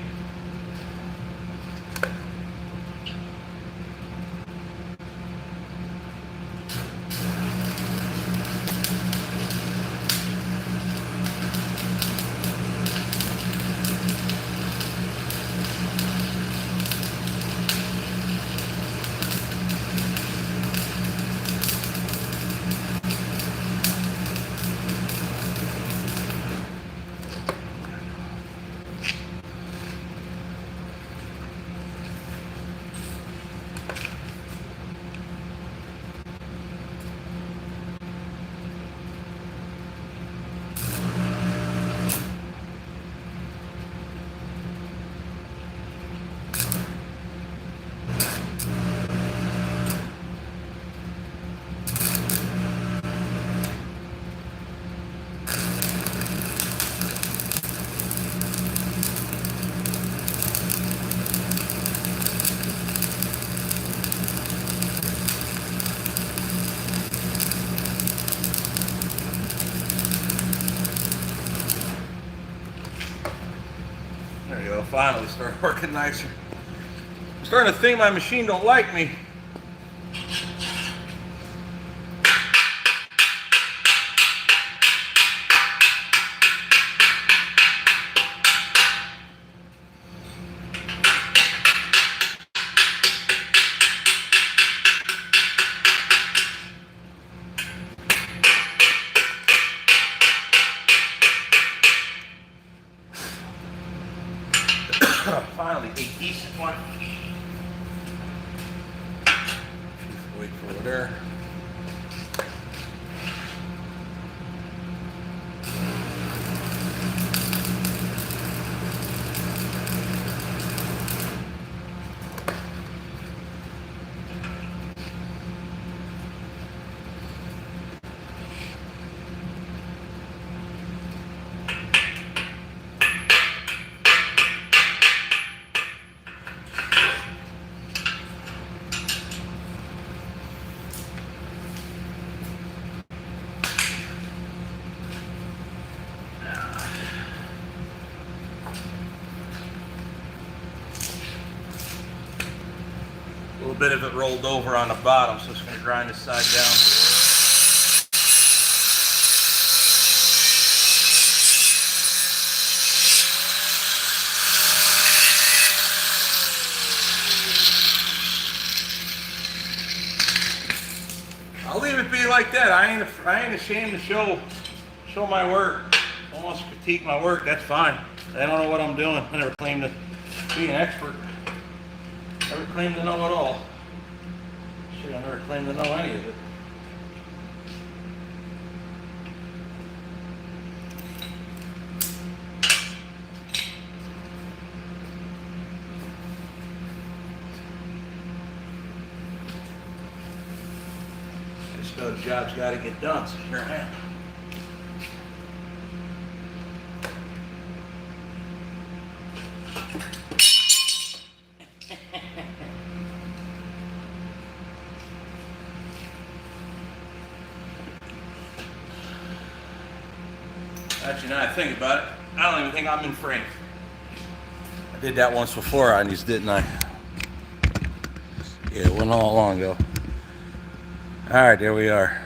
There you go, finally started working nicer. I'm starting to think my machine don't like me. Finally, a decent one. Just wait for it there. A little bit of it rolled over on the bottom, so it's going to grind this side down. I'll leave it be like that. I ain't ashamed to show my work. Almost critique my work. That's fine. I don't know what I'm doing. I never claimed to be an expert. Never claimed to know it all. Shit, I never claimed to know any of it. know the job's got to get done, so here I am. Actually, now I think about it, I don't even think I'm in frame. I did that once before on these, didn't I? Yeah, it wasn't all long ago. All right, there we are.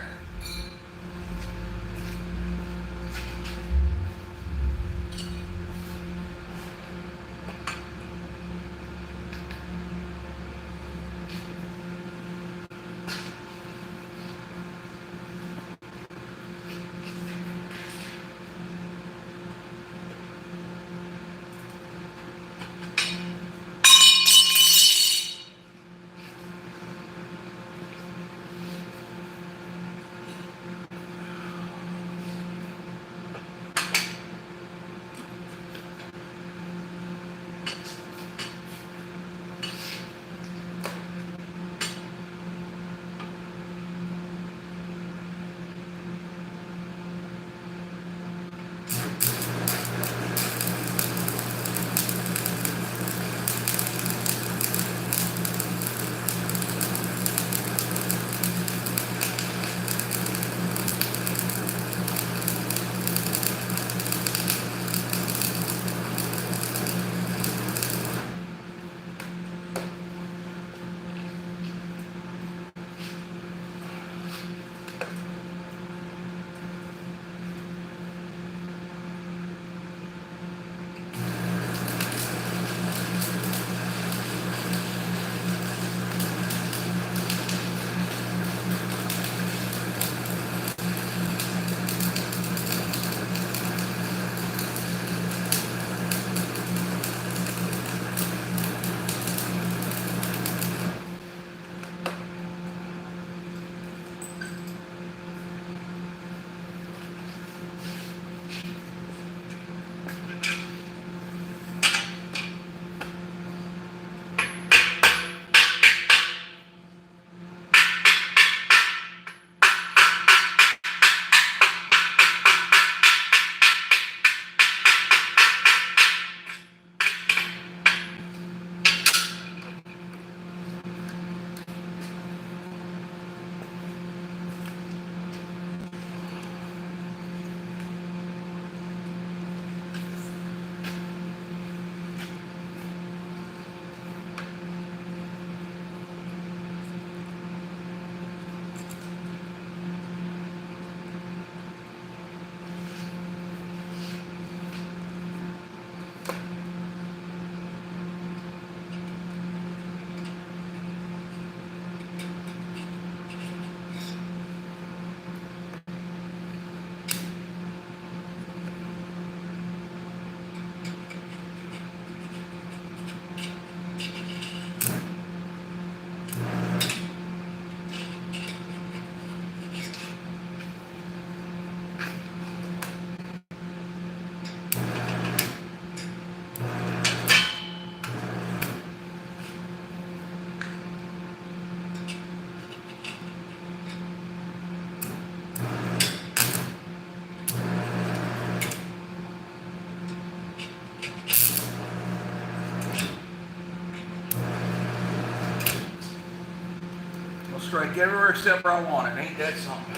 Strike everywhere except where I want it. Ain't that something?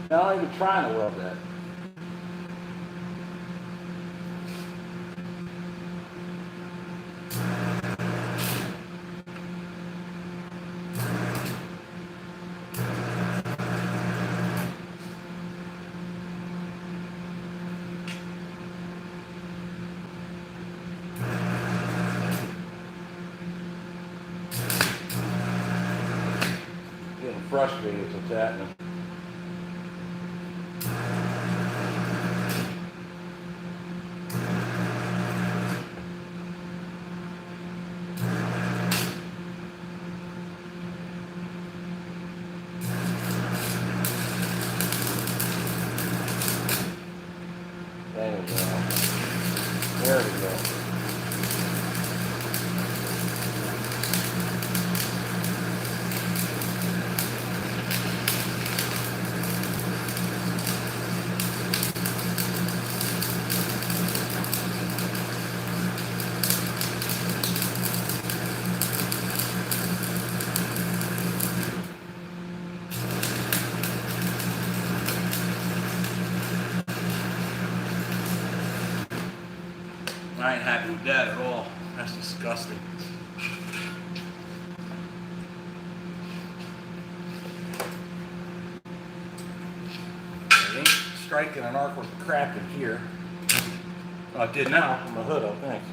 Not even trying to weld that. Getting frustrated with what's happening. There we go. I ain't happy with that at all. That's disgusting. It ain't striking an arc with the crap in here. Oh, it did now. Put my hood up, thanks.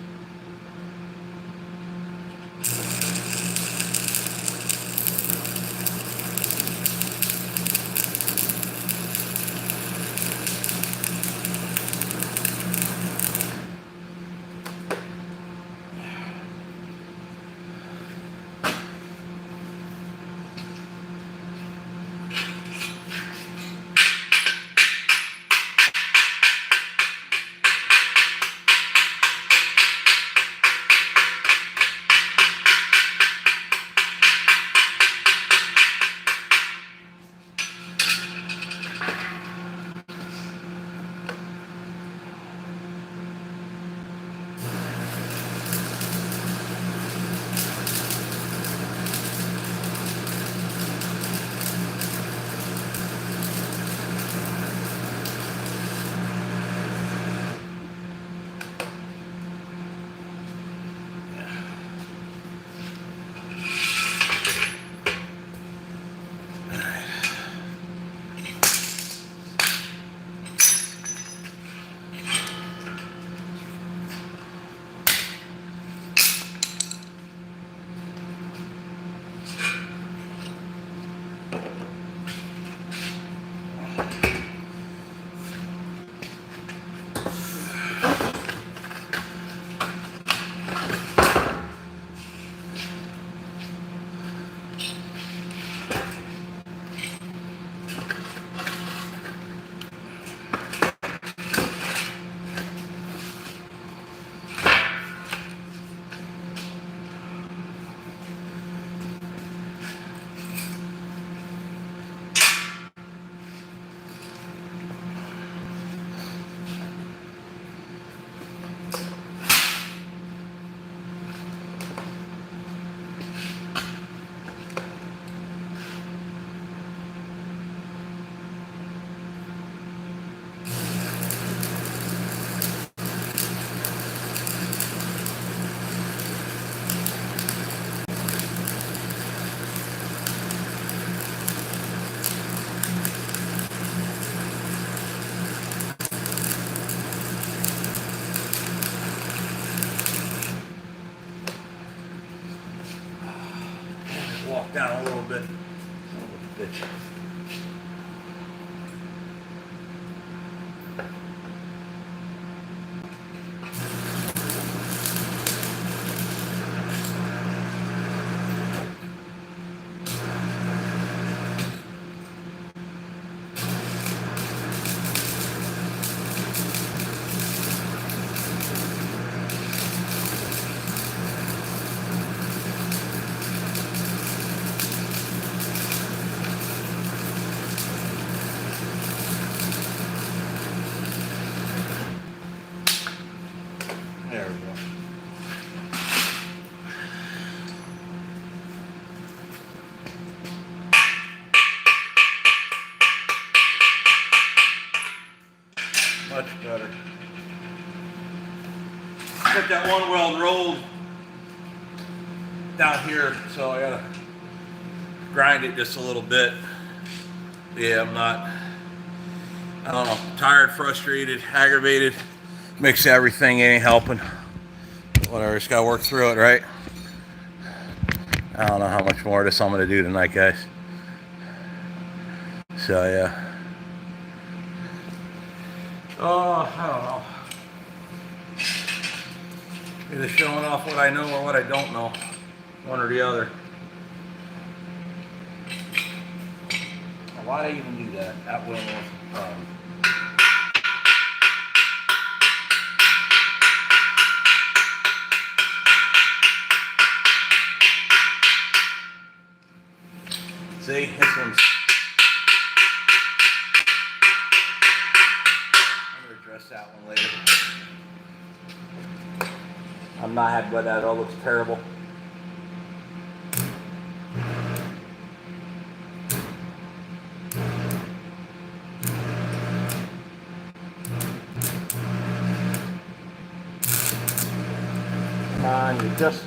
Walk down a little bit. Bitch. There we go. Much better. Got that one weld rolled down here, so I gotta grind it just a little bit. Yeah, I don't know, tired, frustrated, aggravated. Mix everything, ain't helping. Whatever, just gotta work through it, right? I don't know how much more of this I'm gonna do tonight, guys. So yeah. Oh, I don't know. Either showing off what I know or what I don't know. One or the other. Why'd I even do that? That wasn't the problem. This one's. I'm gonna address that one later. I'm not happy with that at all. Looks terrible. Come on, you just.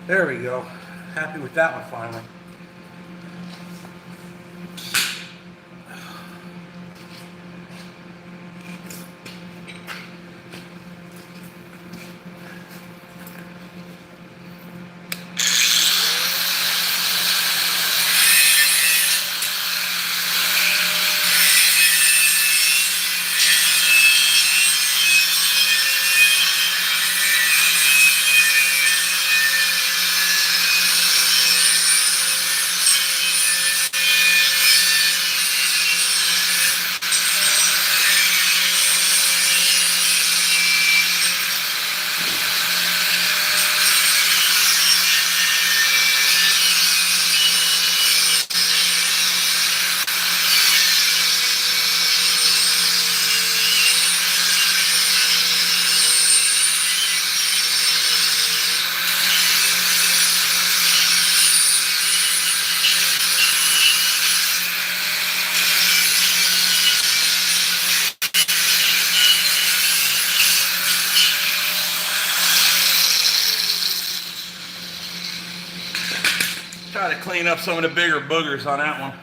There we go. Happy with that one finally. Try to clean up some of the bigger boogers on that one.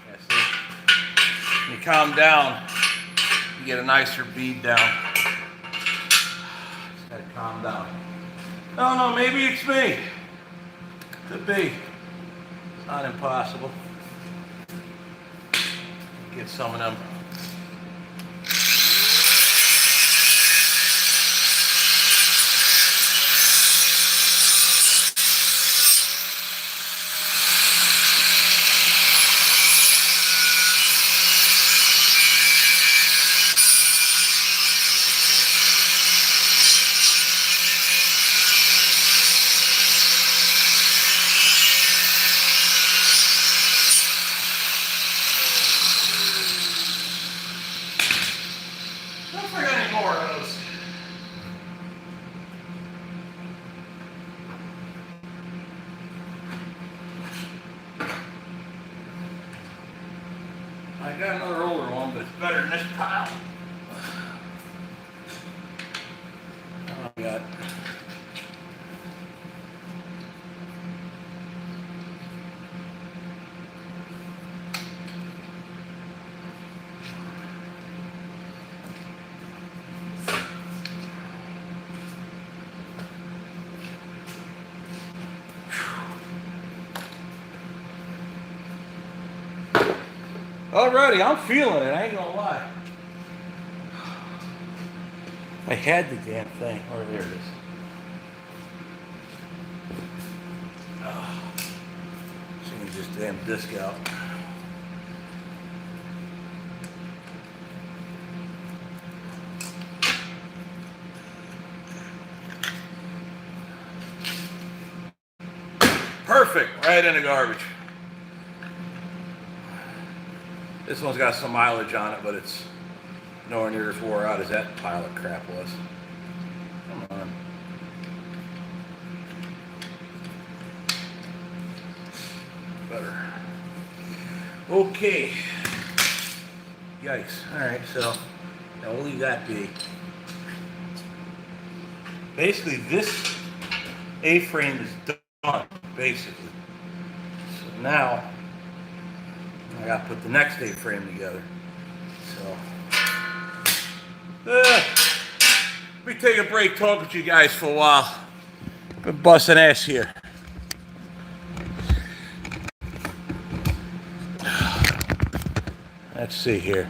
Yeah, see? When you calm down, you get a nicer bead down. Just gotta calm down. No, maybe it's me. Could be. It's not impossible. Get some of them. I got another older one, but it's better than this pile. Oh, I got. Alrighty, I'm feeling it, I ain't gonna lie. I had the damn thing. Oh, there it is. Oh, change this damn disc out. Perfect, right in the garbage. This one's got some mileage on it, but it's nowhere near as wore out as that pile of crap was. Come on. Better. Okay. Yikes. Alright, so now we'll leave that be. Basically, this A-frame is done, basically. So now I gotta put the next A-frame together. So, Let me take a break, talk with you guys for a while. Been busting ass here. Let's see here.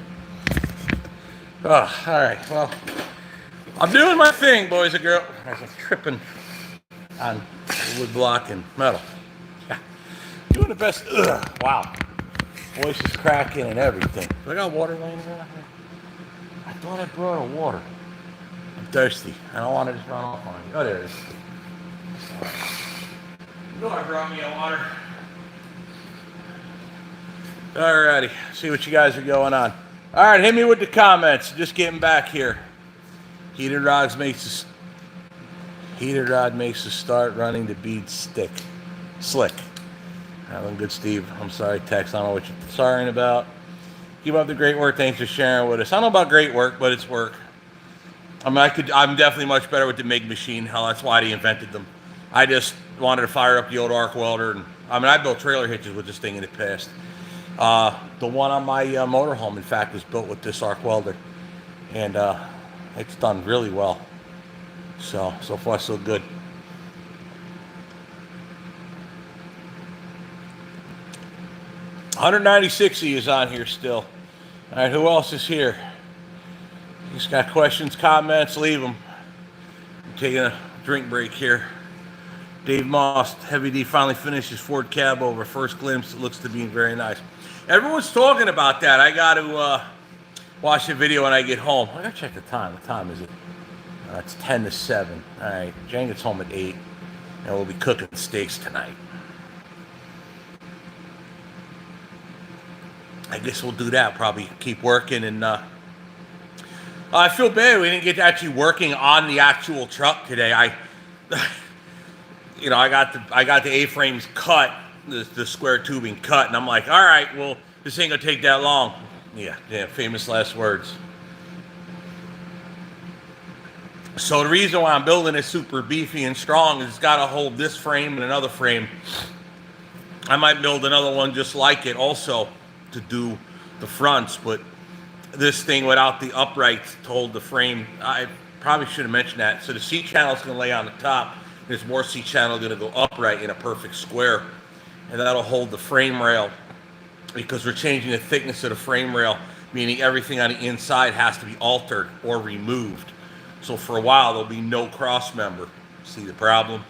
Oh, all right. Well, I'm doing my thing, boys and girls. I'm tripping on wood block and metal. Yeah. Doing the best. Ugh, wow. Voice is cracking and everything. I got water laying around here. I thought I brought a water. I'm thirsty. I don't want to just run off on you. Oh, there it is. You know I brought me a water. Alrighty. See what you guys are going on. Alright, hit me with the comments. Just getting back here. Heated rod makes the start running the bead slick. Having good, Steve. I'm sorry, Tex. I don't know what you're sorry about. Keep up the great work. Thanks for sharing with us. I don't know about great work, but it's work. I mean, I'm definitely much better with the MIG machine. Hell, that's why they invented them. I just wanted to fire up the old arc welder, and I built trailer hitches with this thing in the past. The one on my motorhome, in fact, was built with this arc welder, and it's done really well. So far so good. $196 is on here still. All right, who else is here? Just got questions, comments, leave them. I'm taking a drink break here. Dave Moss, Heavy D finally finished his Ford Cabover. First glimpse, it looks to be very nice. Everyone's talking about that. I got to watch the video when I get home. I got to check the time. What time is it? It's 10 to 7. All right, Jen gets home at 8, and we'll be cooking steaks tonight. I guess we'll do that. Probably keep working, and I feel bad we didn't get to actually working on the actual truck today. I got the A-frames cut, the square tubing cut, and I'm like, all right, well, this ain't gonna take that long. Yeah, famous last words. So the reason why I'm building it super beefy and strong is it's got to hold this frame and another frame. I might build another one just like it also to do the fronts, but this thing without the uprights to hold the frame, I probably should have mentioned that. So the seat channel is going to lay on the top. There's more seat channel going to go upright in a perfect square, and that'll hold the frame rail, because we're changing the thickness of the frame rail, meaning everything on the inside has to be altered or removed. So for a while there'll be no cross member. See the problem?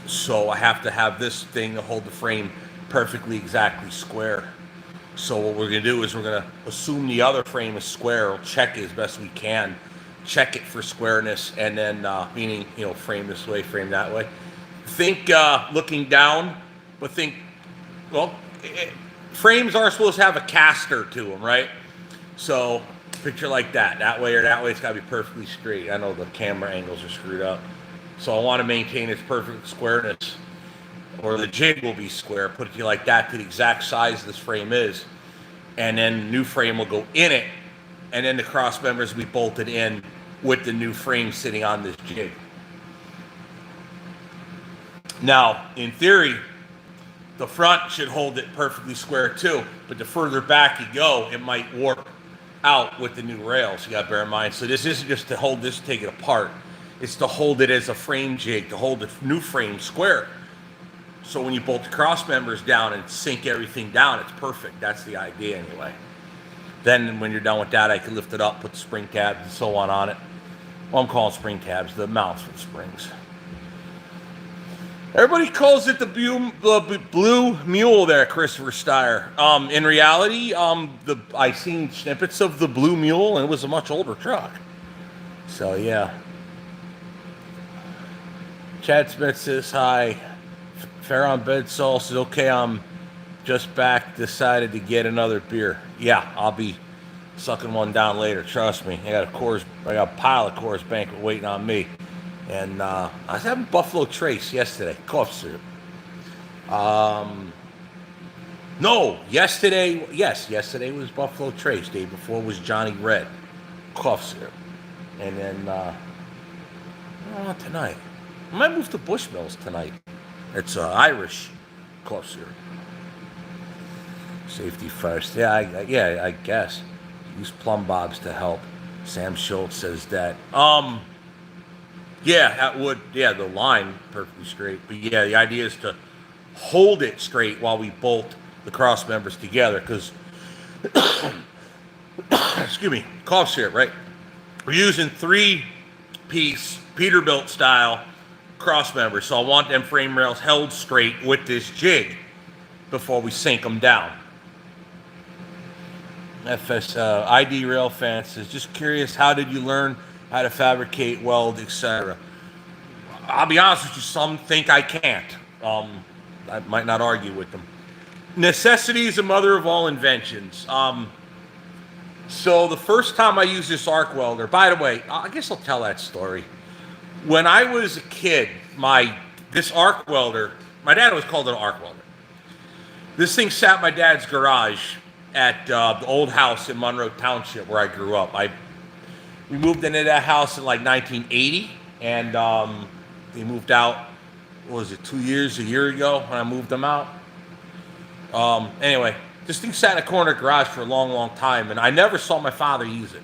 So I have to have this thing to hold the frame perfectly exactly square. So what we're going to do is we're going to assume the other frame is square. We'll check it as best we can. Check it for squareness, and then meaning, frame this way, frame that way. Think looking down, but think, well, frames are supposed to have a caster to them, right? So picture like that. That way or that way, it's got to be perfectly straight. I know the camera angles are screwed up. So I want to maintain its perfect squareness, or the jig will be square. Put it to you like that, to the exact size this frame is. And then the new frame will go in it, and then the cross members will be bolted in with the new frame sitting on this jig. Now, in theory, the front should hold it perfectly square too, but the further back you go, it might warp out with the new rails. You got to bear in mind. So this isn't just to hold this, take it apart. It's to hold it as a frame jig, to hold the new frame square. So when you bolt the cross members down and sink everything down, it's perfect. That's the idea anyway. Then when you're done with that, I can lift it up, put the spring tabs and so on it. Well, I'm calling spring tabs, the mounts for the springs. Everybody calls it the blue mule there, Christopher Steyer. In reality, I seen snippets of the blue mule, and it was a much older truck. So yeah. Chad Smith says hi. Farron Bed Soul says, okay, I'm just back, decided to get another beer. Yeah, I'll be sucking one down later, trust me. I got a pile of Coors Banquet waiting on me. And I was having Buffalo Trace yesterday, cough syrup. Yesterday was Buffalo Trace. Day before was Johnny Red, cough syrup. And then, tonight. I might move to Bushmills tonight. It's Irish cough syrup. Safety first. Yeah, I guess. Use plumb bobs to help. Sam Schultz says that. Yeah, that would, yeah, the line perfectly straight. But yeah, the idea is to hold it straight while we bolt the cross members together, because, excuse me, cough syrup, right? We're using 3-piece Peterbilt style cross members, so I want them frame rails held straight with this jig before we sink them down. FS ID Rail Fan says, just curious, how did you learn how to fabricate, weld, etc.? I'll be honest with you, some think I can't. I might not argue with them. Necessity is the mother of all inventions. So the first time I used this arc welder, by the way, I guess I'll tell that story. When I was a kid, this arc welder, my dad always called it an arc welder. This thing sat in my dad's garage at the old house in Monroe Township where I grew up. We moved into that house in like 1980, and they moved out, what was it, 2 years, a year ago when I moved them out. Anyway, this thing sat in a corner garage for a long, long time, and I never saw my father use it.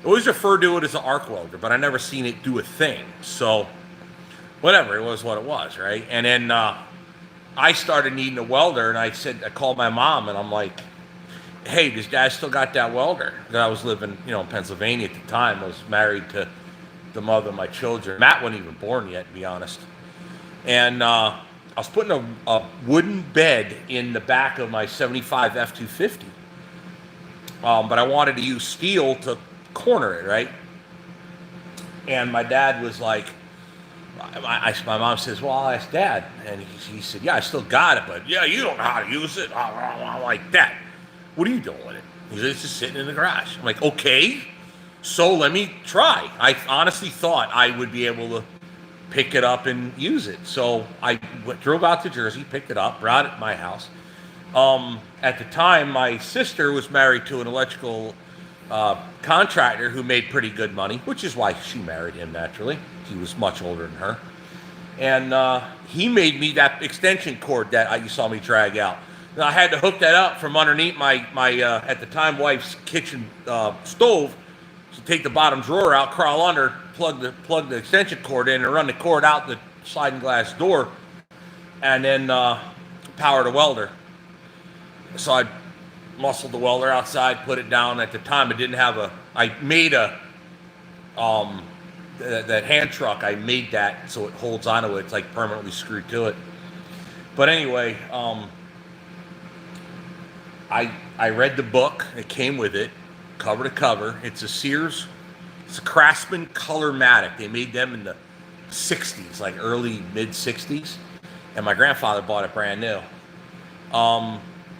I always referred to it as an arc welder, but I never seen it do a thing. So, whatever, it was what it was, right? And then I started needing a welder, and I called my mom, and I'm like, hey, does Dad still got that welder? Because I was living, in Pennsylvania at the time. I was married to the mother of my children. Matt wasn't even born yet, to be honest. And I was putting a wooden bed in the back of my 75 F-250. But I wanted to use steel to corner it, right? And my dad was like, my mom says, well, I'll ask Dad. And he said, yeah, I still got it, but yeah, you don't know how to use it. I'm like, Dad, what are you doing with it? He said, it's just sitting in the garage. I'm like, okay, so let me try. I honestly thought I would be able to pick it up and use it. So I drove out to Jersey, picked it up, brought it to my house. At the time, my sister was married to an electrical contractor who made pretty good money, which is why she married him, naturally. He was much older than her. And he made me that extension cord that you saw me drag out. And I had to hook that up from underneath my at the time, wife's kitchen stove. So take the bottom drawer out, crawl under, plug the extension cord in, and run the cord out the sliding glass door, and then power the welder. So I muscled the welder outside, put it down. At the time, it didn't have I made that hand truck. I made that so it holds onto it. It's like permanently screwed to it. But anyway, I read the book. It came with it, cover to cover. It's a Sears. It's a Craftsman Colormatic. They made them in the 60s, like early, mid-60s. And my grandfather bought it brand new.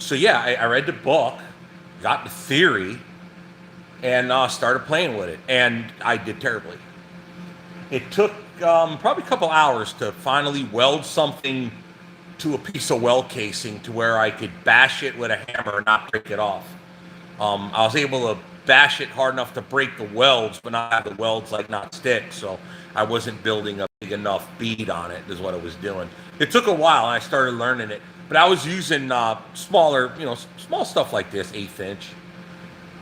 So yeah, I read the book, got the theory, and started playing with it. And I did terribly. It took probably a couple hours to finally weld something to a piece of weld casing to where I could bash it with a hammer and not break it off. I was able to bash it hard enough to break the welds, but not have the welds not stick. So I wasn't building a big enough bead on it, is what I was doing. It took a while, and I started learning it. But I was using smaller, small stuff like this, 1/8 inch.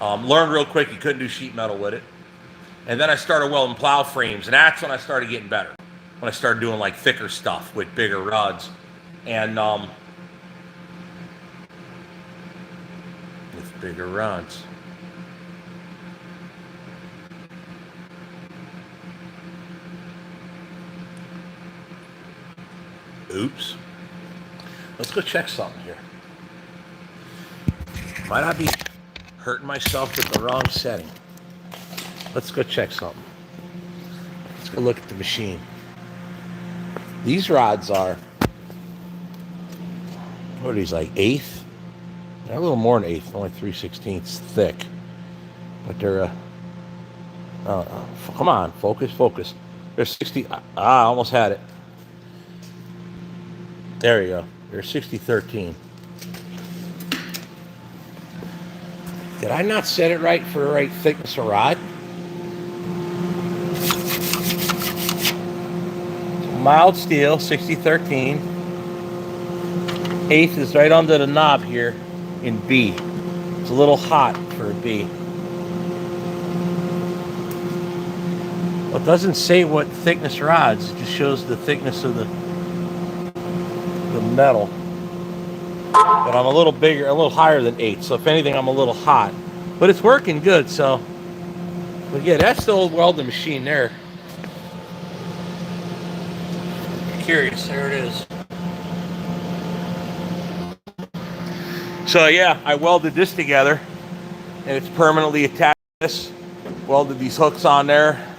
Learned real quick you couldn't do sheet metal with it. And then I started welding plow frames, and that's when I started getting better. When I started doing thicker stuff with bigger rods. And with bigger rods. Oops. Let's go check something here. Might not be hurting myself with the wrong setting. Let's go check something. Let's go look at the machine. These rods are, what are these, like 1/8? They're a little more than 1/8, only 3/16 thick. But they're, come on, focus. They're 60, I almost had it. There you go. They're 60-13. Did I not set it right for the right thickness of rod? Mild steel, 60-13. 1/8 is right under the knob here in B. It's a little hot for a B. Well, it doesn't say what thickness rods. It just shows the thickness of the metal. But I'm a little bigger, a little higher than 8. So if anything, I'm a little hot. But it's working good. So, but yeah, that's the old welding machine there. Curious, there it is. So yeah, I welded this together, and it's permanently attached to this. Welded these hooks on there.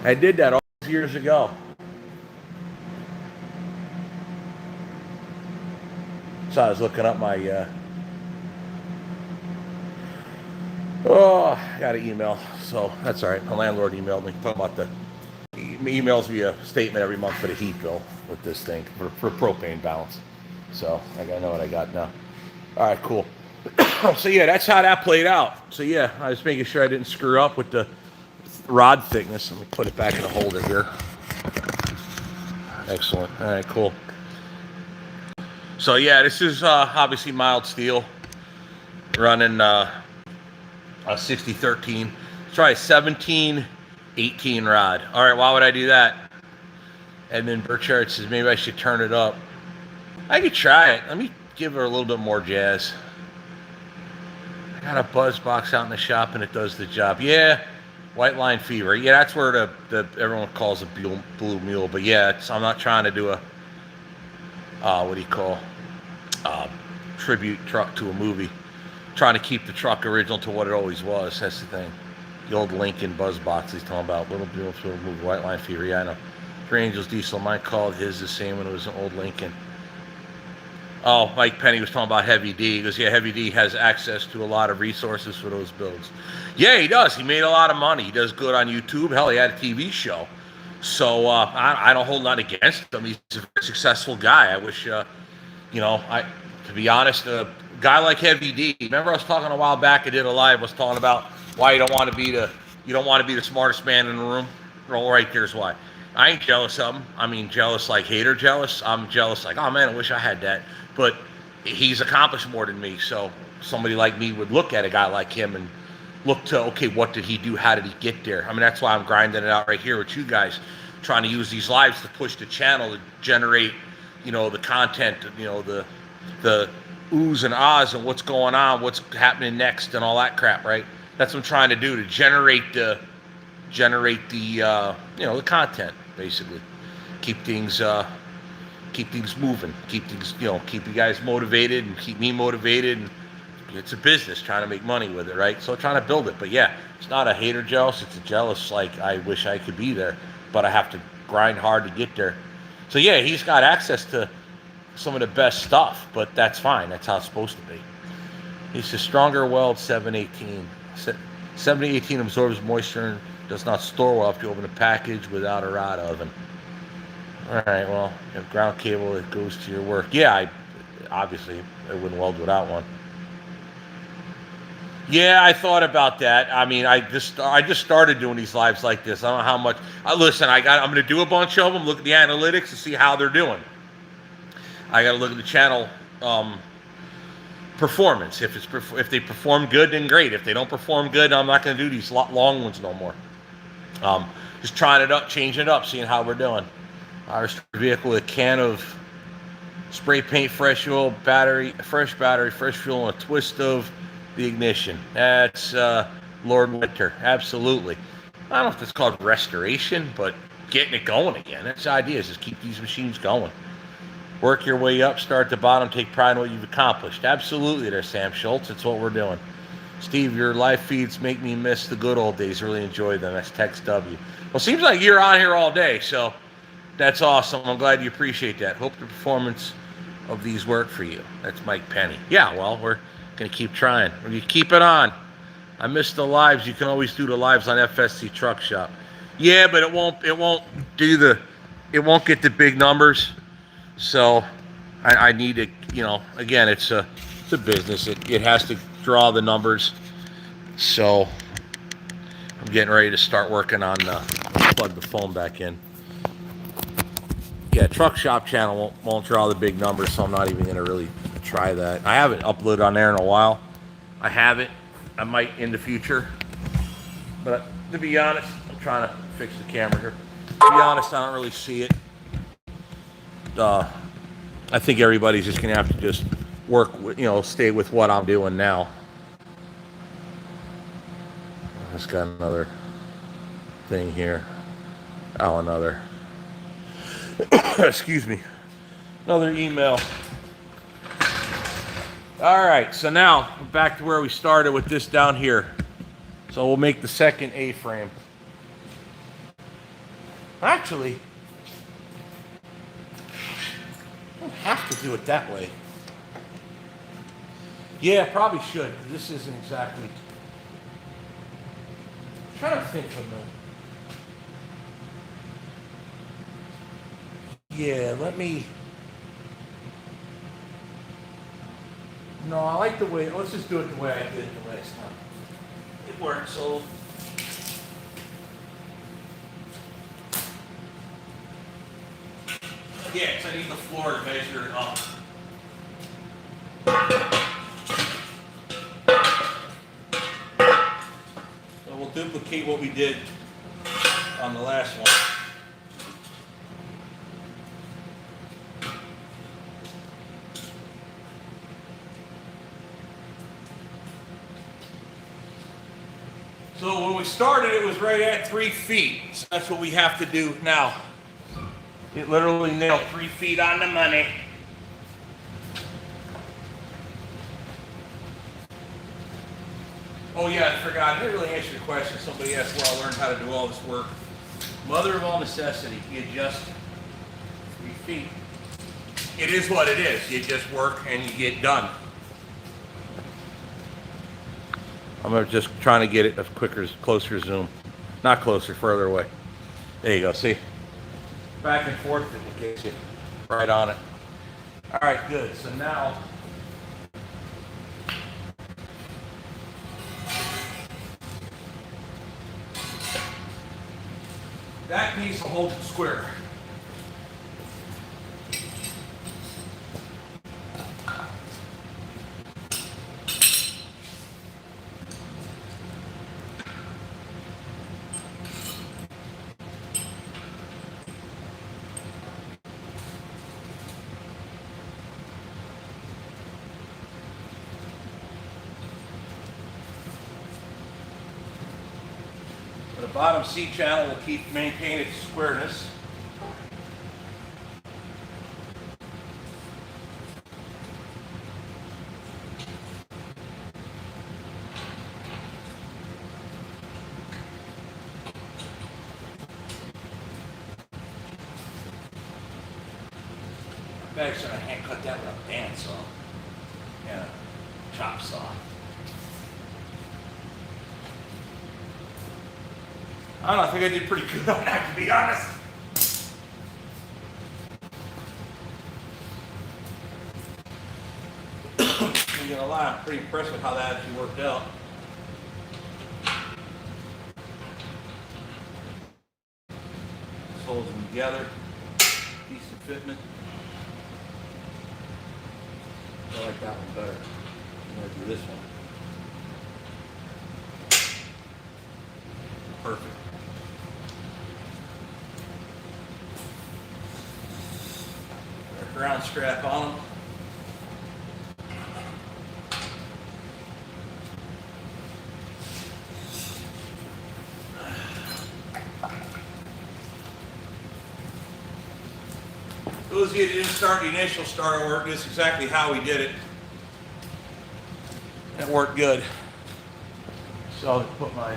I did that all those years ago. So I was looking up my, I got an email, so that's all right. My landlord emailed me, talking about he emails me a statement every month for the heat bill with this thing, for propane balance. So I gotta know what I got now. All right, cool. So yeah, that's how that played out. So yeah, I was making sure I didn't screw up with the rod thickness. Let me put it back in the holder here. Excellent. All right, cool. So yeah, this is obviously mild steel, running a 6013. Try a 1718 rod. All right, why would I do that? Edmund Burchard says maybe I should turn it up. I could try it. Let me give her a little bit more jazz. I got a buzz box out in the shop and it does the job. Yeah, white line fever. Yeah, that's where the everyone calls a blue mule. But yeah, I'm not trying to do a what do you call tribute truck to a movie. Trying to keep the truck original to what it always was. That's the thing. The old Lincoln buzz box he's talking about. Little beautiful movie, white line fever. Yeah, I know. Three Angels diesel. Mine called his the same when it was an old Lincoln. Oh, Mike Penny was talking about Heavy D. He goes, yeah, Heavy D has access to a lot of resources for those builds. Yeah, he does. He made a lot of money. He does good on YouTube. Hell, he had a TV show. So I don't hold nothing against him. He's a very successful guy. I wish, to be honest, a guy like Heavy D. Remember, I was talking a while back. I did a live. I was talking about why you don't want to be the smartest man in the room. Well, right there's why. I ain't jealous of him. I mean, jealous like hater jealous. I'm jealous like, oh man, I wish I had that. But he's accomplished more than me. So somebody like me would look at a guy like him and look to, okay, what did he do? How did he get there? I mean, that's why I'm grinding it out right here with you guys, trying to use these lives to push the channel to generate, the content, the oohs and ahs and what's going on, what's happening next and all that crap, right? That's what I'm trying to do, to generate the content, basically. Keep things moving, keep you guys motivated and keep me motivated. And it's a business, trying to make money with it, right? So trying to build it. But yeah, it's not a hater jealous, it's a jealous like I wish I could be there, but I have to grind hard to get there. So yeah, he's got access to some of the best stuff, but that's fine. That's how it's supposed to be. He says stronger weld 718. 718 absorbs moisture and does not store well if you open a package without a rod oven. All right, well, you have ground cable that goes to your work. Yeah, obviously I wouldn't weld without one. Yeah, I thought about that. I mean, I just started doing these lives like this. I don't know how much. Listen, I'm going to do a bunch of them. Look at the analytics and see how they're doing. I got to look at the channel performance. If they perform good, then great. If they don't perform good, I'm not going to do these long ones no more. Just trying it up, changing it up, seeing how we're doing. Our vehicle, a can of spray paint, fresh oil, fresh battery, fresh fuel, and a twist of the ignition. That's Lord Winter. Absolutely. I don't know if that's called restoration, but getting it going again. That's the idea, is just keep these machines going. Work your way up, start at the bottom, take pride in what you've accomplished. Absolutely there, Sam Schultz. It's what we're doing. Steve, your live feeds make me miss the good old days. Really enjoy them. That's Tex W. Well, seems like you're on here all day, so that's awesome. I'm glad you appreciate that. Hope the performance of these work for you. That's Mike Penny. Yeah, well, we're going to keep trying. We're going to keep it on. I miss the lives. You can always do the lives on FSC Truck Shop. Yeah, but it won't get the big numbers. So I need to, again, it's a business. It has to draw the numbers. So I'm getting ready to start working on plug the phone back in. Yeah, Truck Shop channel won't draw the big numbers, so I'm not even going to really try that. I haven't uploaded on there in a while. I might in the future. But to be honest, I'm trying to fix the camera here. To be honest, I don't really see it. I think everybody's just gonna have to just work with, stay with what I'm doing now. Just got another thing here. Oh, another. Excuse me. Another email. All right, so now back to where we started with this down here. So we'll make the second A-frame. Actually, I don't have to do it that way. Yeah, probably should. This isn't exactly. I'm trying to think of the. Yeah, let me. No, I like the way. Let's just do it the way I did it the last time. It worked. So. Yeah, because I need the floor to measure it up. So we'll duplicate what we did on the last one. So when we started, it was right at 3 feet. So that's what we have to do now. It literally nailed 3 feet on the money. Oh yeah, I forgot. I didn't really answer your question. Somebody asked where I learned how to do all this work. Mother of all necessity. You adjust 3 feet. It is what it is. You just work and you get done. I'm just trying to get it as quicker, closer zoom. Not closer, further away. There you go, see? Back and forth in case you right on it. All right, good. So now, that piece will hold it square. The bottom C channel will maintain its squareness. I'm actually going to hand cut that with a bandsaw and a chop saw. I don't know, I think I did pretty good on that, to be honest. I'm gonna lie, I'm pretty impressed with how that actually worked out. Just holds them together, decent fitment. I like that one better. I'm gonna do this one. Perfect. Ground strap on them. Those of you that didn't start the initial starter work, this is exactly how we did it. It worked good. So I'll put my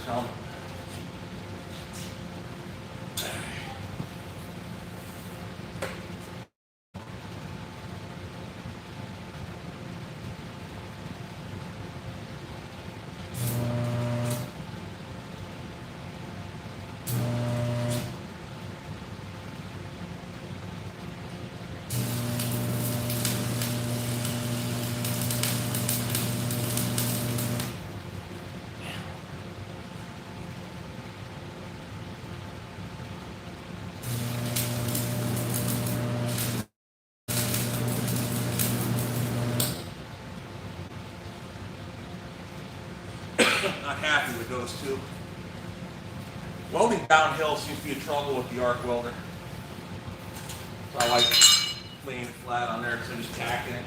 helmet. Not happy with those two. Welding downhill seems to be a trouble with the arc welder. So I like laying it flat on there instead of just tacking it.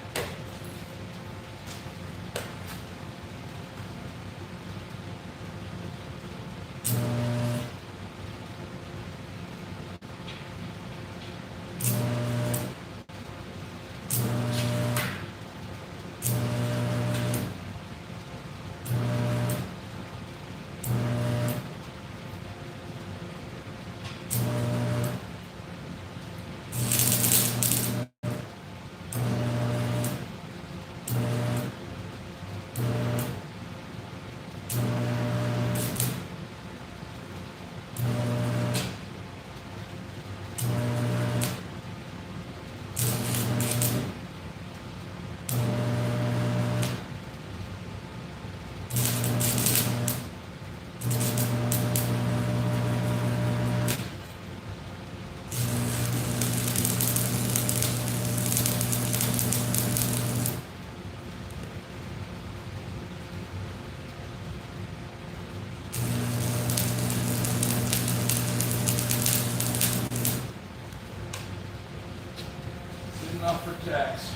Enough for tax.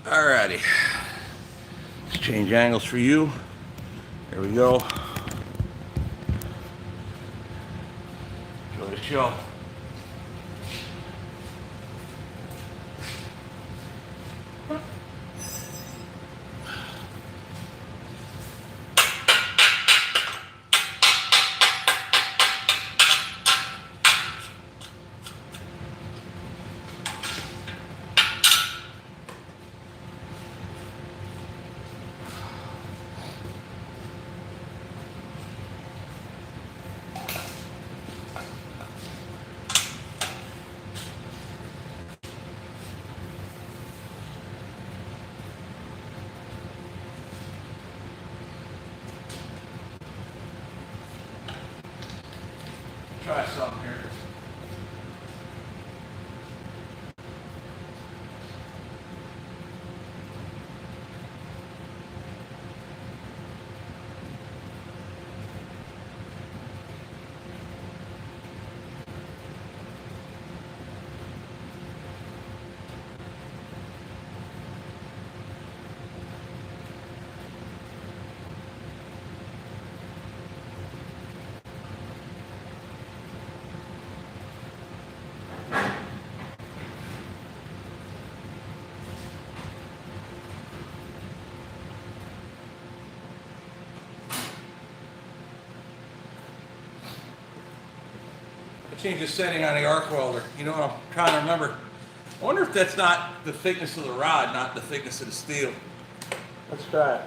Alrighty, let's change angles for you. There we go. Show the show. Try something here. Change the setting on the arc welder. You know what I'm trying to remember? I wonder if that's not the thickness of the rod, not the thickness of the steel. Let's try it.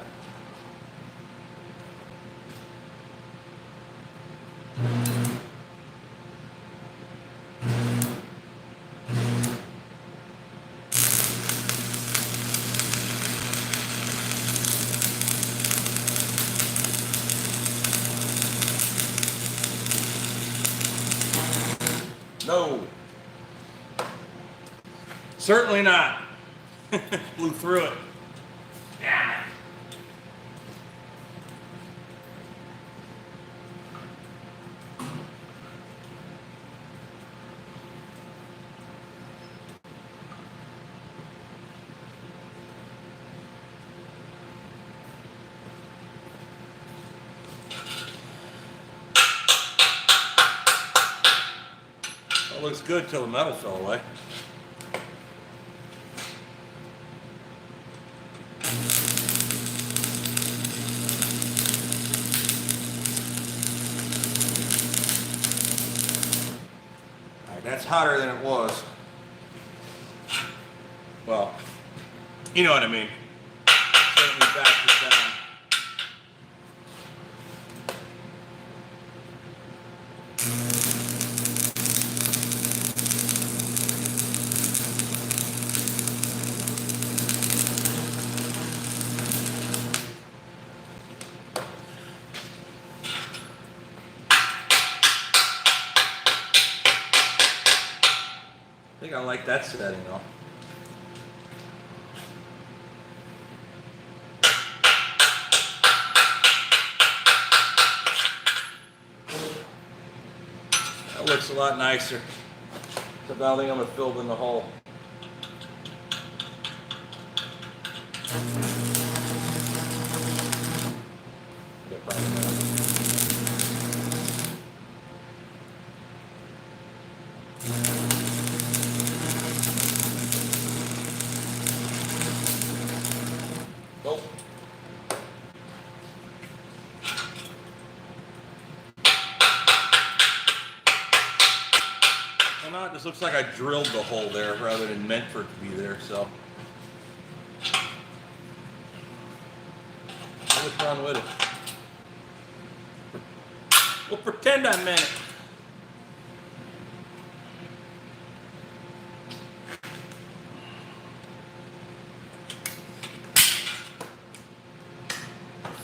No. Certainly not. Blew through it. Damn it. Looks good till the metal fell away. it's hotter than it was. Well, you know what I mean. So let me back this down. I think I like that setting though. That looks a lot nicer. So now I think I'm gonna fill in the hole. Nope. Well, not. This looks like I drilled the hole there rather than meant for it to be there. So let's run with it. We'll pretend I meant it.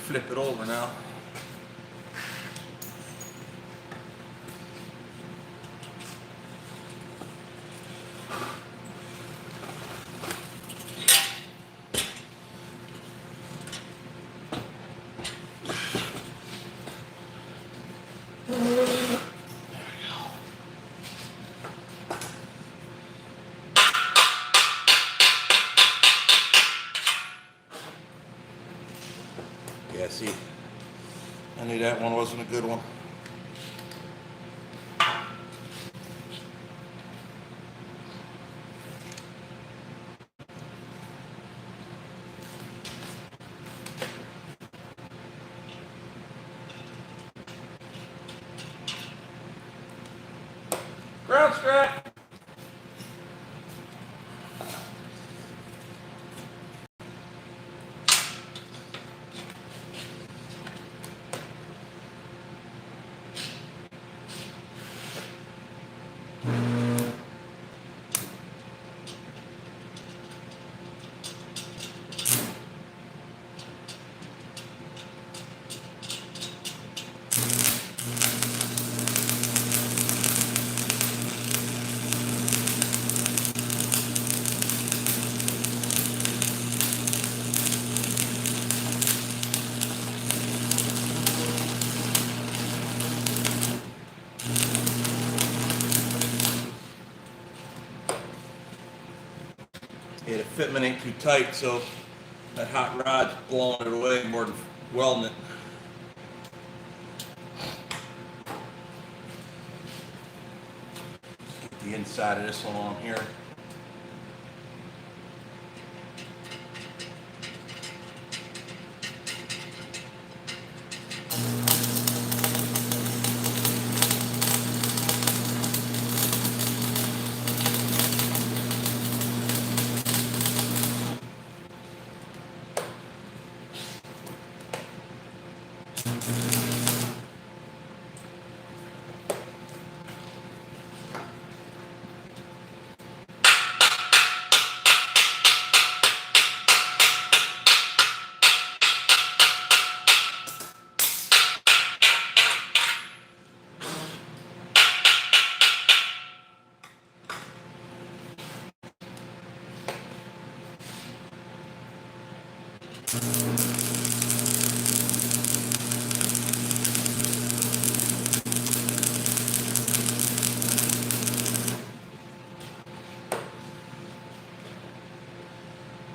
Flip it over now. Yeah, see, I knew that one wasn't a good one. Ground strap. Yeah, the fitment ain't too tight, so that hot rod's blowing it away more than welding it. Get the inside of this one on here.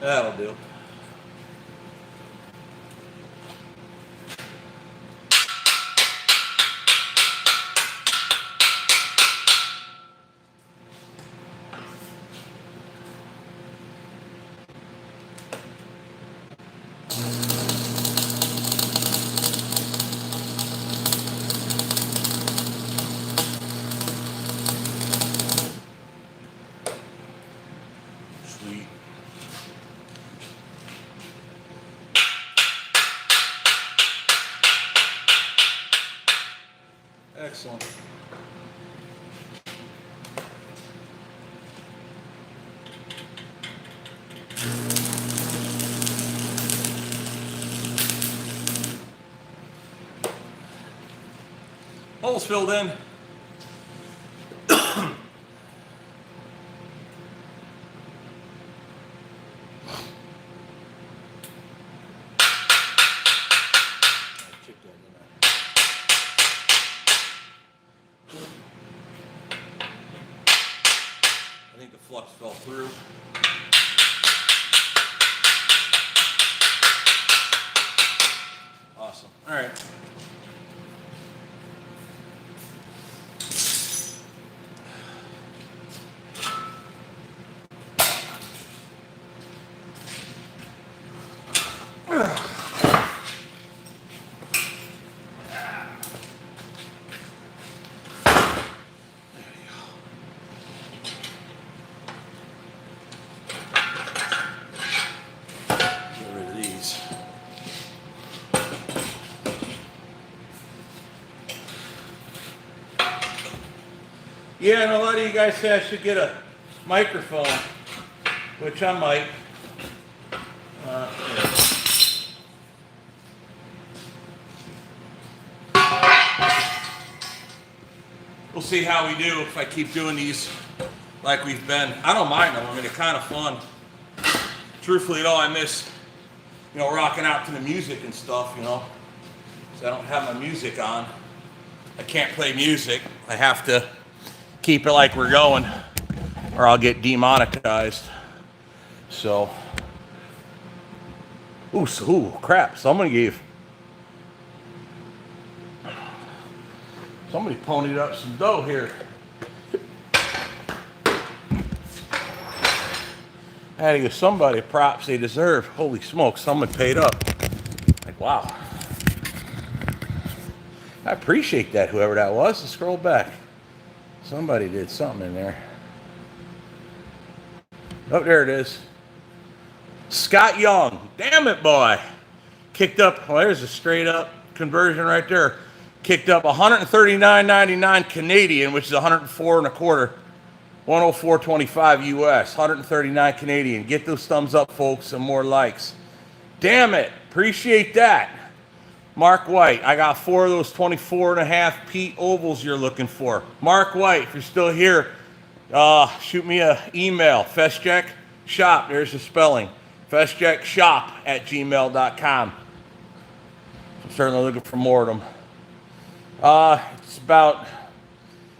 That'll do. Excellent. Holes filled in. I think the flux fell through. Awesome. All right. Get rid of these. Yeah, and a lot of you guys say I should get a microphone, which I might. Yeah. We'll see how we do if I keep doing these like we've been. I don't mind them. I mean, they're kind of fun. Truthfully, though, I miss, rocking out to the music and stuff, So I don't have my music on. I can't play music. I have to keep it like we're going, or I'll get demonetized. So, ooh, crap! Somebody ponied up some dough here. I had to give somebody props they deserve. Holy smoke! Someone paid up. Like, wow. I appreciate that, whoever that was. Let's scroll back. Somebody did something in there. Oh, there it is. Scott Young. Damn it, boy. Kicked up. Well, there's a straight up conversion right there. Kicked up $139.99 Canadian, which is 104 and a quarter. 104.25 US. 139 Canadian. Get those thumbs up, folks, and more likes. Damn it. Appreciate that. Mark White, I got 4 of those 24.5 Pete ovals you're looking for. Mark White, if you're still here, shoot me an email. FestJack Shop, there's the spelling. FestJackShop@gmail.com. I'm certainly looking for more of them. It's about,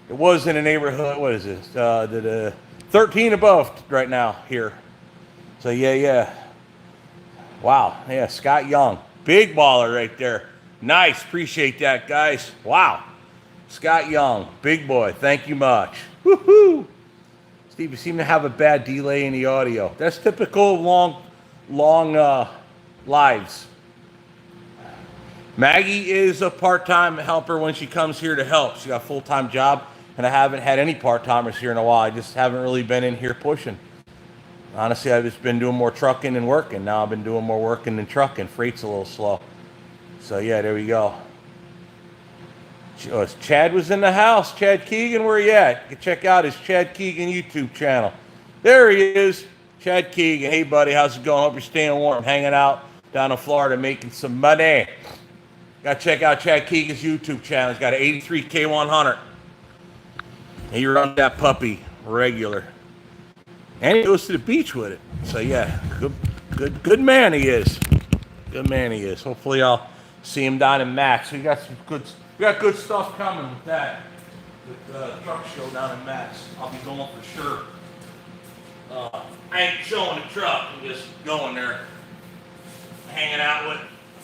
it was in the neighborhood, what is this? 13 above right now here. So yeah. Wow, yeah, Scott Young. Big baller right there. Nice. Appreciate that, guys. Wow. Scott Young. Big boy. Thank you much. Woohoo. Steve, you seem to have a bad delay in the audio. That's typical of long lives. Maggie is a part-time helper when she comes here to help. She got a full-time job, and I haven't had any part-timers here in a while. I just haven't really been in here pushing. Honestly, I've just been doing more trucking and working. Now I've been doing more working than trucking. Freight's a little slow. So yeah, there we go. Chad was in the house. Chad Keegan, where you at? You can check out his Chad Keegan YouTube channel. There he is. Chad Keegan. Hey, buddy, how's it going? Hope you're staying warm, hanging out down in Florida, making some money. Got to check out Chad Keegan's YouTube channel. He's got an 83 K100. He runs that puppy regular. And he goes to the beach with it. So yeah, good man he is. Good man he is. Hopefully I'll see him down in Max. We got good stuff coming with that. With the truck show down in Max. I'll be going for sure. I ain't showing the truck. I'm just going there, hanging out with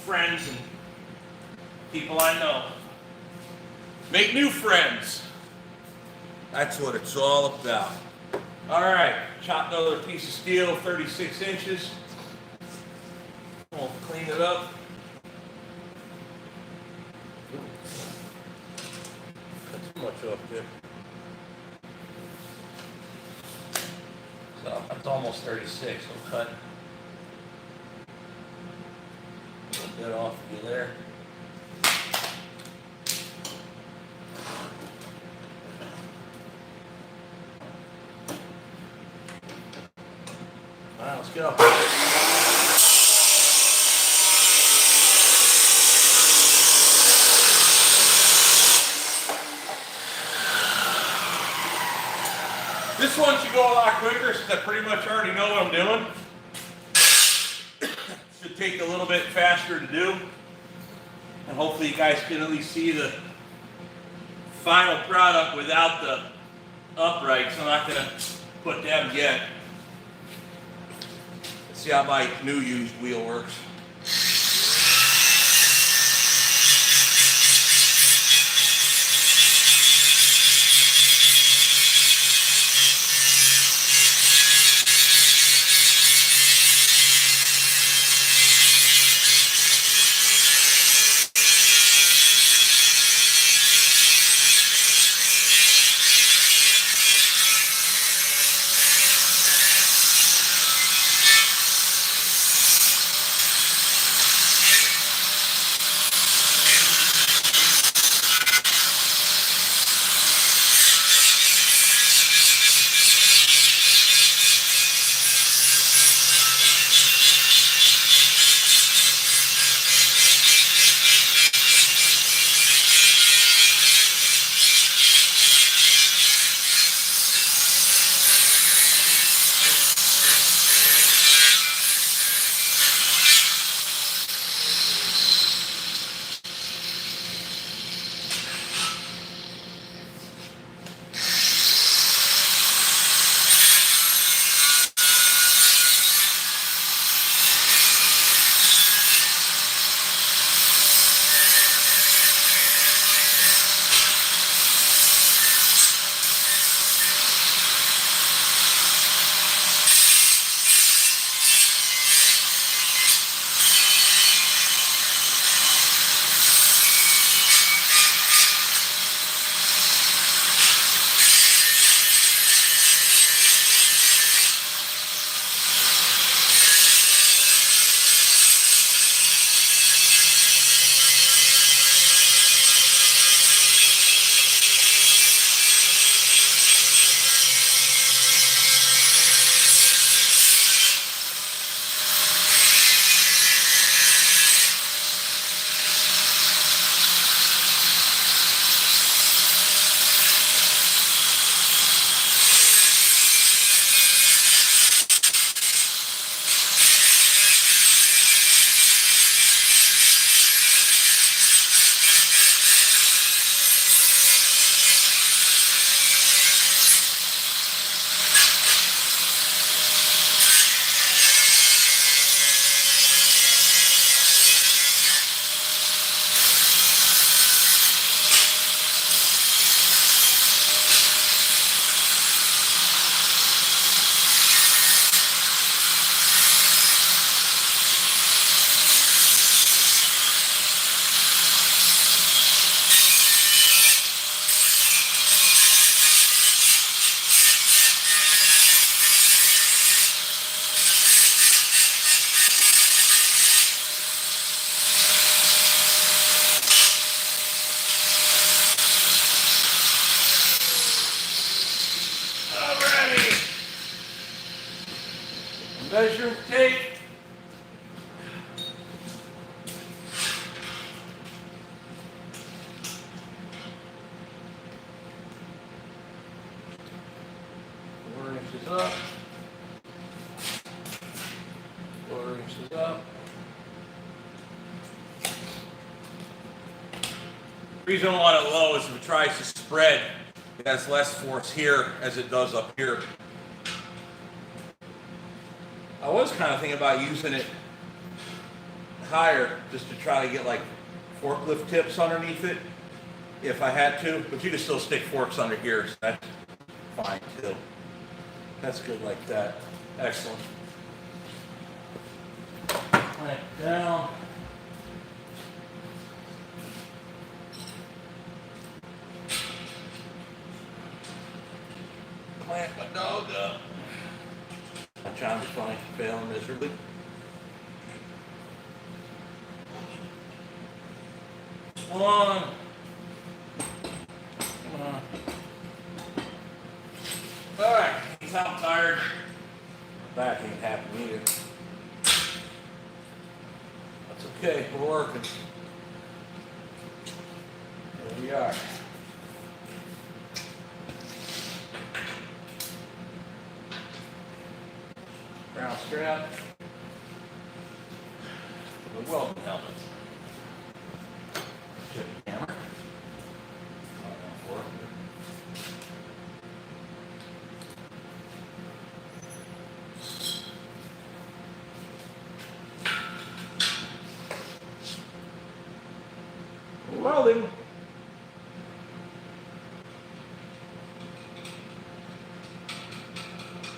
friends and people I know. Make new friends. That's what it's all about. All right, chopped another piece of steel, 36 inches. We'll clean it up. Cut too much off there. So that's almost 36. We'll cut a little bit off of you there. Let's go. This one should go a lot quicker since I pretty much already know what I'm doing. Should take a little bit faster to do. And hopefully you guys can at least see the final product without the uprights. I'm not going to put them yet. Let's see how my new used wheel works. Measure tape. Up. 4 inches up. The reason I want it low is if it tries to spread, it has less force here as it does up here. I was kind of thinking about using it higher just to try to get like forklift tips underneath it if I had to, but you can still stick forks under here, so that's fine too. That's good like that. Excellent. Clamp down. Clamp my dog up. My chime's funny, failing miserably. Come on. Come on. All right, I'm tired. Back ain't happening either. That's okay, we're working. There we are. Ground strap. The welding helmet. Chip hammer. Welding.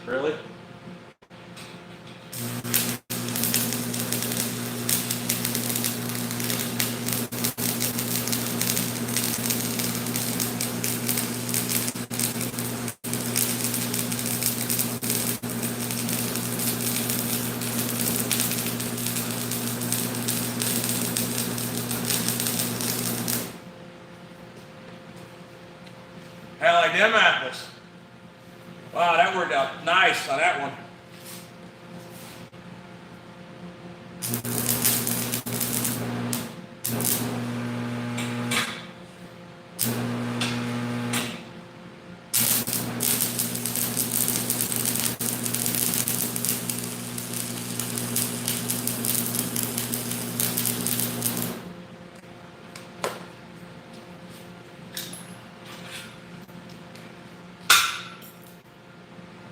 Really? I like them apples. Wow, that worked out nice on that one.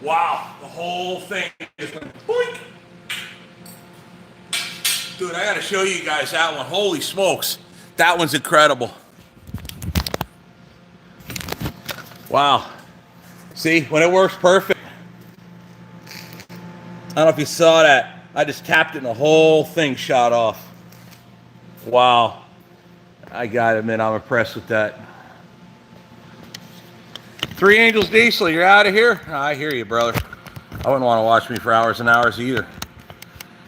Wow, the whole thing just went boink. Dude, I gotta show you guys that one. Holy smokes. That one's incredible. Wow. See, when it works perfect. I don't know if you saw that. I just tapped it and the whole thing shot off. Wow. I gotta admit, I'm impressed with that. Three Angels Diesel, you're out of here? I hear you, brother. I wouldn't want to watch me for hours and hours either.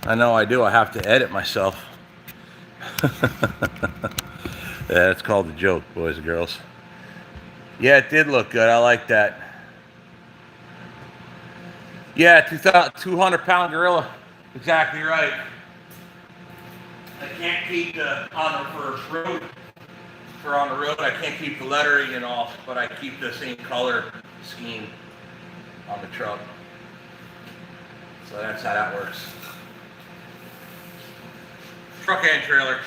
I know I do. I have to edit myself. Yeah, that's called a joke, boys and girls. Yeah, it did look good. I like that. Yeah, 200-pound gorilla. Exactly right. I can't keep on the road. I can't keep the lettering off, but I keep the same color scheme on the truck. So that's how that works. Truck and trailer.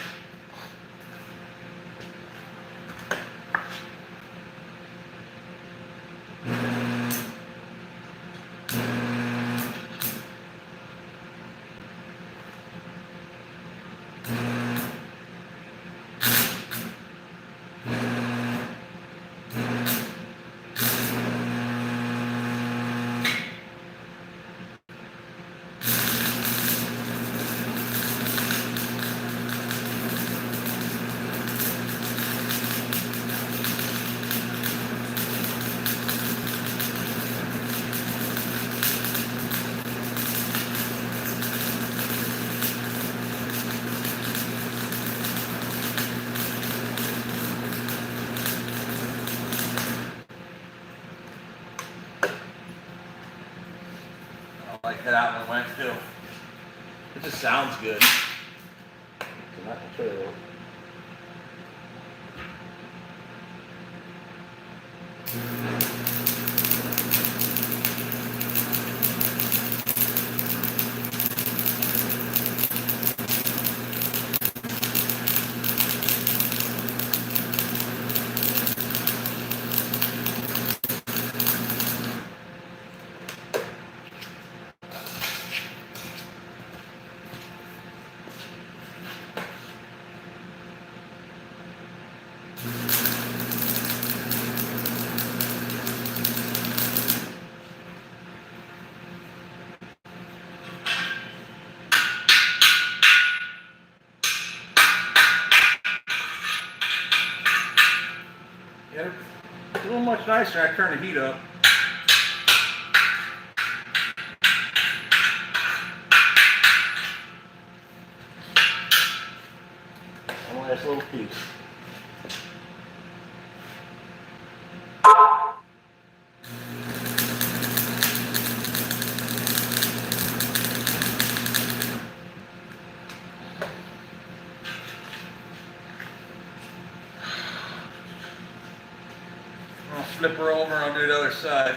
I like how that one went too. It just sounds good. Not the trailer. Yeah, it's a little much nicer. I turn the heat up. One last little piece. flip her over and do the other side.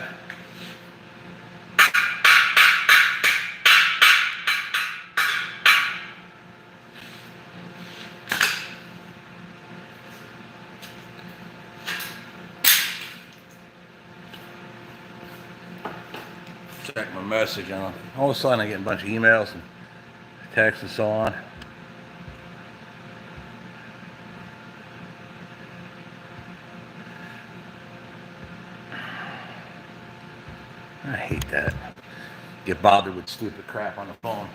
Check my message on. All of a sudden I get a bunch of emails and texts and so on. I hate that. Get bothered with stupid crap on the phone.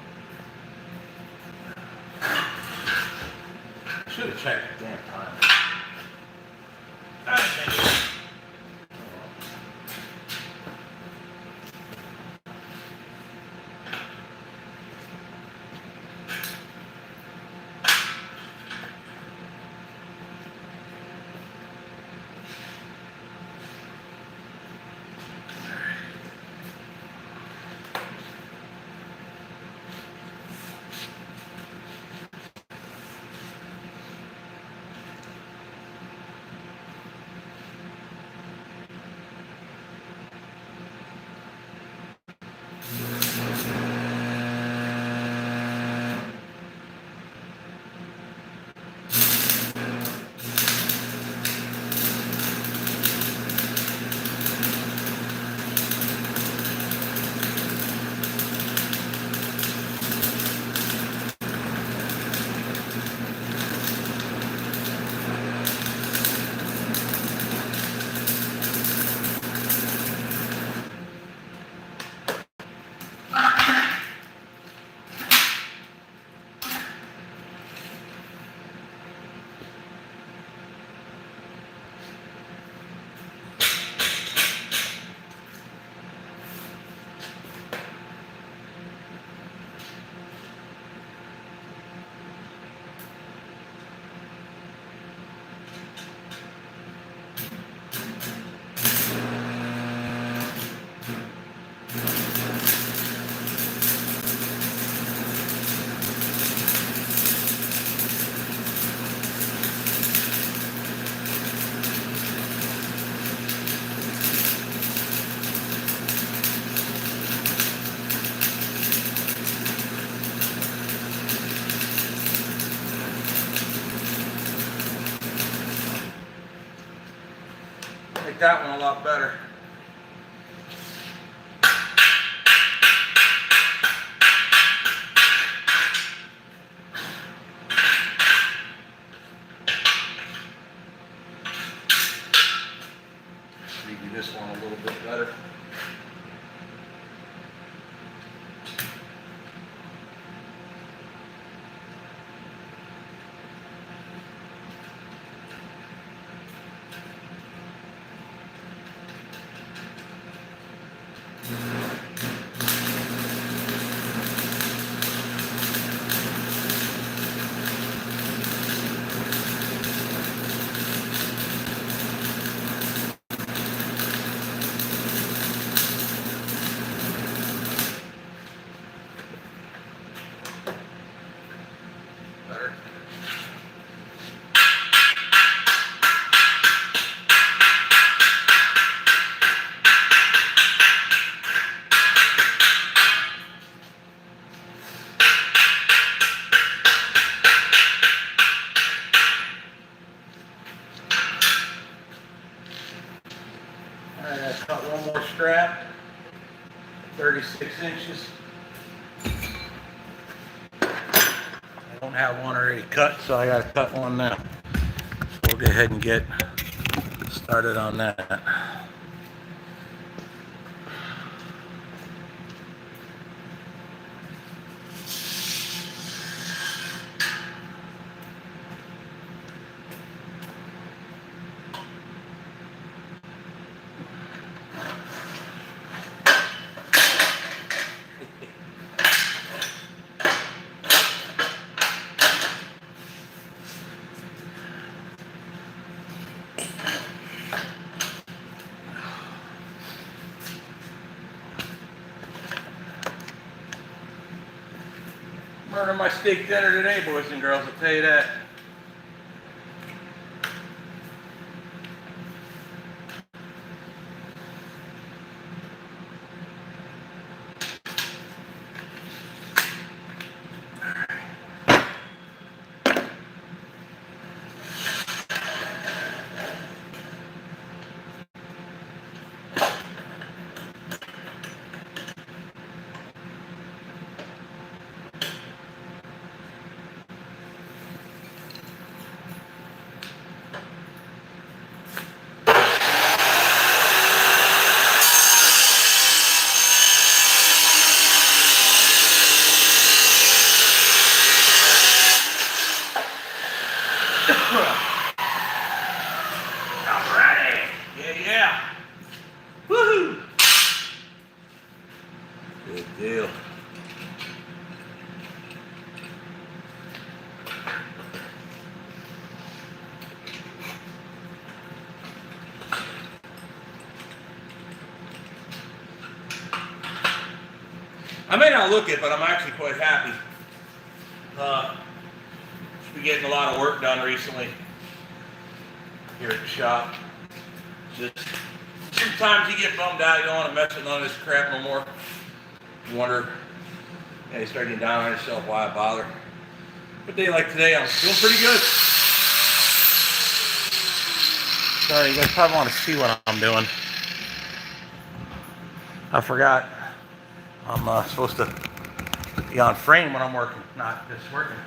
Should have checked the damn time. Make that one a lot better. Maybe this one a little bit better. Alright, I cut one more strap, 36 inches. I don't have one already cut, so I gotta cut one now. So we'll go ahead and get started on that. Murder my steak dinner today, boys and girls, I'll tell you that. Alrighty. Yeah. Woohoo. Good deal. I may not look it, but I'm actually quite happy. Been getting a lot of work done recently here at the shop. Just sometimes you get bummed out, you don't want to mess with none of this crap no more. You wonder, you start getting down on yourself, why I bother. But a day like today, I'm feeling pretty good. So you guys probably want to see what I'm doing. I forgot. I'm supposed to be on frame when I'm working, not just working.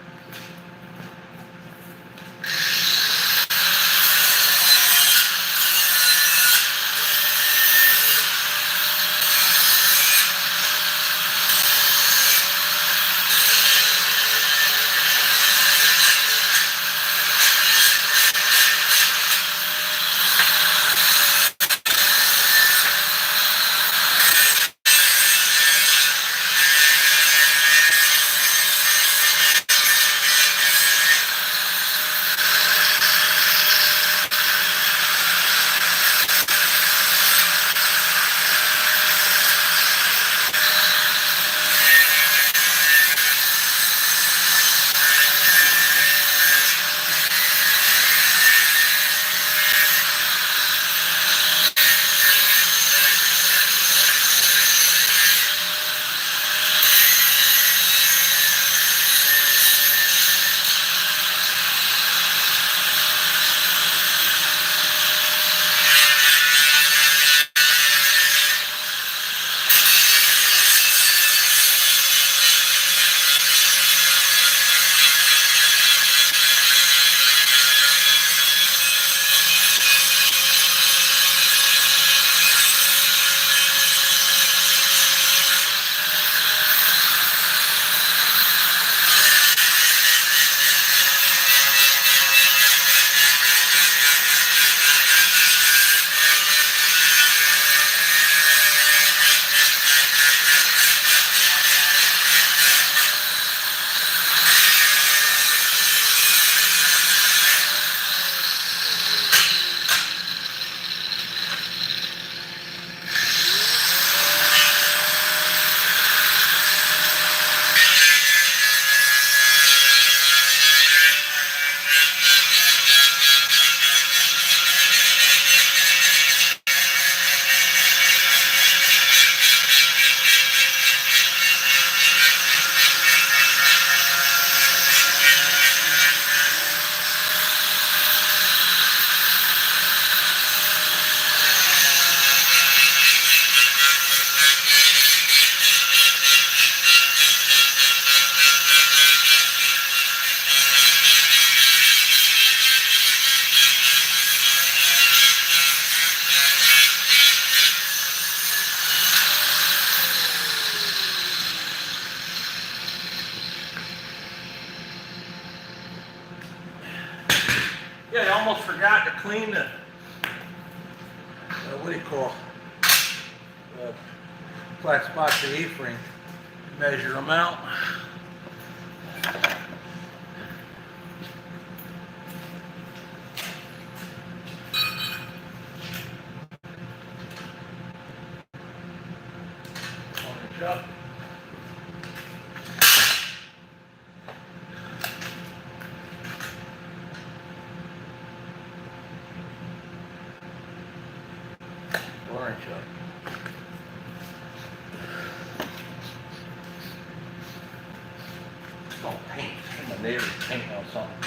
Yeah, I almost forgot to clean the, What do you call flat spots of the E-frame? Measure them out. orange up. Orange up. Oh, paint. My neighbor's painting on something.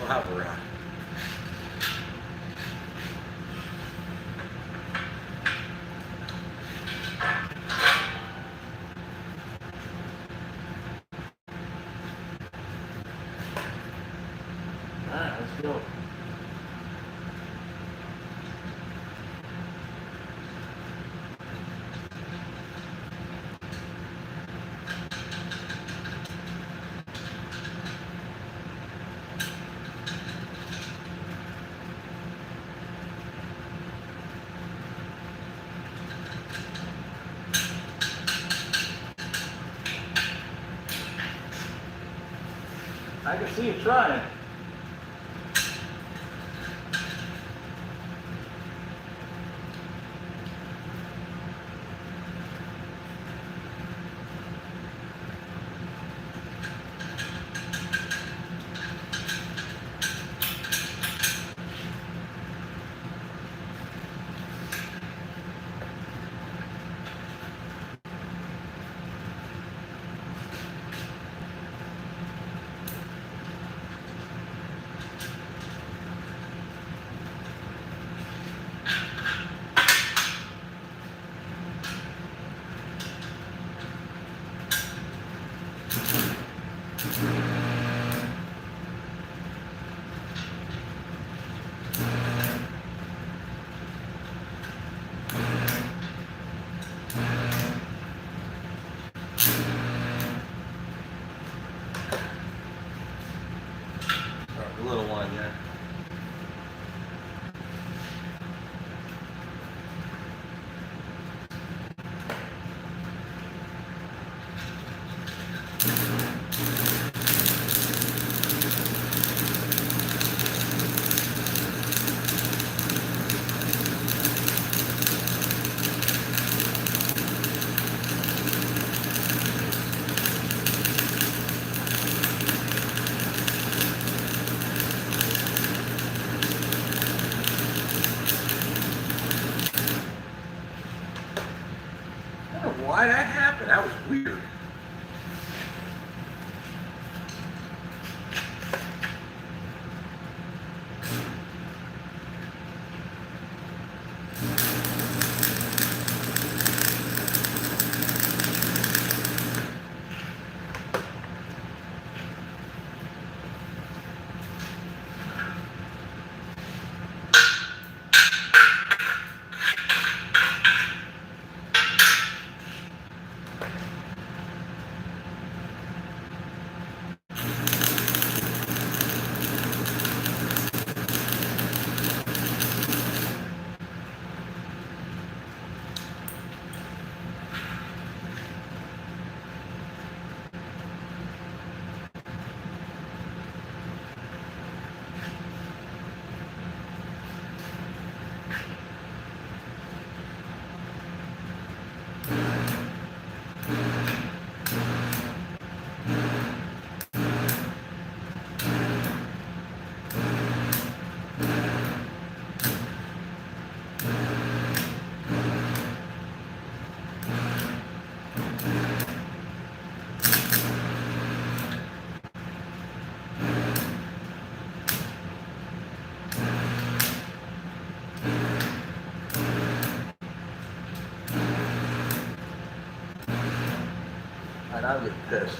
Wow, we're on. Alright, let's go. I can see you trying. The little one, yeah. I don't know why that happened. That was weird. And I'll get pissed.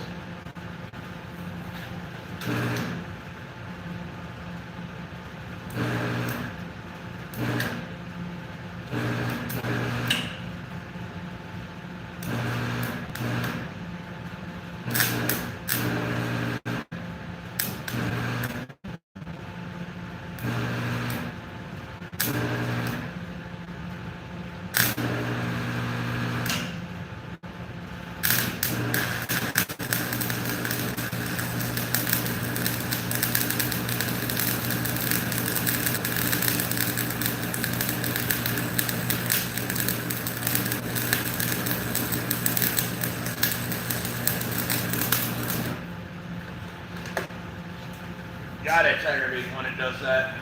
God, it's aggravating when it does that.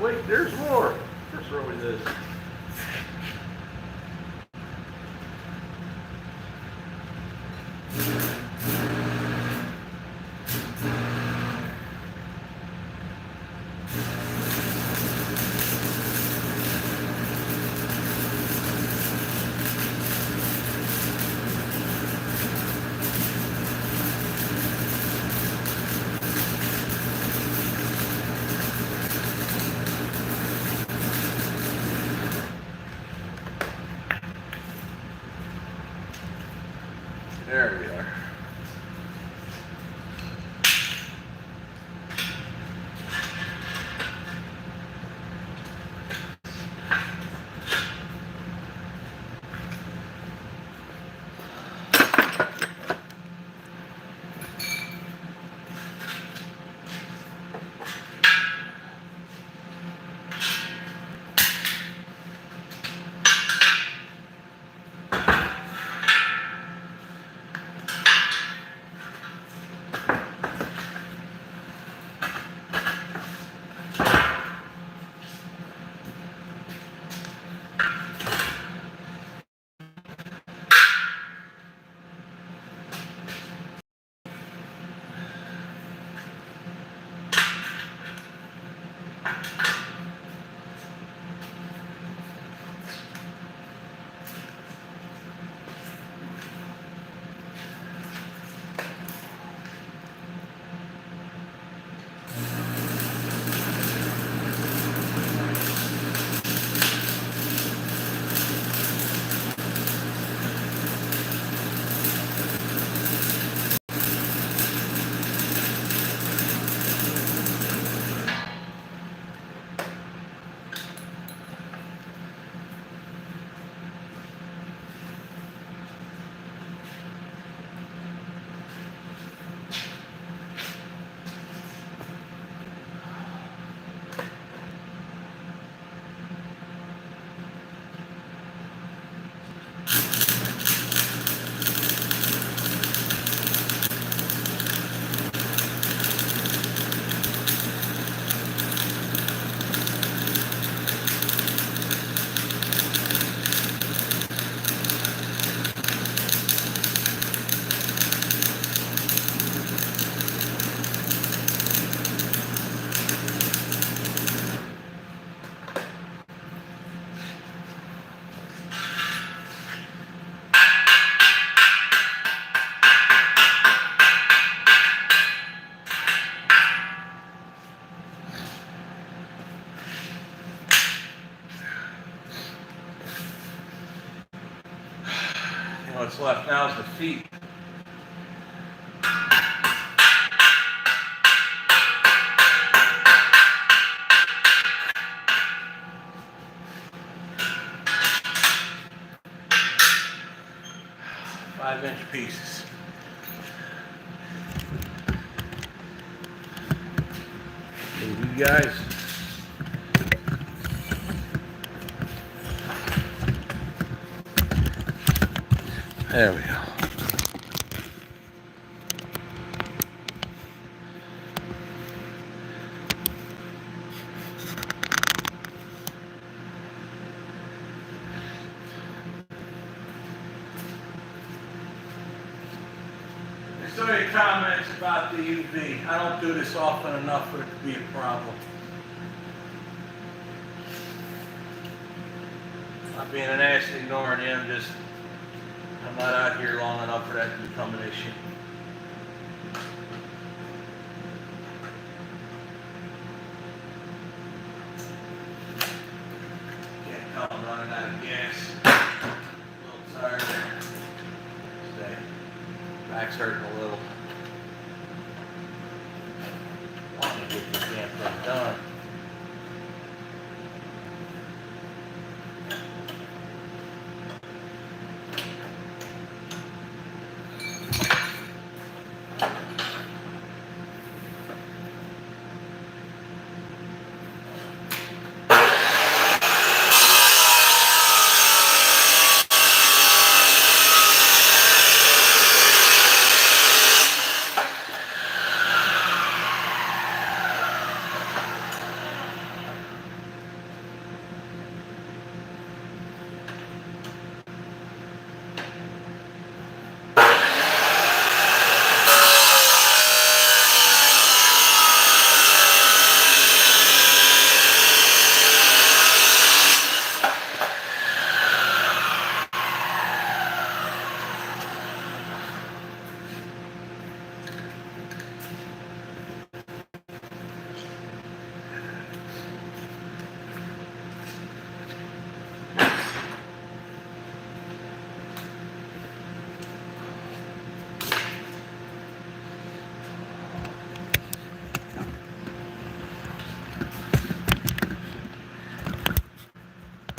wait, there's more. Let's throw me this. There we are. What's left now is the feet. Five-inch pieces. You guys. There we go. There's so many comments about the UV. I don't do this often enough for it to be a problem. Not being an ass and ignoring him, just I'm not out here long enough for that to become an issue. Can't tell I'm running out of gas. A little tired. Stay. Back's hurting a little. Want to get this damn thing done.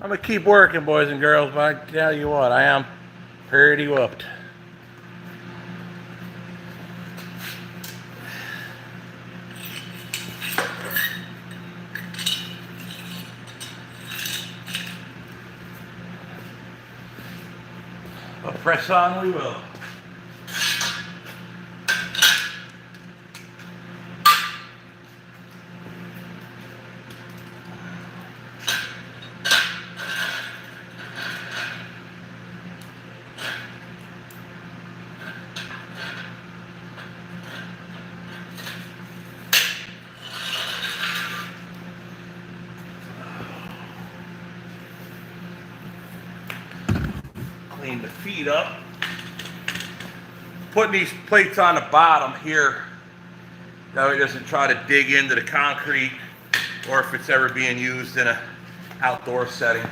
I'm gonna keep working, boys and girls, but I tell you what, I am pretty whooped. But press on we will. Clean the feet up. Putting these plates on the bottom here, that way it doesn't try to dig into the concrete, or if it's ever being used in an outdoor setting.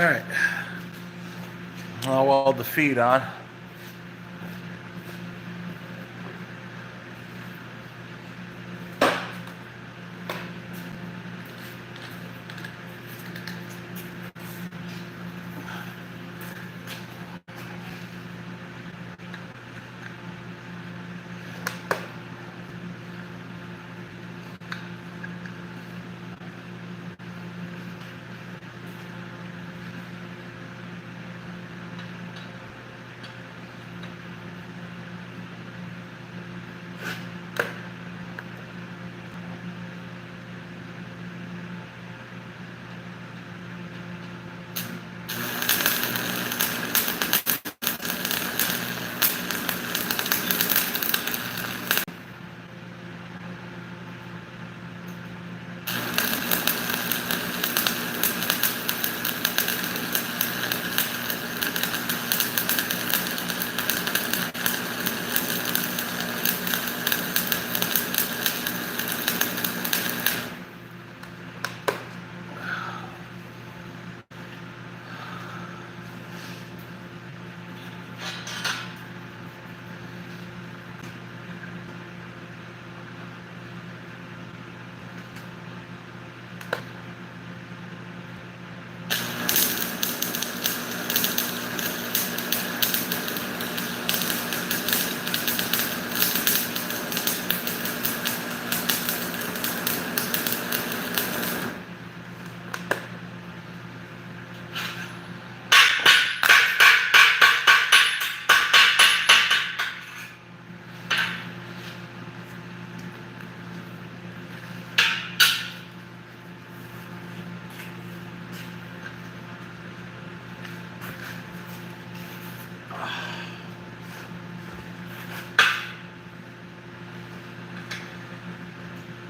right. I'll weld the feet on.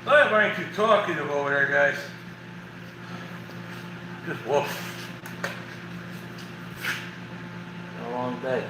Sorry if I ain't too talkative over there, guys. Just woof. A long day.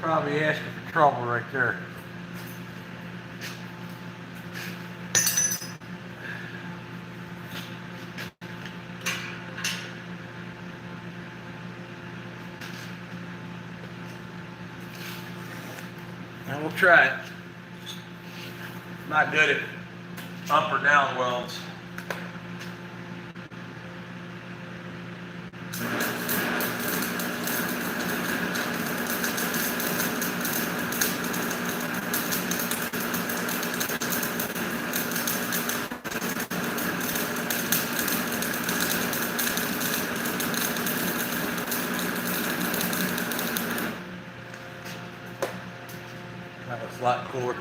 Probably asking for trouble right there. And we'll try it. Not good at up or down welds. That was a lot cooler.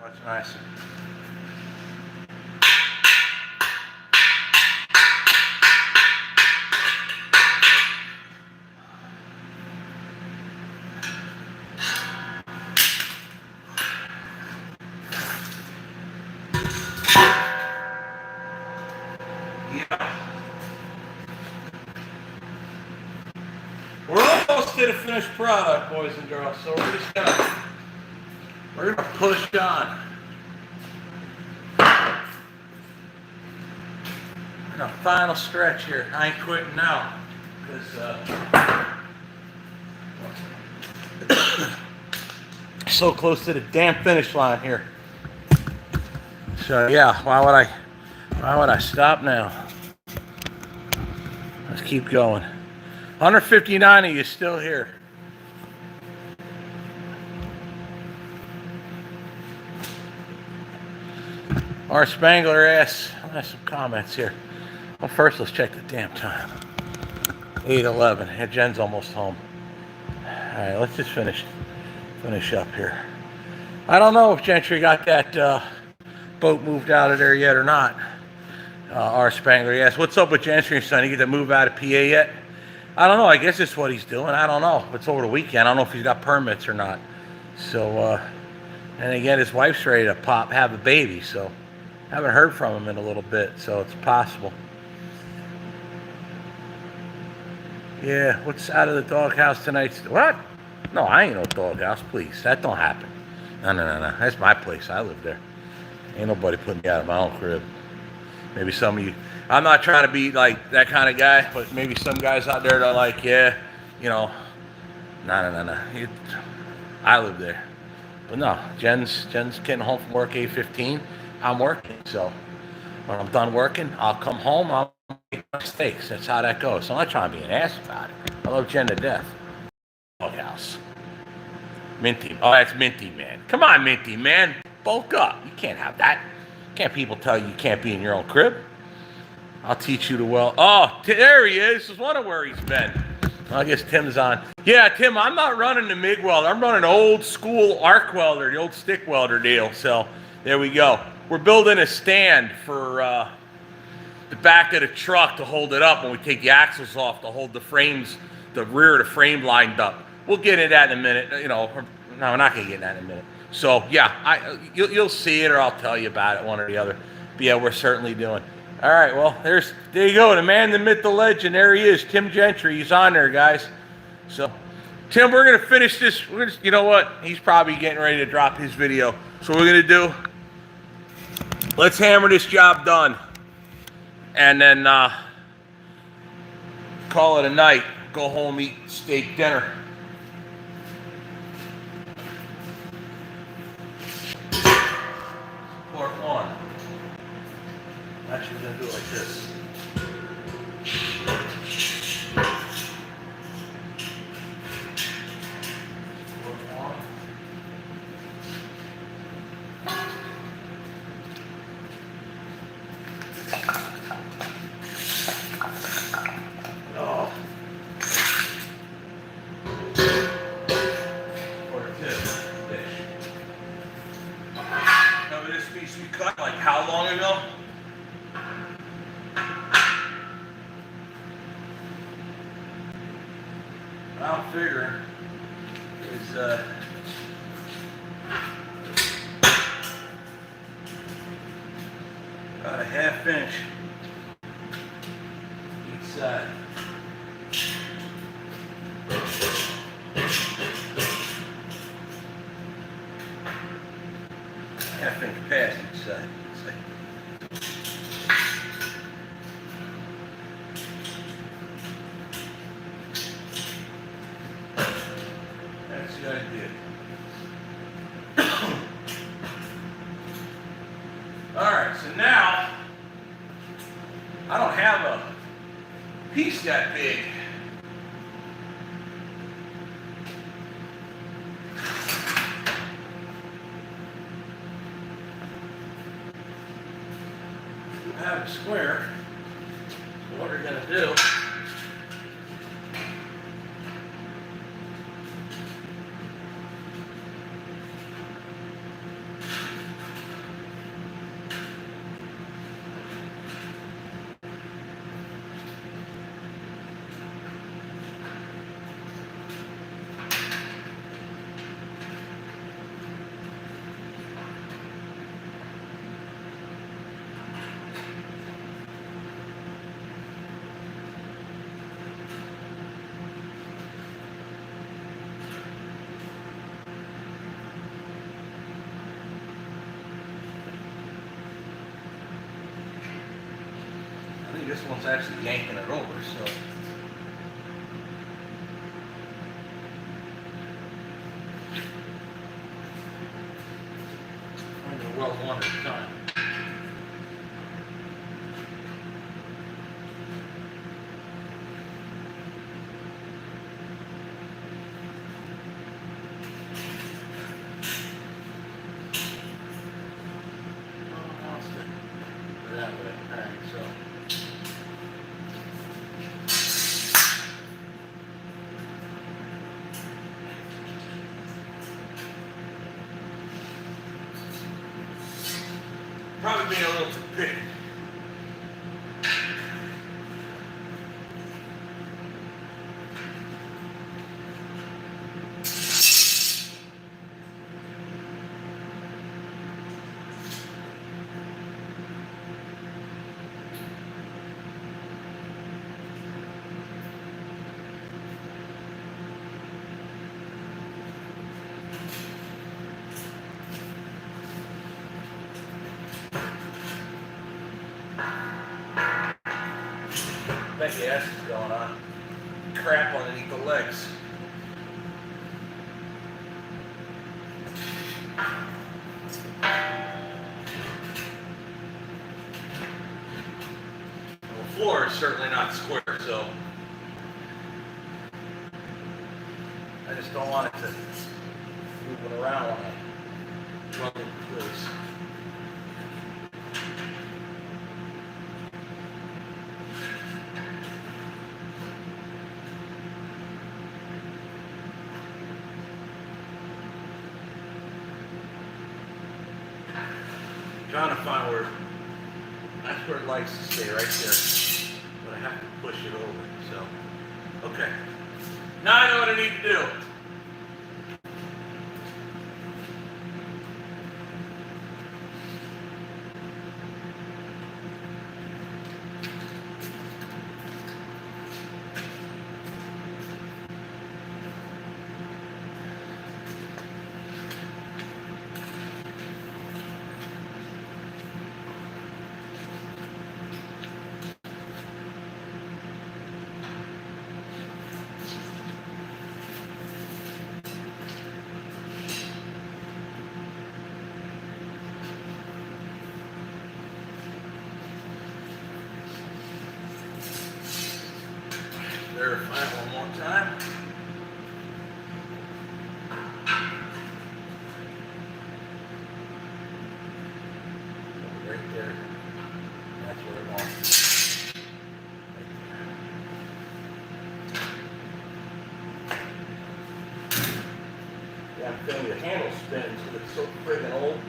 Much nicer. Yeah. We're almost to the finished product, boys and girls, so we're gonna push on. In a final stretch here. I ain't quitting now, because so close to the damn finish line here. So yeah, why would I stop now? Let's keep going. 159 of you still here. Our Spangler asks, has some comments here. Well, first let's check the damn time. 8:11. Yeah, Jen's almost home. All right, let's just finish up here. I don't know if Gentry got that boat moved out of there yet or not. Our Spangler asks, what's up with Gentry and son? You get to move out of PA yet? I don't know. I guess it's what he's doing. I don't know. It's over the weekend. I don't know if he's got permits or not. So, and again, his wife's ready to have a baby. So, haven't heard from him in a little bit. So it's possible. Yeah. What's out of the doghouse tonight? What? No, I ain't no doghouse. Please, that don't happen. No. That's my place. I live there. Ain't nobody putting me out of my own crib. Maybe some of you. I'm not trying to be like that kind of guy, but maybe some guys out there that are like, yeah, you know, no. I live there. But no, Jen's getting home from work 8:15. I'm working, so when I'm done working, I'll come home. I'll make my steaks. That's how that goes. So I'm not trying to be an ass about it. I love Jen to death. Doghouse. Minty. Oh, that's Minty, man. Come on, Minty, man. Bulk up. You can't have that. Can't people tell you can't be in your own crib? I'll teach you to weld. Oh, there he is. I was wondering where he's been. I guess Tim's on. Yeah, Tim, I'm not running the MIG welder. I'm running old school arc welder, the old stick welder deal. So there we go. We're building a stand for the back of the truck to hold it up when we take the axles off to hold the frames, the rear of the frame lined up. We'll get into that in a minute. You know, no, we're not going to get into that in a minute. So yeah, you'll see it, or I'll tell you about it, one or the other. But yeah, we're certainly doing. All right, well, there you go, the man, the myth, the legend. There he is, Tim Gentry. He's on there, guys. So, Tim, we're gonna finish this. You know what? He's probably getting ready to drop his video. So what we're gonna do? Let's hammer this job done, and then call it a night. Go home, eat steak dinner. Part one. Actually, we're going to do it like this. long ago. I'm figuring is about a ½ inch each side. ½ inch past each side. That's the idea. Alright, so now I don't have a piece that big. I have a square. So what we're going to do, I think this one's actually yanking it over, so. I'm going to weld one at a time. That way. All right, so. Probably being a little too big. I think gas is going on. Crap underneath the legs. The floor is certainly not square, so I just don't want it to move it around when I run into place. Trying to find where, that's where it likes to stay, right there. But I have to push it over, so. Okay. Now I know what I need to do. Verify one more time. Right there. That's where it wants. Right there. Yeah, I'm feeling the handle spin because it's so friggin' old.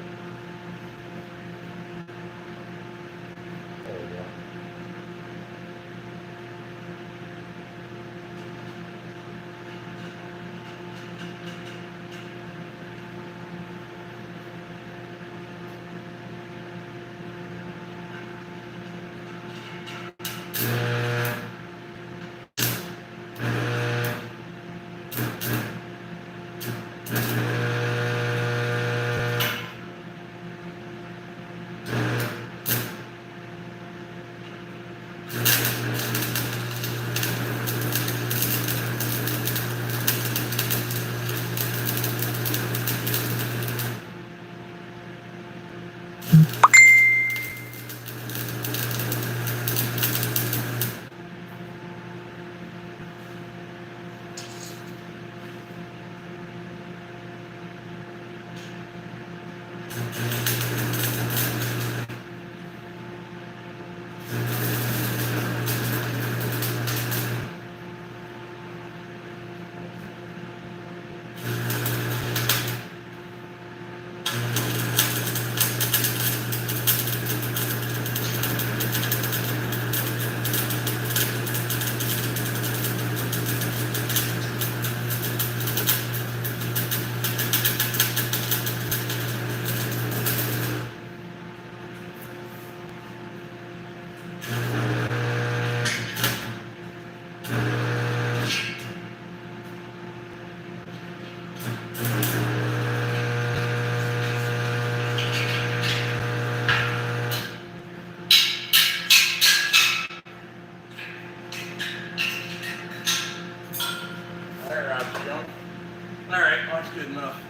Alright, that's good enough.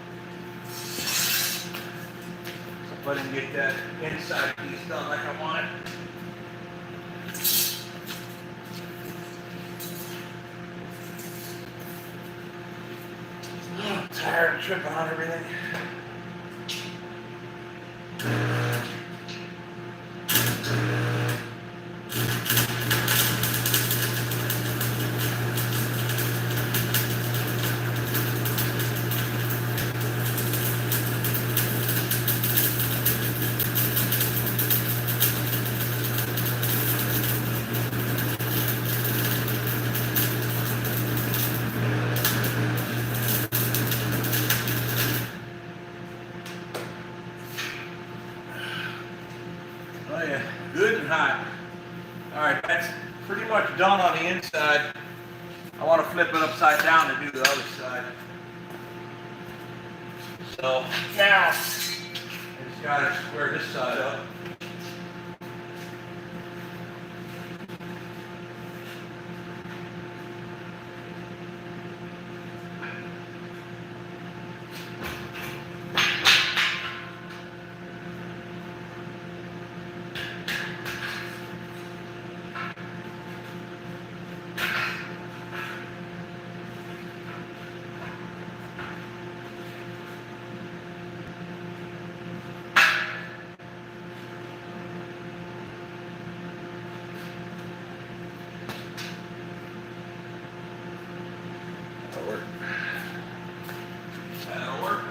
So if I didn't get that inside piece done like I want it. I'm tired of tripping on everything. Oh yeah, good and hot. All right, that's pretty much done on the inside. I want to flip it upside down and do the other side. So now, I just got to square this side up. That'll work. That'll work.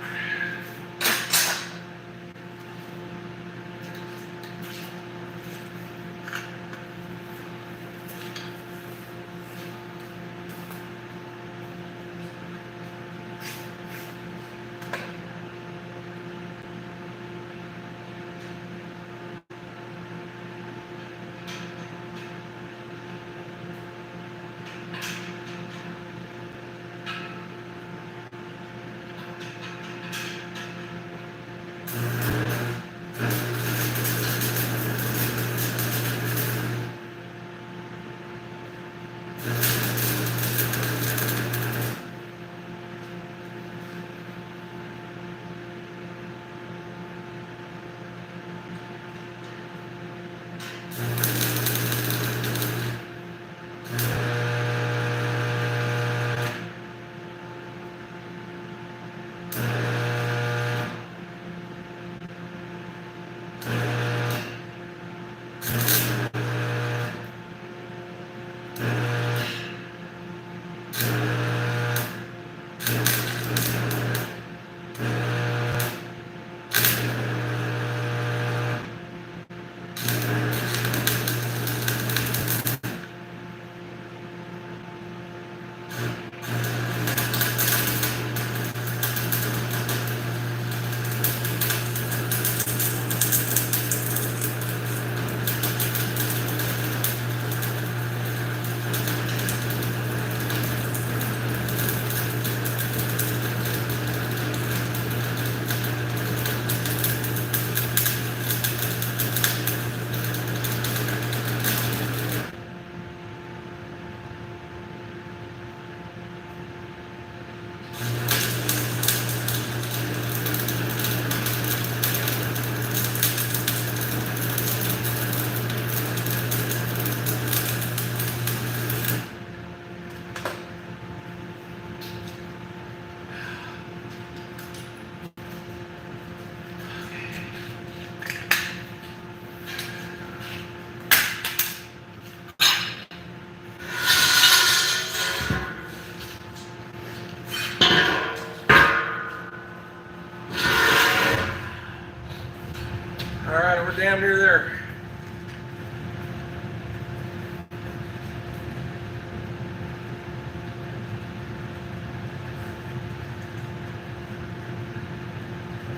under there.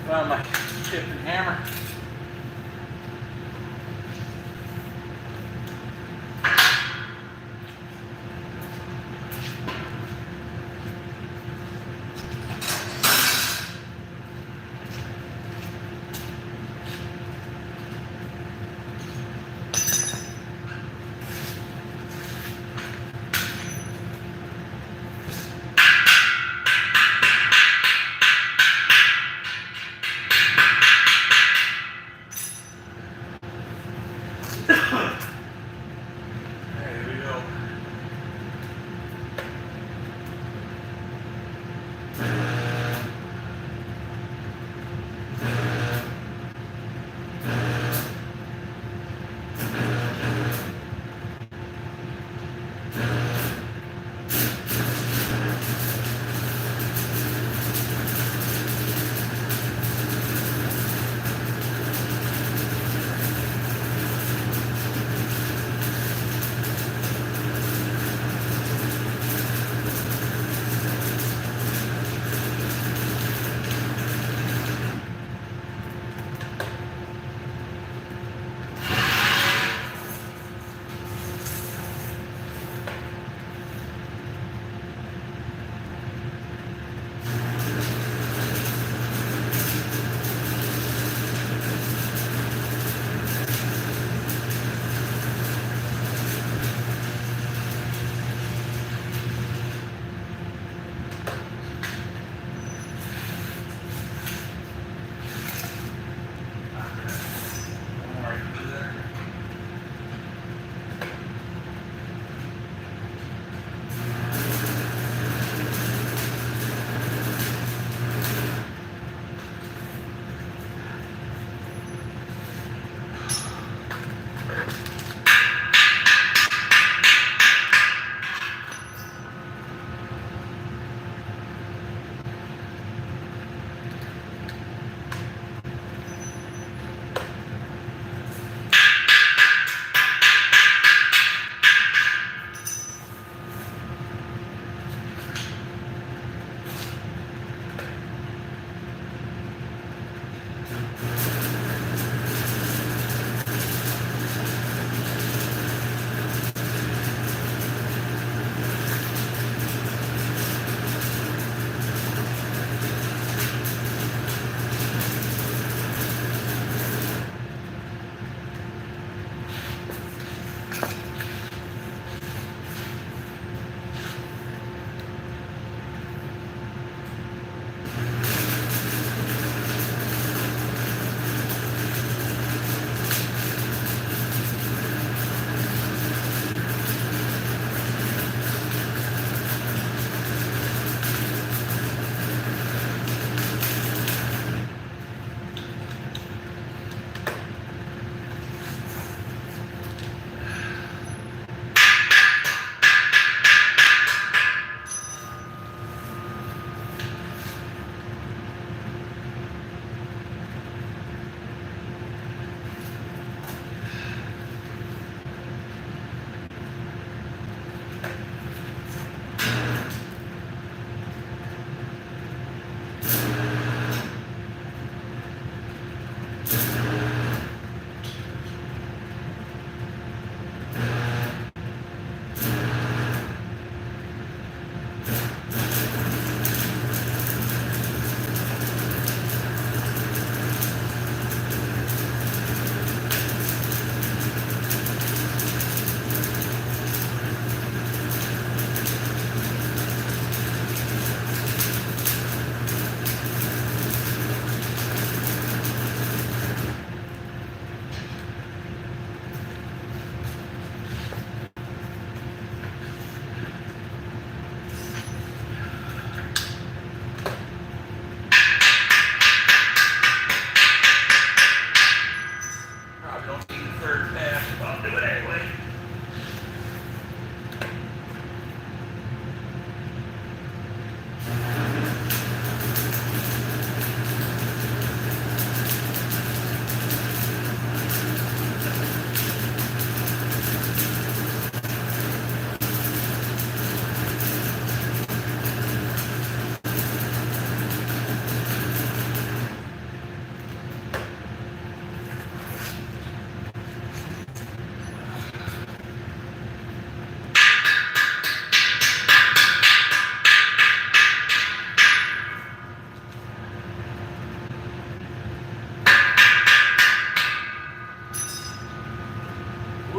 Found my chip and hammer.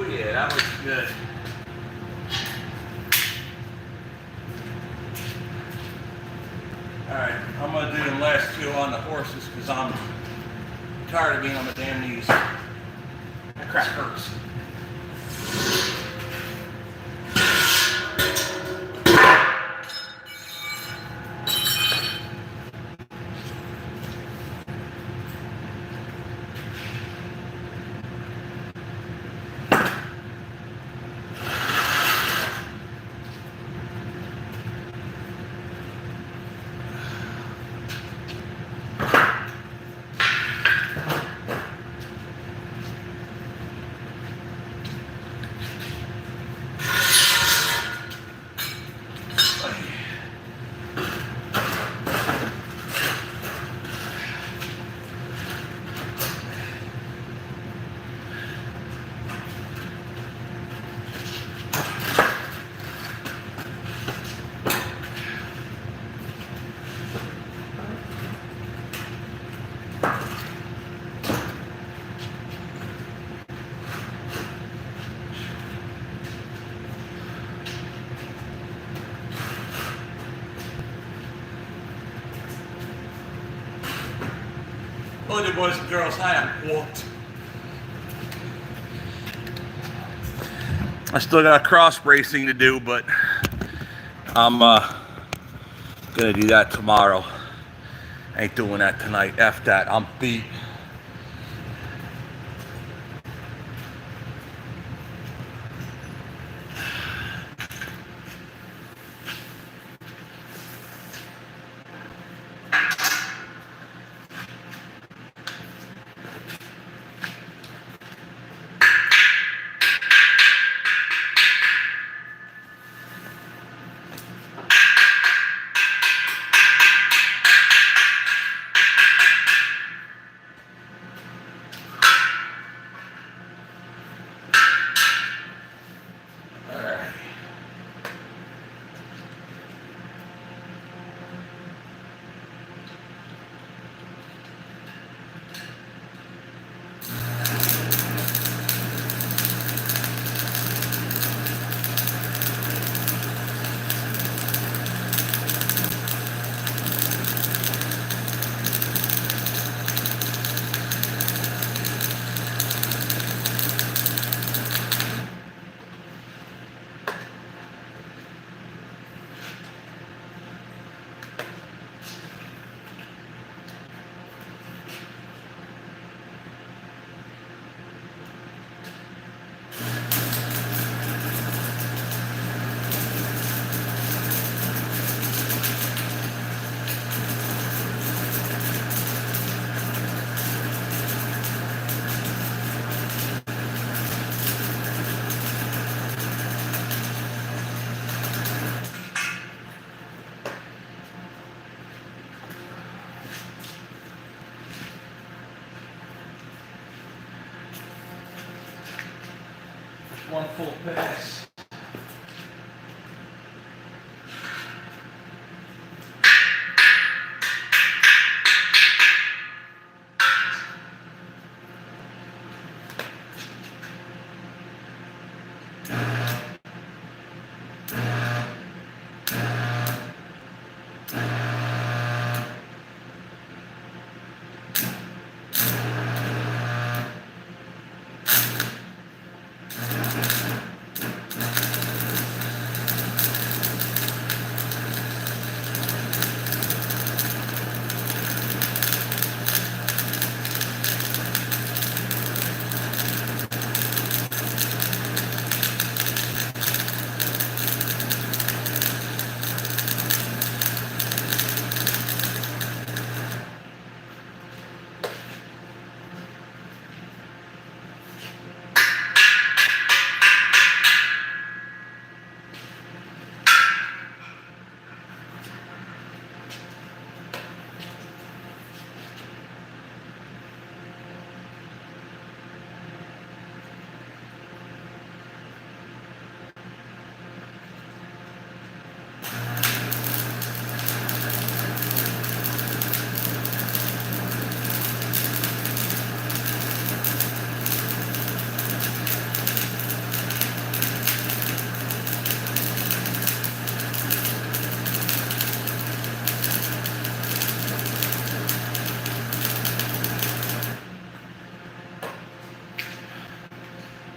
yeah, that looks good. Alright, I'm gonna do the last two on the horses because I'm tired of being on the damn knees. That crap hurts. Hello there, boys and girls. I am whooped. I still got cross bracing to do, but I'm gonna do that tomorrow. I ain't doing that tonight. F that. I'm beat. One full pass.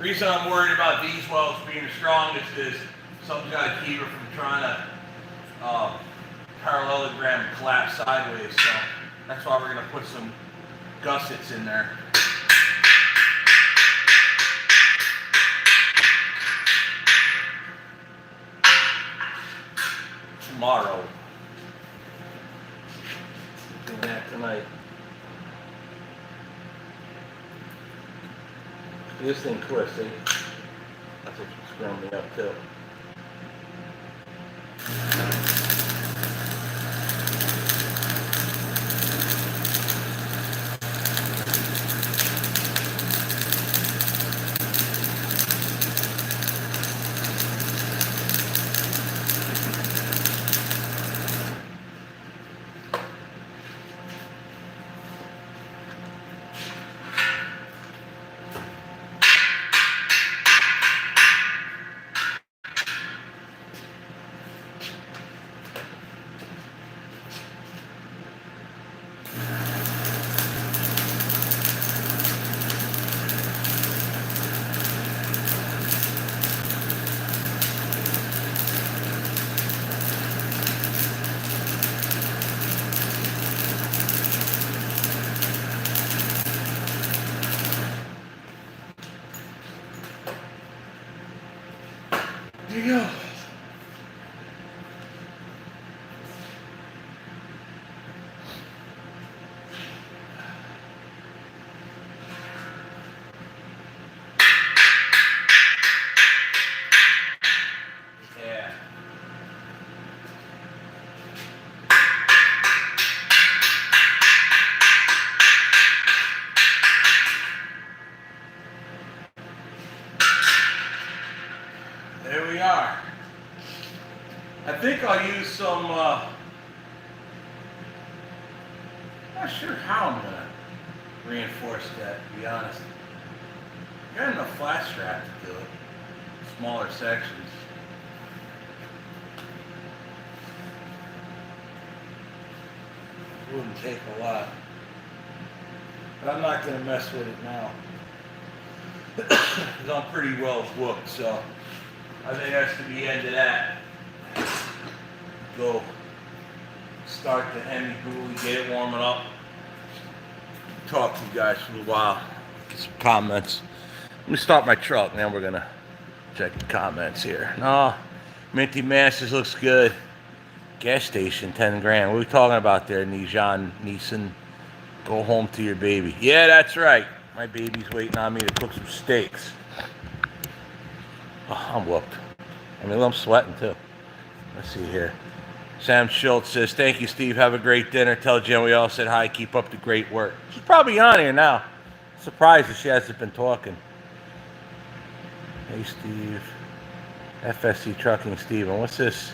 Reason I'm worried about these welds being the strongest is something's got to keep it from trying to parallelogram and collapse sideways. So that's why we're going to put some gussets in there. Tomorrow. Doing that tonight. This thing twists, see? That's what's screwing me up too. There you go. Yeah. There we are. I think I'll use some, not sure how I'm going to reinforce that, to be honest. Got enough flat strap to do it. Smaller sections. Wouldn't take a lot. But I'm not going to mess with it now. Because I'm pretty well booked, so I think that's to the end of that. Go start the Hemi buoy, get it warming up. Talk to you guys for a little while. Get some comments. Let me start my truck, and then we're gonna check the comments here. No, Minty Masters looks good. Gas station, 10 grand. What are we talking about there, Nijan Neeson? Go home to your baby. Yeah, that's right. My baby's waiting on me to cook some steaks. Oh, I'm whooped. I mean, I'm sweating too. Let's see here. Sam Schultz says, thank you, Steve. Have a great dinner. Tell Jen we all said hi. Keep up the great work. She's probably on here now. Surprised that she hasn't been talking. Hey, Steve. FSC Trucking, Steven. What's this?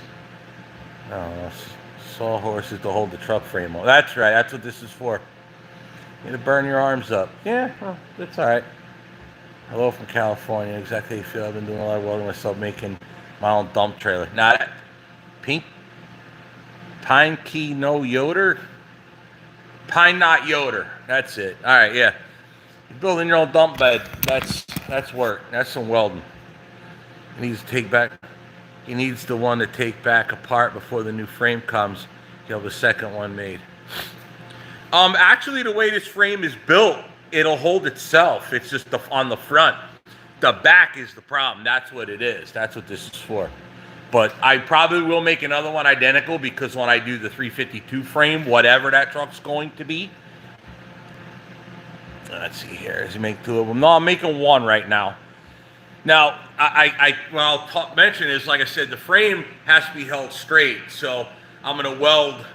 No, sawhorses to hold the truck frame on. That's right. That's what this is for. You to burn your arms up. Yeah, well, that's all right. Hello from California. Exactly how you feel. I've been doing a lot of welding myself, making my own dump trailer. Now that pink pine key no yoder, pine knot yoder. That's it. All right, yeah. You're building your own dump bed. That's work. That's some welding. He needs to take back. He needs the one to take back apart before the new frame comes. He'll have the second one made. Actually, the way this frame is built, it'll hold itself. It's just on the front. The back is the problem. That's what it is. That's what this is for. But I probably will make another one identical because when I do the 352 frame, whatever that truck's going to be. Let's see here. Does he make two of them? No, I'm making one right now. Now, what I'll mention is, like I said, the frame has to be held straight. So I'm going to weld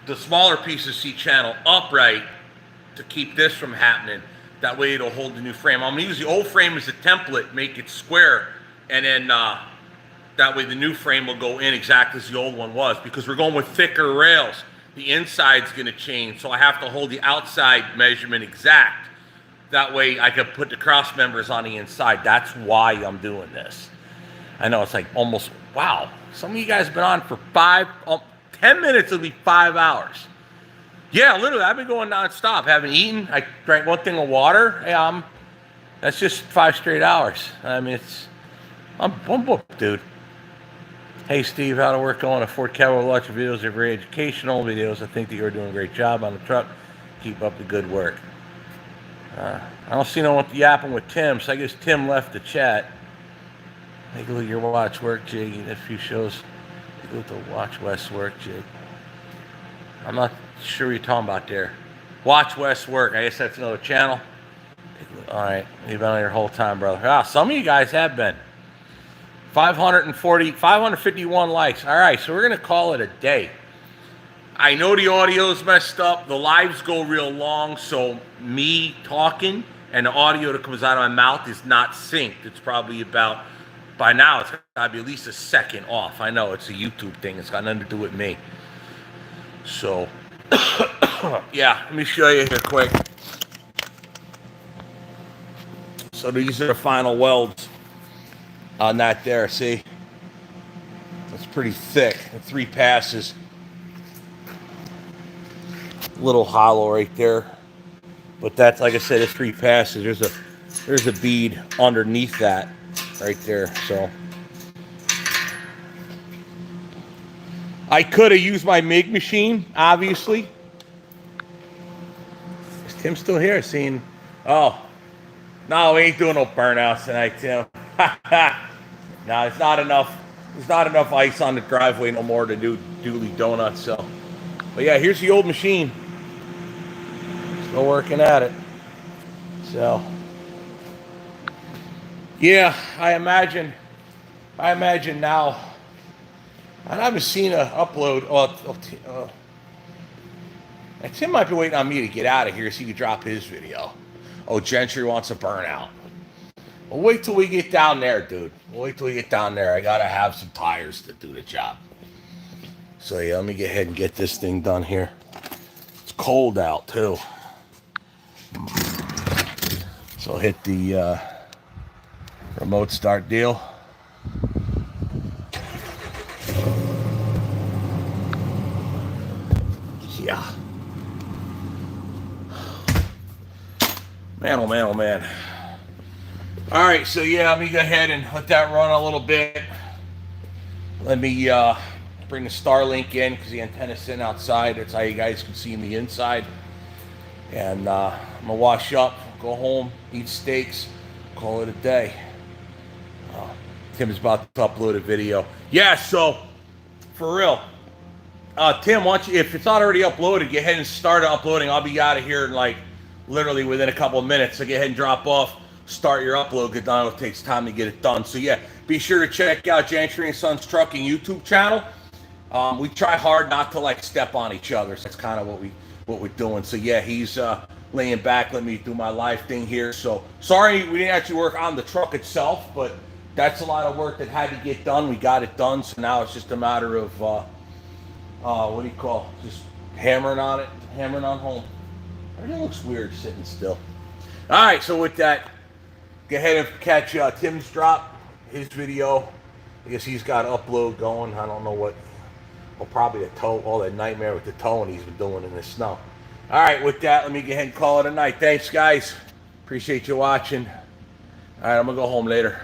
the smaller piece of C-channel upright to keep this from happening. That way it'll hold the new frame. I'm going to use the old frame as a template, make it square, and then that way the new frame will go in exactly as the old one was, because we're going with thicker rails. The inside's going to change, so I have to hold the outside measurement exact. That way I can put the cross members on the inside. That's why I'm doing this. I know it's like almost, wow, some of you guys have been on for 10 minutes, it'll be 5 hours. Yeah, literally, I've been going nonstop. Haven't eaten. I drank one thing of water. Hey, That's just 5 straight hours. I mean, I'm booked, dude. Hey, Steve, how to work on a Ford Cabover electric videos are very educational videos. I think that you're doing a great job on the truck. Keep up the good work. I don't see no one yapping with Tim, so I guess Tim left the chat. Take a look at your watch work, Jake. You did a few shows. Take a look at the Watch West work, Jake. I'm not sure what you're talking about there. Watch West work. I guess that's another channel. All right, you've been on here the whole time, brother. Ah, some of you guys have been. 551 likes. All right, so we're going to call it a day. I know the audio's messed up. The lives go real long, so me talking and the audio that comes out of my mouth is not synced. It's probably about, by now, it's got to be at least a second off. I know it's a YouTube thing. It's got nothing to do with me. So, yeah, let me show you here quick. So these are the final welds on that there, see? It's pretty thick, 3 passes. Little hollow right there. But that's, like I said, it's 3 passes. There's a bead underneath that right there, so. I could have used my MIG machine, obviously. Is Tim still here? Seeing, oh. No, we ain't doing no burnouts tonight, Tim. No, it's not enough. There's not enough ice on the driveway no more to do Dooley Donuts. So, but yeah, here's the old machine. Still working at it. So, yeah, I imagine now. I haven't seen an upload. Tim might be waiting on me to get out of here so he can drop his video. Oh, Gentry wants a burnout. Well, wait till we get down there, dude. Wait till we get down there. I gotta have some tires to do the job. So yeah, let me get ahead and get this thing done here. It's cold out too. So I'll hit the remote start deal. Yeah. Man, oh man, oh man. All right, so yeah, let me go ahead and let that run a little bit. Let me bring the Starlink in because the antenna's sitting outside. That's how you guys can see me inside. And I'm gonna wash up, go home, eat steaks, call it a day. Tim's about to upload a video. Yeah, so for real, Tim, why don't you, if it's not already uploaded, go ahead and start uploading. I'll be out of here in like literally within a couple of minutes. So go ahead and drop off, start your upload. Get done. It takes time to get it done. So yeah, be sure to check out Gentry and Sons Trucking YouTube channel. We try hard not to like step on each other. So that's kind of what we're doing. So yeah, he's laying back, let me do my live thing here. So sorry we didn't actually work on the truck itself, but that's a lot of work that had to get done. We got it done. So now it's just a matter of what do you call it? Just hammering on it, hammering on home. Everything looks weird sitting still. All right, so with that, go ahead and catch Tim's drop, his video. I guess he's got an upload going. I don't know what. Well, probably the tow, all that nightmare with the towing he's been doing in the snow. All right, with that, let me go ahead and call it a night. Thanks, guys. Appreciate you watching. All right, I'm going to go home later.